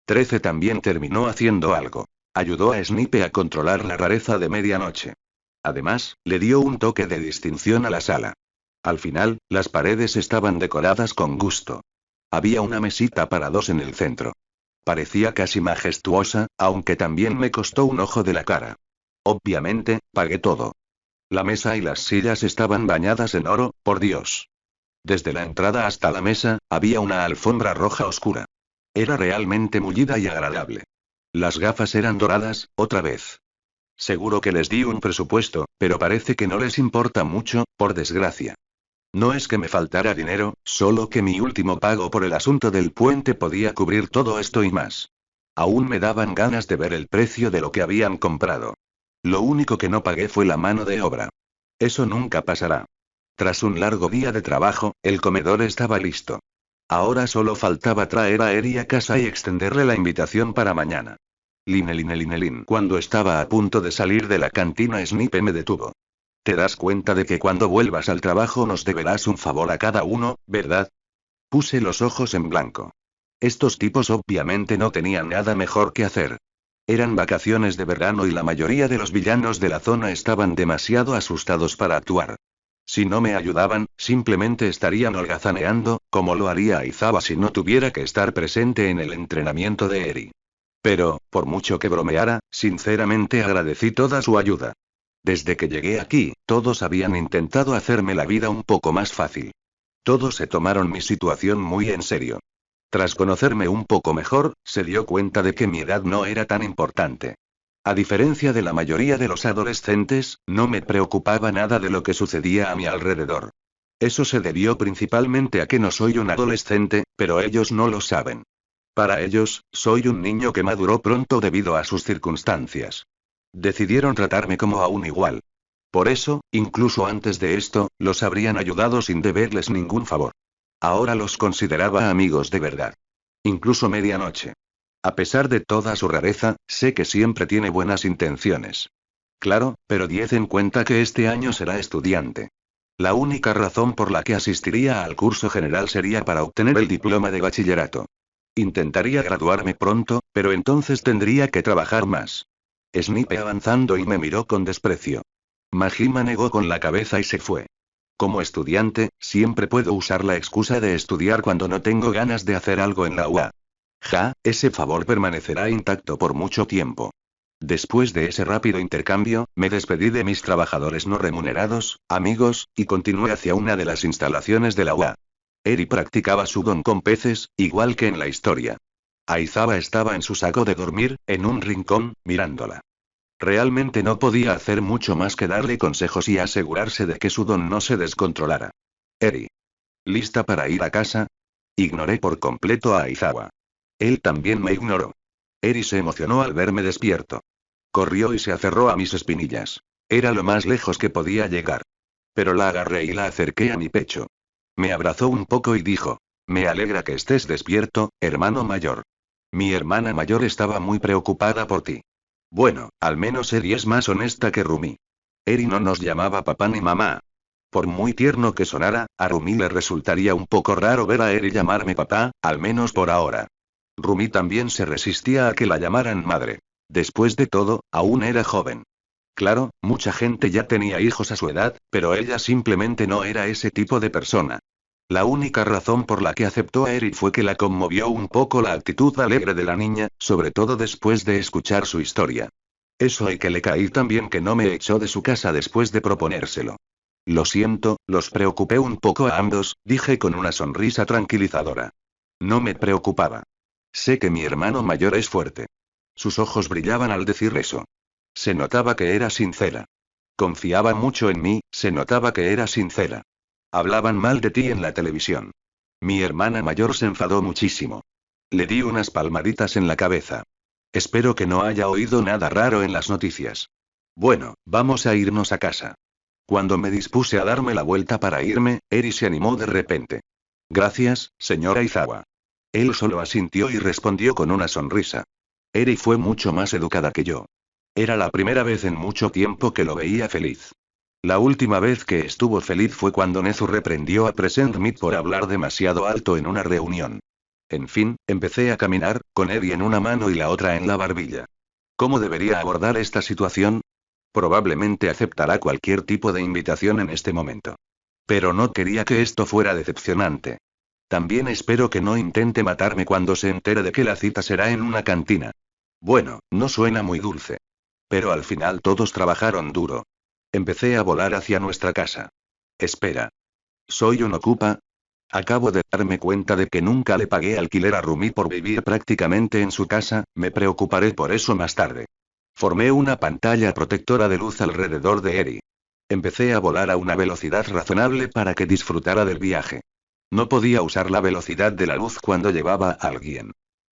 [SPEAKER 1] 13 también terminó haciendo algo. Ayudó a Snipe a controlar la rareza de medianoche. Además, le dio un toque de distinción a la sala. Al final, las paredes estaban decoradas con gusto. Había una mesita para dos en el centro. Parecía casi majestuosa, aunque también me costó un ojo de la cara. Obviamente, pagué todo. La mesa y las sillas estaban bañadas en oro, por Dios. Desde la entrada hasta la mesa, había una alfombra roja oscura. Era realmente mullida y agradable. Las gafas eran doradas, otra vez. Seguro que les di un presupuesto, pero parece que no les importa mucho, por desgracia. No es que me faltara dinero, solo que mi último pago por el asunto del puente podía cubrir todo esto y más. Aún me daban ganas de ver el precio de lo que habían comprado. Lo único que no pagué fue la mano de obra. Eso nunca pasará. Tras un largo día de trabajo, el comedor estaba listo. Ahora solo faltaba traer a Eri a casa y extenderle la invitación para mañana. Lin. Cuando estaba a punto de salir de la cantina, Snipe me detuvo. Te das cuenta de que cuando vuelvas al trabajo nos deberás un favor a cada uno, ¿verdad? Puse los ojos en blanco. Estos tipos obviamente no tenían nada mejor que hacer. Eran vacaciones de verano y la mayoría de los villanos de la zona estaban demasiado asustados para actuar. Si no me ayudaban, simplemente estarían holgazaneando, como lo haría Aizawa si no tuviera que estar presente en el entrenamiento de Eri. Pero, por mucho que bromeara, sinceramente agradecí toda su ayuda. Desde que llegué aquí, todos habían intentado hacerme la vida un poco más fácil. Todos se tomaron mi situación muy en serio. Tras conocerme un poco mejor, se dio cuenta de que mi edad no era tan importante. A diferencia de la mayoría de los adolescentes, no me preocupaba nada de lo que sucedía a mi alrededor. Eso se debió principalmente a que no soy un adolescente, pero ellos no lo saben. Para ellos, soy un niño que maduró pronto debido a sus circunstancias. Decidieron tratarme como a un igual. Por eso, incluso antes de esto, los habrían ayudado sin deberles ningún favor. Ahora los consideraba amigos de verdad. Incluso medianoche. A pesar de toda su rareza, sé que siempre tiene buenas intenciones. Claro, pero 10 en cuenta que este año será estudiante. La única razón por la que asistiría al curso general sería para obtener el diploma de bachillerato. Intentaría graduarme pronto, pero entonces tendría que trabajar más. Snipe avanzando y me miró con desprecio. Majima negó con la cabeza y se fue. Como estudiante, siempre puedo usar la excusa de estudiar cuando no tengo ganas de hacer algo en la UA. Ese favor permanecerá intacto por mucho tiempo. Después de ese rápido intercambio, me despedí de mis trabajadores no remunerados, amigos, y continué hacia una de las instalaciones de la UA. Eri practicaba Sugon con peces, igual que en la historia. Aizawa estaba en su saco de dormir, en un rincón, mirándola. Realmente no podía hacer mucho más que darle consejos y asegurarse de que su don no se descontrolara. Eri. ¿Lista para ir a casa? Ignoré por completo a Aizawa. Él también me ignoró. Eri se emocionó al verme despierto. Corrió y se aferró a mis espinillas. Era lo más lejos que podía llegar. Pero la agarré y la acerqué a mi pecho. Me abrazó un poco y dijo: me alegra que estés despierto, hermano mayor. Mi hermana mayor estaba muy preocupada por ti. Bueno, al menos Eri es más honesta que Rumi. Eri no nos llamaba papá ni mamá. Por muy tierno que sonara, a Rumi le resultaría un poco raro ver a Eri llamarme papá, al menos por ahora. Rumi también se resistía a que la llamaran madre. Después de todo, aún era joven. Claro, mucha gente ya tenía hijos a su edad, pero ella simplemente no era ese tipo de persona. La única razón por la que aceptó a Eri fue que la conmovió un poco la actitud alegre de la niña, sobre todo después de escuchar su historia. Eso y que le caí tan bien que no me echó de su casa después de proponérselo. Lo siento, los preocupé un poco a ambos, dije con una sonrisa tranquilizadora. No me preocupaba. Sé que mi hermano mayor es fuerte. Sus ojos brillaban al decir eso. Se notaba que era sincera. Confiaba mucho en mí, se notaba que era sincera. Hablaban mal de ti en la televisión. Mi hermana mayor se enfadó muchísimo. Le di unas palmaditas en la cabeza. Espero que no haya oído nada raro en las noticias. Bueno, vamos a irnos a casa. Cuando me dispuse a darme la vuelta para irme, Eri se animó de repente. Gracias, señora Izawa. Él solo asintió y respondió con una sonrisa. Eri fue mucho más educada que yo. Era la primera vez en mucho tiempo que lo veía feliz. La última vez que estuvo feliz fue cuando Nezu reprendió a Present Meat por hablar demasiado alto en una reunión. En fin, empecé a caminar, con Eri en una mano y la otra en la barbilla. ¿Cómo debería abordar esta situación? Probablemente aceptará cualquier tipo de invitación en este momento. Pero no quería que esto fuera decepcionante. También espero que no intente matarme cuando se entere de que la cita será en una cantina. Bueno, no suena muy dulce. Pero al final todos trabajaron duro. Empecé a volar hacia nuestra casa. Espera. ¿Soy un ocupa? Acabo de darme cuenta de que nunca le pagué alquiler a Rumi por vivir prácticamente en su casa, me preocuparé por eso más tarde. Formé una pantalla protectora de luz alrededor de Eri. Empecé a volar a una velocidad razonable para que disfrutara del viaje. No podía usar la velocidad de la luz cuando llevaba a alguien.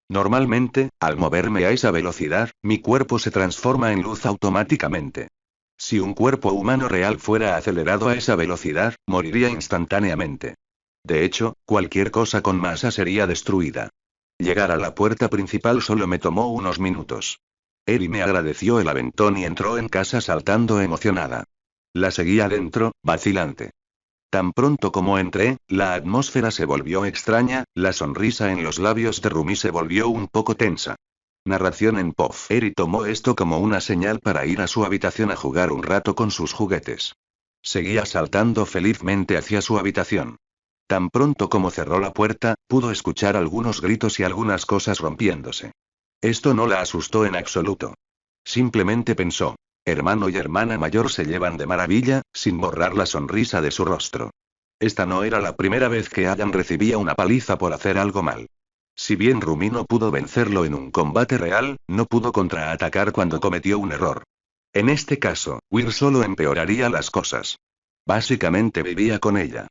[SPEAKER 1] Normalmente, al moverme a esa velocidad, mi cuerpo se transforma en luz automáticamente. Si un cuerpo humano real fuera acelerado a esa velocidad, moriría instantáneamente. De hecho, cualquier cosa con masa sería destruida. Llegar a la puerta principal solo me tomó unos minutos. Eri me agradeció el aventón y entró en casa saltando emocionada. La seguí adentro, vacilante. Tan pronto como entré, la atmósfera se volvió extraña, la sonrisa en los labios de Rumi se volvió un poco tensa. Narración en POV. Eri tomó esto como una señal para ir a su habitación a jugar un rato con sus juguetes. Seguía saltando felizmente hacia su habitación. Tan pronto como cerró la puerta, pudo escuchar algunos gritos y algunas cosas rompiéndose. Esto no la asustó en absoluto. Simplemente pensó. Hermano y hermana mayor se llevan de maravilla, sin borrar la sonrisa de su rostro. Esta no era la primera vez que Ayan recibía una paliza por hacer algo mal. Si bien Rumi no pudo vencerlo en un combate real, no pudo contraatacar cuando cometió un error. En este caso, Weir solo empeoraría las cosas. Básicamente vivía con ella.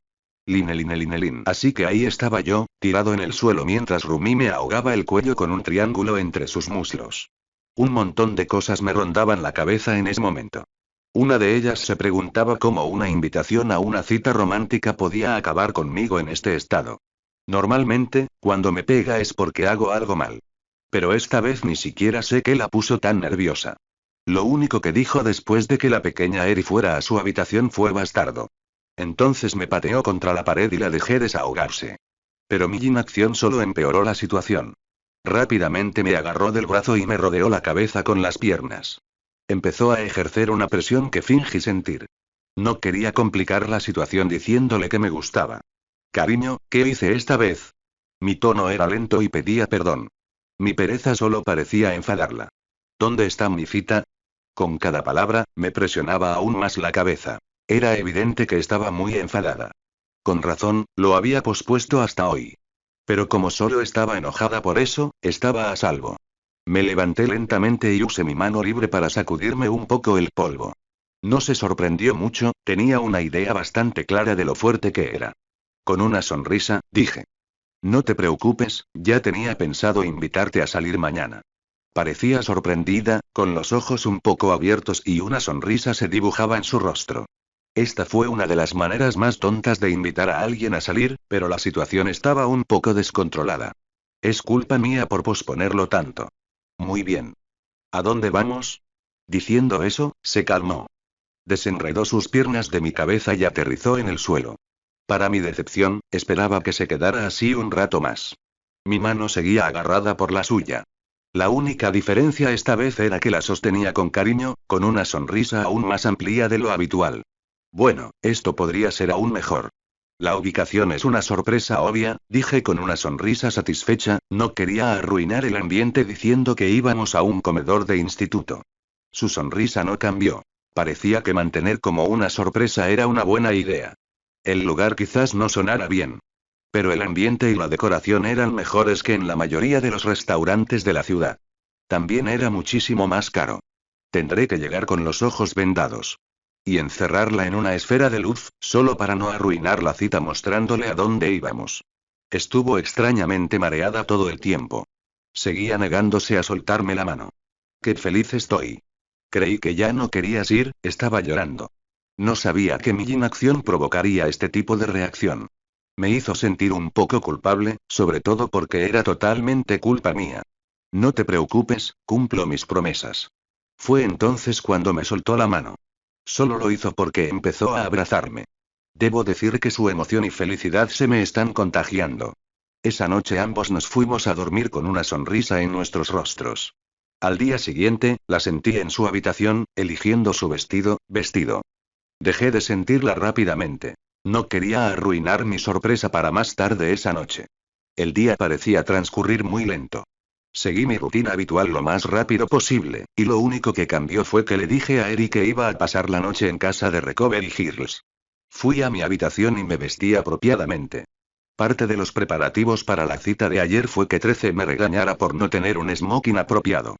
[SPEAKER 1] Linelin. Así que ahí estaba yo, tirado en el suelo mientras Rumi me ahogaba el cuello con un triángulo entre sus muslos. Un montón de cosas me rondaban la cabeza en ese momento. Una de ellas se preguntaba cómo una invitación a una cita romántica podía acabar conmigo en este estado. Normalmente, cuando me pega es porque hago algo mal. Pero esta vez ni siquiera sé qué la puso tan nerviosa. Lo único que dijo después de que la pequeña Eri fuera a su habitación fue bastardo. Entonces me pateó contra la pared y la dejé desahogarse. Pero mi inacción solo empeoró la situación. Rápidamente me agarró del brazo y me rodeó la cabeza con las piernas. Empezó a ejercer una presión que fingí sentir. No quería complicar la situación diciéndole que me gustaba. Cariño, ¿qué hice esta vez? Mi tono era lento y pedía perdón. Mi pereza solo parecía enfadarla. ¿Dónde está mi cita? Con cada palabra, me presionaba aún más la cabeza. Era evidente que estaba muy enfadada. Con razón, lo había pospuesto hasta hoy. Pero como solo estaba enojada por eso, estaba a salvo. Me levanté lentamente y usé mi mano libre para sacudirme un poco el polvo. No se sorprendió mucho, tenía una idea bastante clara de lo fuerte que era. Con una sonrisa, dije. No te preocupes, ya tenía pensado invitarte a salir mañana. Parecía sorprendida, con los ojos un poco abiertos y una sonrisa se dibujaba en su rostro. Esta fue una de las maneras más tontas de invitar a alguien a salir, pero la situación estaba un poco descontrolada. Es culpa mía por posponerlo tanto. Muy bien. ¿A dónde vamos? Diciendo eso, se calmó. Desenredó sus piernas de mi cabeza y aterrizó en el suelo. Para mi decepción, esperaba que se quedara así un rato más. Mi mano seguía agarrada por la suya. La única diferencia esta vez era que la sostenía con cariño, con una sonrisa aún más amplia de lo habitual. Bueno, esto podría ser aún mejor. La ubicación es una sorpresa obvia, dije con una sonrisa satisfecha, no quería arruinar el ambiente diciendo que íbamos a un comedor de instituto. Su sonrisa no cambió. Parecía que mantener como una sorpresa era una buena idea. El lugar quizás no sonara bien. Pero el ambiente y la decoración eran mejores que en la mayoría de los restaurantes de la ciudad. También era muchísimo más caro. Tendré que llegar con los ojos vendados. Y encerrarla en una esfera de luz, solo para no arruinar la cita mostrándole a dónde íbamos. Estuvo extrañamente mareada todo el tiempo. Seguía negándose a soltarme la mano. ¡Qué feliz estoy! Creí que ya no querías ir, estaba llorando. No sabía que mi inacción provocaría este tipo de reacción. Me hizo sentir un poco culpable, sobre todo porque era totalmente culpa mía. No te preocupes, cumplo mis promesas. Fue entonces cuando me soltó la mano. Solo lo hizo porque empezó a abrazarme. Debo decir que su emoción y felicidad se me están contagiando. Esa noche ambos nos fuimos a dormir con una sonrisa en nuestros rostros. Al día siguiente, la sentí en su habitación, eligiendo su vestido. Dejé de sentirla rápidamente. No quería arruinar mi sorpresa para más tarde esa noche. El día parecía transcurrir muy lento. Seguí mi rutina habitual lo más rápido posible, y lo único que cambió fue que le dije a Eric que iba a pasar la noche en casa de Recovery Hills. Fui a mi habitación y me vestí apropiadamente. Parte de los preparativos para la cita de ayer fue que Trece me regañara por no tener un smoking apropiado.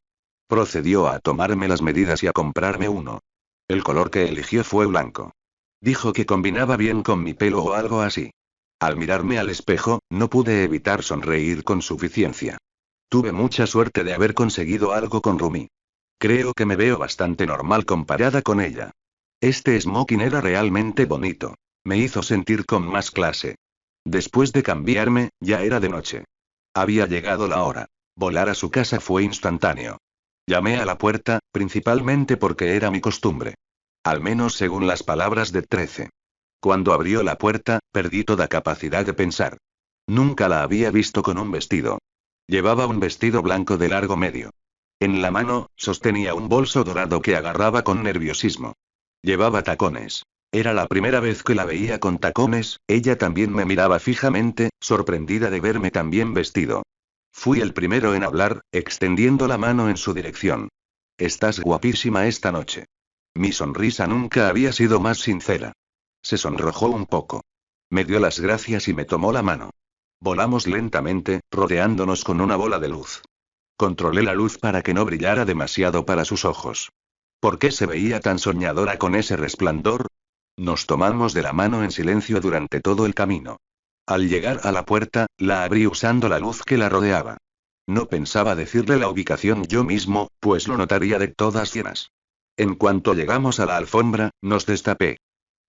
[SPEAKER 1] Procedió a tomarme las medidas y a comprarme uno. El color que eligió fue blanco. Dijo que combinaba bien con mi pelo o algo así. Al mirarme al espejo, no pude evitar sonreír con suficiencia. Tuve mucha suerte de haber conseguido algo con Rumi. Creo que me veo bastante normal comparada con ella. Este smoking era realmente bonito. Me hizo sentir con más clase. Después de cambiarme, ya era de noche. Había llegado la hora. Volar a su casa fue instantáneo. Llamé a la puerta, principalmente porque era mi costumbre. Al menos según las palabras de Trece. Cuando abrió la puerta, perdí toda capacidad de pensar. Nunca la había visto con un vestido. Llevaba un vestido blanco de largo medio. En la mano, sostenía un bolso dorado que agarraba con nerviosismo. Llevaba tacones. Era la primera vez que la veía con tacones, ella también me miraba fijamente, sorprendida de verme tan bien vestido. Fui el primero en hablar, extendiendo la mano en su dirección. Estás guapísima esta noche. Mi sonrisa nunca había sido más sincera. Se sonrojó un poco. Me dio las gracias y me tomó la mano. Volamos lentamente, rodeándonos con una bola de luz. Controlé la luz para que no brillara demasiado para sus ojos. ¿Por qué se veía tan soñadora con ese resplandor? Nos tomamos de la mano en silencio durante todo el camino. Al llegar a la puerta, la abrí usando la luz que la rodeaba. No pensaba decirle la ubicación yo mismo, pues lo notaría de todas llenas. En cuanto llegamos a la alfombra, nos destapé.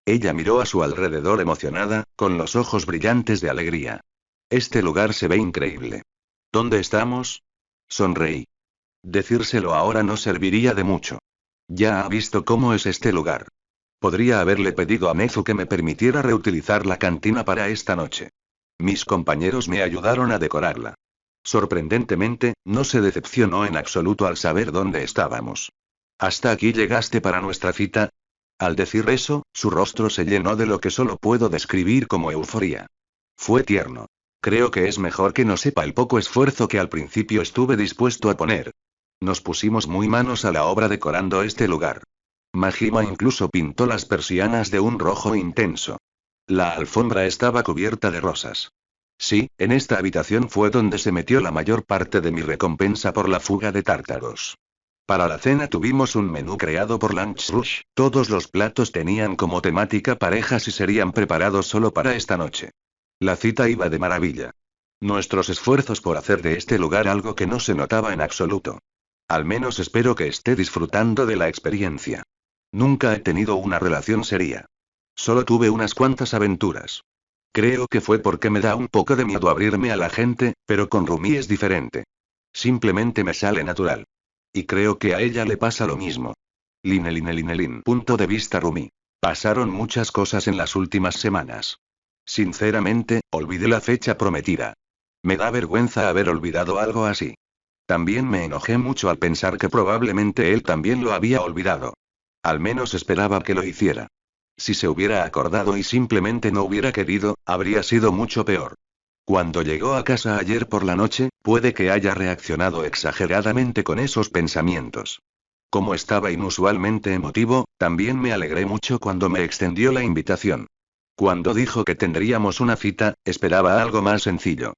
[SPEAKER 1] Ella miró a su alrededor emocionada, con los ojos brillantes de alegría. Este lugar se ve increíble. ¿Dónde estamos? Sonreí. Decírselo ahora no serviría de mucho. Ya ha visto cómo es este lugar. Podría haberle pedido a Nezu que me permitiera reutilizar la cantina para esta noche. Mis compañeros me ayudaron a decorarla. Sorprendentemente, no se decepcionó en absoluto al saber dónde estábamos. ¿Hasta aquí llegaste para nuestra cita? Al decir eso, su rostro se llenó de lo que solo puedo describir como euforía. Fue tierno. Creo que es mejor que no sepa el poco esfuerzo que al principio estuve dispuesto a poner. Nos pusimos muy manos a la obra decorando este lugar. Majima incluso pintó las persianas de un rojo intenso. La alfombra estaba cubierta de rosas. Sí, en esta habitación fue donde se metió la mayor parte de mi recompensa por la fuga de tártaros. Para la cena tuvimos un menú creado por Lunch Rush, todos los platos tenían como temática parejas y serían preparados solo para esta noche. La cita iba de maravilla. Nuestros esfuerzos por hacer de este lugar algo que no se notaba en absoluto. Al menos espero que esté disfrutando de la experiencia. Nunca he tenido una relación seria. Solo tuve unas cuantas aventuras. Creo que fue porque me da un poco de miedo abrirme a la gente, pero con Rumi es diferente. Simplemente me sale natural. Y creo que a ella le pasa lo mismo. Line. Punto de vista Rumi. Pasaron muchas cosas en las últimas semanas. Sinceramente, olvidé la fecha prometida. Me da vergüenza haber olvidado algo así. También me enojé mucho al pensar que probablemente él también lo había olvidado. Al menos esperaba que lo hiciera. Si se hubiera acordado y simplemente no hubiera querido, habría sido mucho peor. Cuando llegó a casa ayer por la noche, puede que haya reaccionado exageradamente con esos pensamientos. Como estaba inusualmente emotivo, también me alegré mucho cuando me extendió la invitación. Cuando dijo que tendríamos una cita, esperaba algo más sencillo.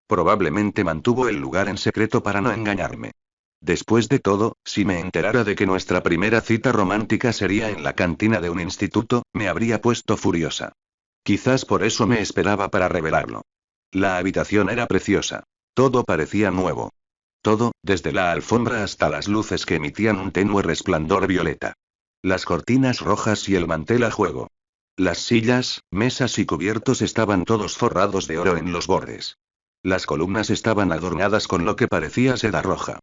[SPEAKER 1] Probablemente mantuvo el lugar en secreto para no engañarme. Después de todo, si me enterara de que nuestra primera cita romántica sería en la cantina de un instituto, me habría puesto furiosa. Quizás por eso me esperaba para revelarlo. La habitación era preciosa. Todo parecía nuevo. Todo, desde la alfombra hasta las luces que emitían un tenue resplandor violeta. Las cortinas rojas y el mantel a juego. Las sillas, mesas y cubiertos estaban todos forrados de oro en los bordes. Las columnas estaban adornadas con lo que parecía seda roja.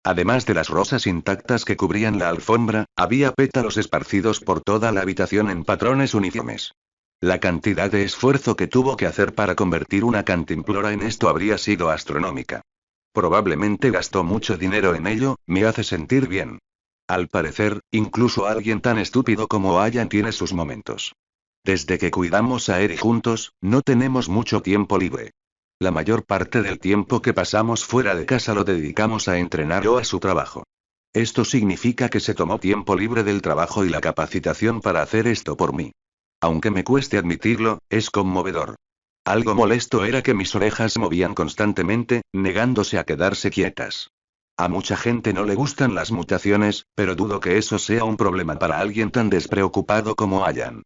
[SPEAKER 1] Además de las rosas intactas que cubrían la alfombra, había pétalos esparcidos por toda la habitación en patrones uniformes. La cantidad de esfuerzo que tuvo que hacer para convertir una cantimplora en esto habría sido astronómica. Probablemente gastó mucho dinero en ello, me hace sentir bien. Al parecer, incluso alguien tan estúpido como Ayan tiene sus momentos. Desde que cuidamos a Eri juntos, no tenemos mucho tiempo libre. La mayor parte del tiempo que pasamos fuera de casa lo dedicamos a entrenar o a su trabajo. Esto significa que se tomó tiempo libre del trabajo y la capacitación para hacer esto por mí. Aunque me cueste admitirlo, es conmovedor. Algo molesto era que mis orejas se movían constantemente, negándose a quedarse quietas. A mucha gente no le gustan las mutaciones, pero dudo que eso sea un problema para alguien tan despreocupado como Ayan.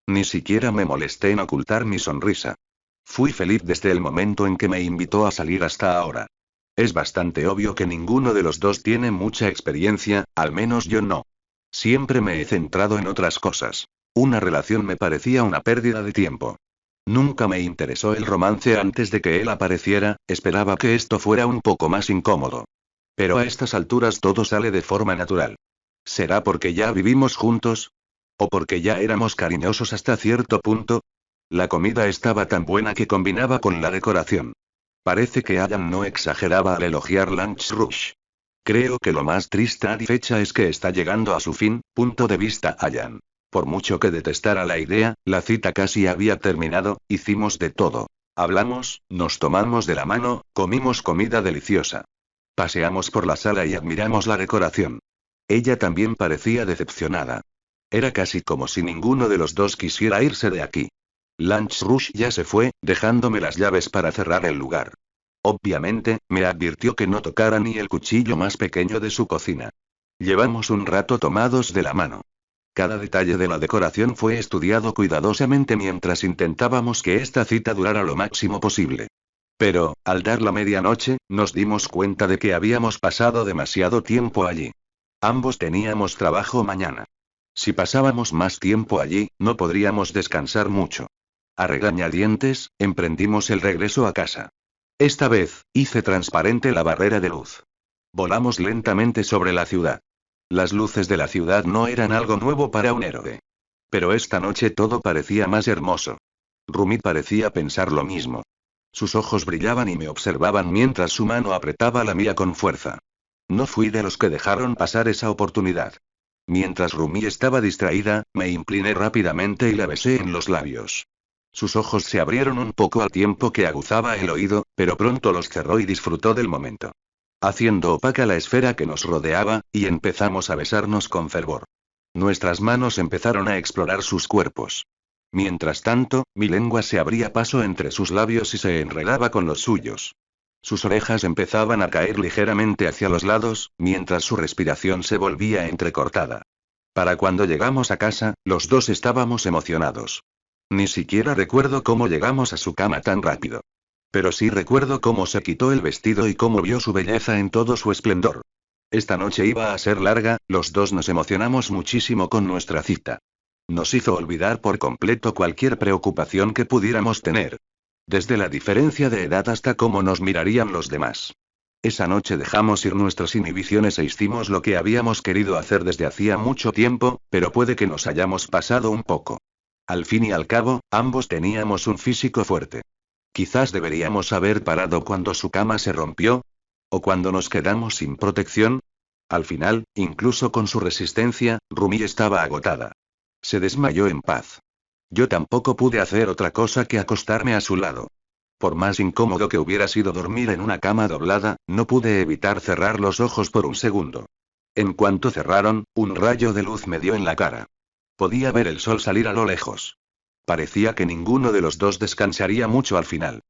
[SPEAKER 1] Ni siquiera me molesté en ocultar mi sonrisa. Fui feliz desde el momento en que me invitó a salir hasta ahora. Es bastante obvio que ninguno de los dos tiene mucha experiencia, al menos yo no. Siempre me he centrado en otras cosas. Una relación me parecía una pérdida de tiempo. Nunca me interesó el romance antes de que él apareciera, esperaba que esto fuera un poco más incómodo. Pero a estas alturas todo sale de forma natural. ¿Será porque ya vivimos juntos? ¿O porque ya éramos cariñosos hasta cierto punto? La comida estaba tan buena que combinaba con la decoración. Parece que Ayan no exageraba al elogiar Lunch Rush. Creo que lo más triste a fecha es que está llegando a su fin, punto de vista Ayan. Por mucho que detestara la idea, la cita casi había terminado, hicimos de todo. Hablamos, nos tomamos de la mano, comimos comida deliciosa. Paseamos por la sala y admiramos la decoración. Ella también parecía decepcionada. Era casi como si ninguno de los dos quisiera irse de aquí. Lunch Rush ya se fue, dejándome las llaves para cerrar el lugar. Obviamente, me advirtió que no tocara ni el cuchillo más pequeño de su cocina. Llevamos un rato tomados de la mano. Cada detalle de la decoración fue estudiado cuidadosamente mientras intentábamos que esta cita durara lo máximo posible. Pero, al dar la medianoche, nos dimos cuenta de que habíamos pasado demasiado tiempo allí. Ambos teníamos trabajo mañana. Si pasábamos más tiempo allí, no podríamos descansar mucho. A regañadientes, emprendimos el regreso a casa. Esta vez, hice transparente la barrera de luz. Volamos lentamente sobre la ciudad. Las luces de la ciudad no eran algo nuevo para un héroe. Pero esta noche todo parecía más hermoso. Rumi parecía pensar lo mismo. Sus ojos brillaban y me observaban mientras su mano apretaba la mía con fuerza. No fui de los que dejaron pasar esa oportunidad. Mientras Rumi estaba distraída, me incliné rápidamente y la besé en los labios. Sus ojos se abrieron un poco al tiempo que aguzaba el oído, pero pronto los cerró y disfrutó del momento. Haciendo opaca la esfera que nos rodeaba, y empezamos a besarnos con fervor. Nuestras manos empezaron a explorar sus cuerpos. Mientras tanto, mi lengua se abría paso entre sus labios y se enredaba con los suyos. Sus orejas empezaban a caer ligeramente hacia los lados, mientras su respiración se volvía entrecortada. Para cuando llegamos a casa, los dos estábamos emocionados. Ni siquiera recuerdo cómo llegamos a su cama tan rápido. Pero sí recuerdo cómo se quitó el vestido y cómo vio su belleza en todo su esplendor. Esta noche iba a ser larga, los dos nos emocionamos muchísimo con nuestra cita. Nos hizo olvidar por completo cualquier preocupación que pudiéramos tener. Desde la diferencia de edad hasta cómo nos mirarían los demás. Esa noche dejamos ir nuestras inhibiciones e hicimos lo que habíamos querido hacer desde hacía mucho tiempo, pero puede que nos hayamos pasado un poco. Al fin y al cabo, ambos teníamos un físico fuerte. Quizás deberíamos haber parado cuando su cama se rompió. ¿O cuando nos quedamos sin protección? Al final, incluso con su resistencia, Rumi estaba agotada. Se desmayó en paz. Yo tampoco pude hacer otra cosa que acostarme a su lado. Por más incómodo que hubiera sido dormir en una cama doblada, no pude evitar cerrar los ojos por un segundo. En cuanto cerraron, un rayo de luz me dio en la cara. Podía ver el sol salir a lo lejos. Parecía que ninguno de los dos descansaría mucho al final.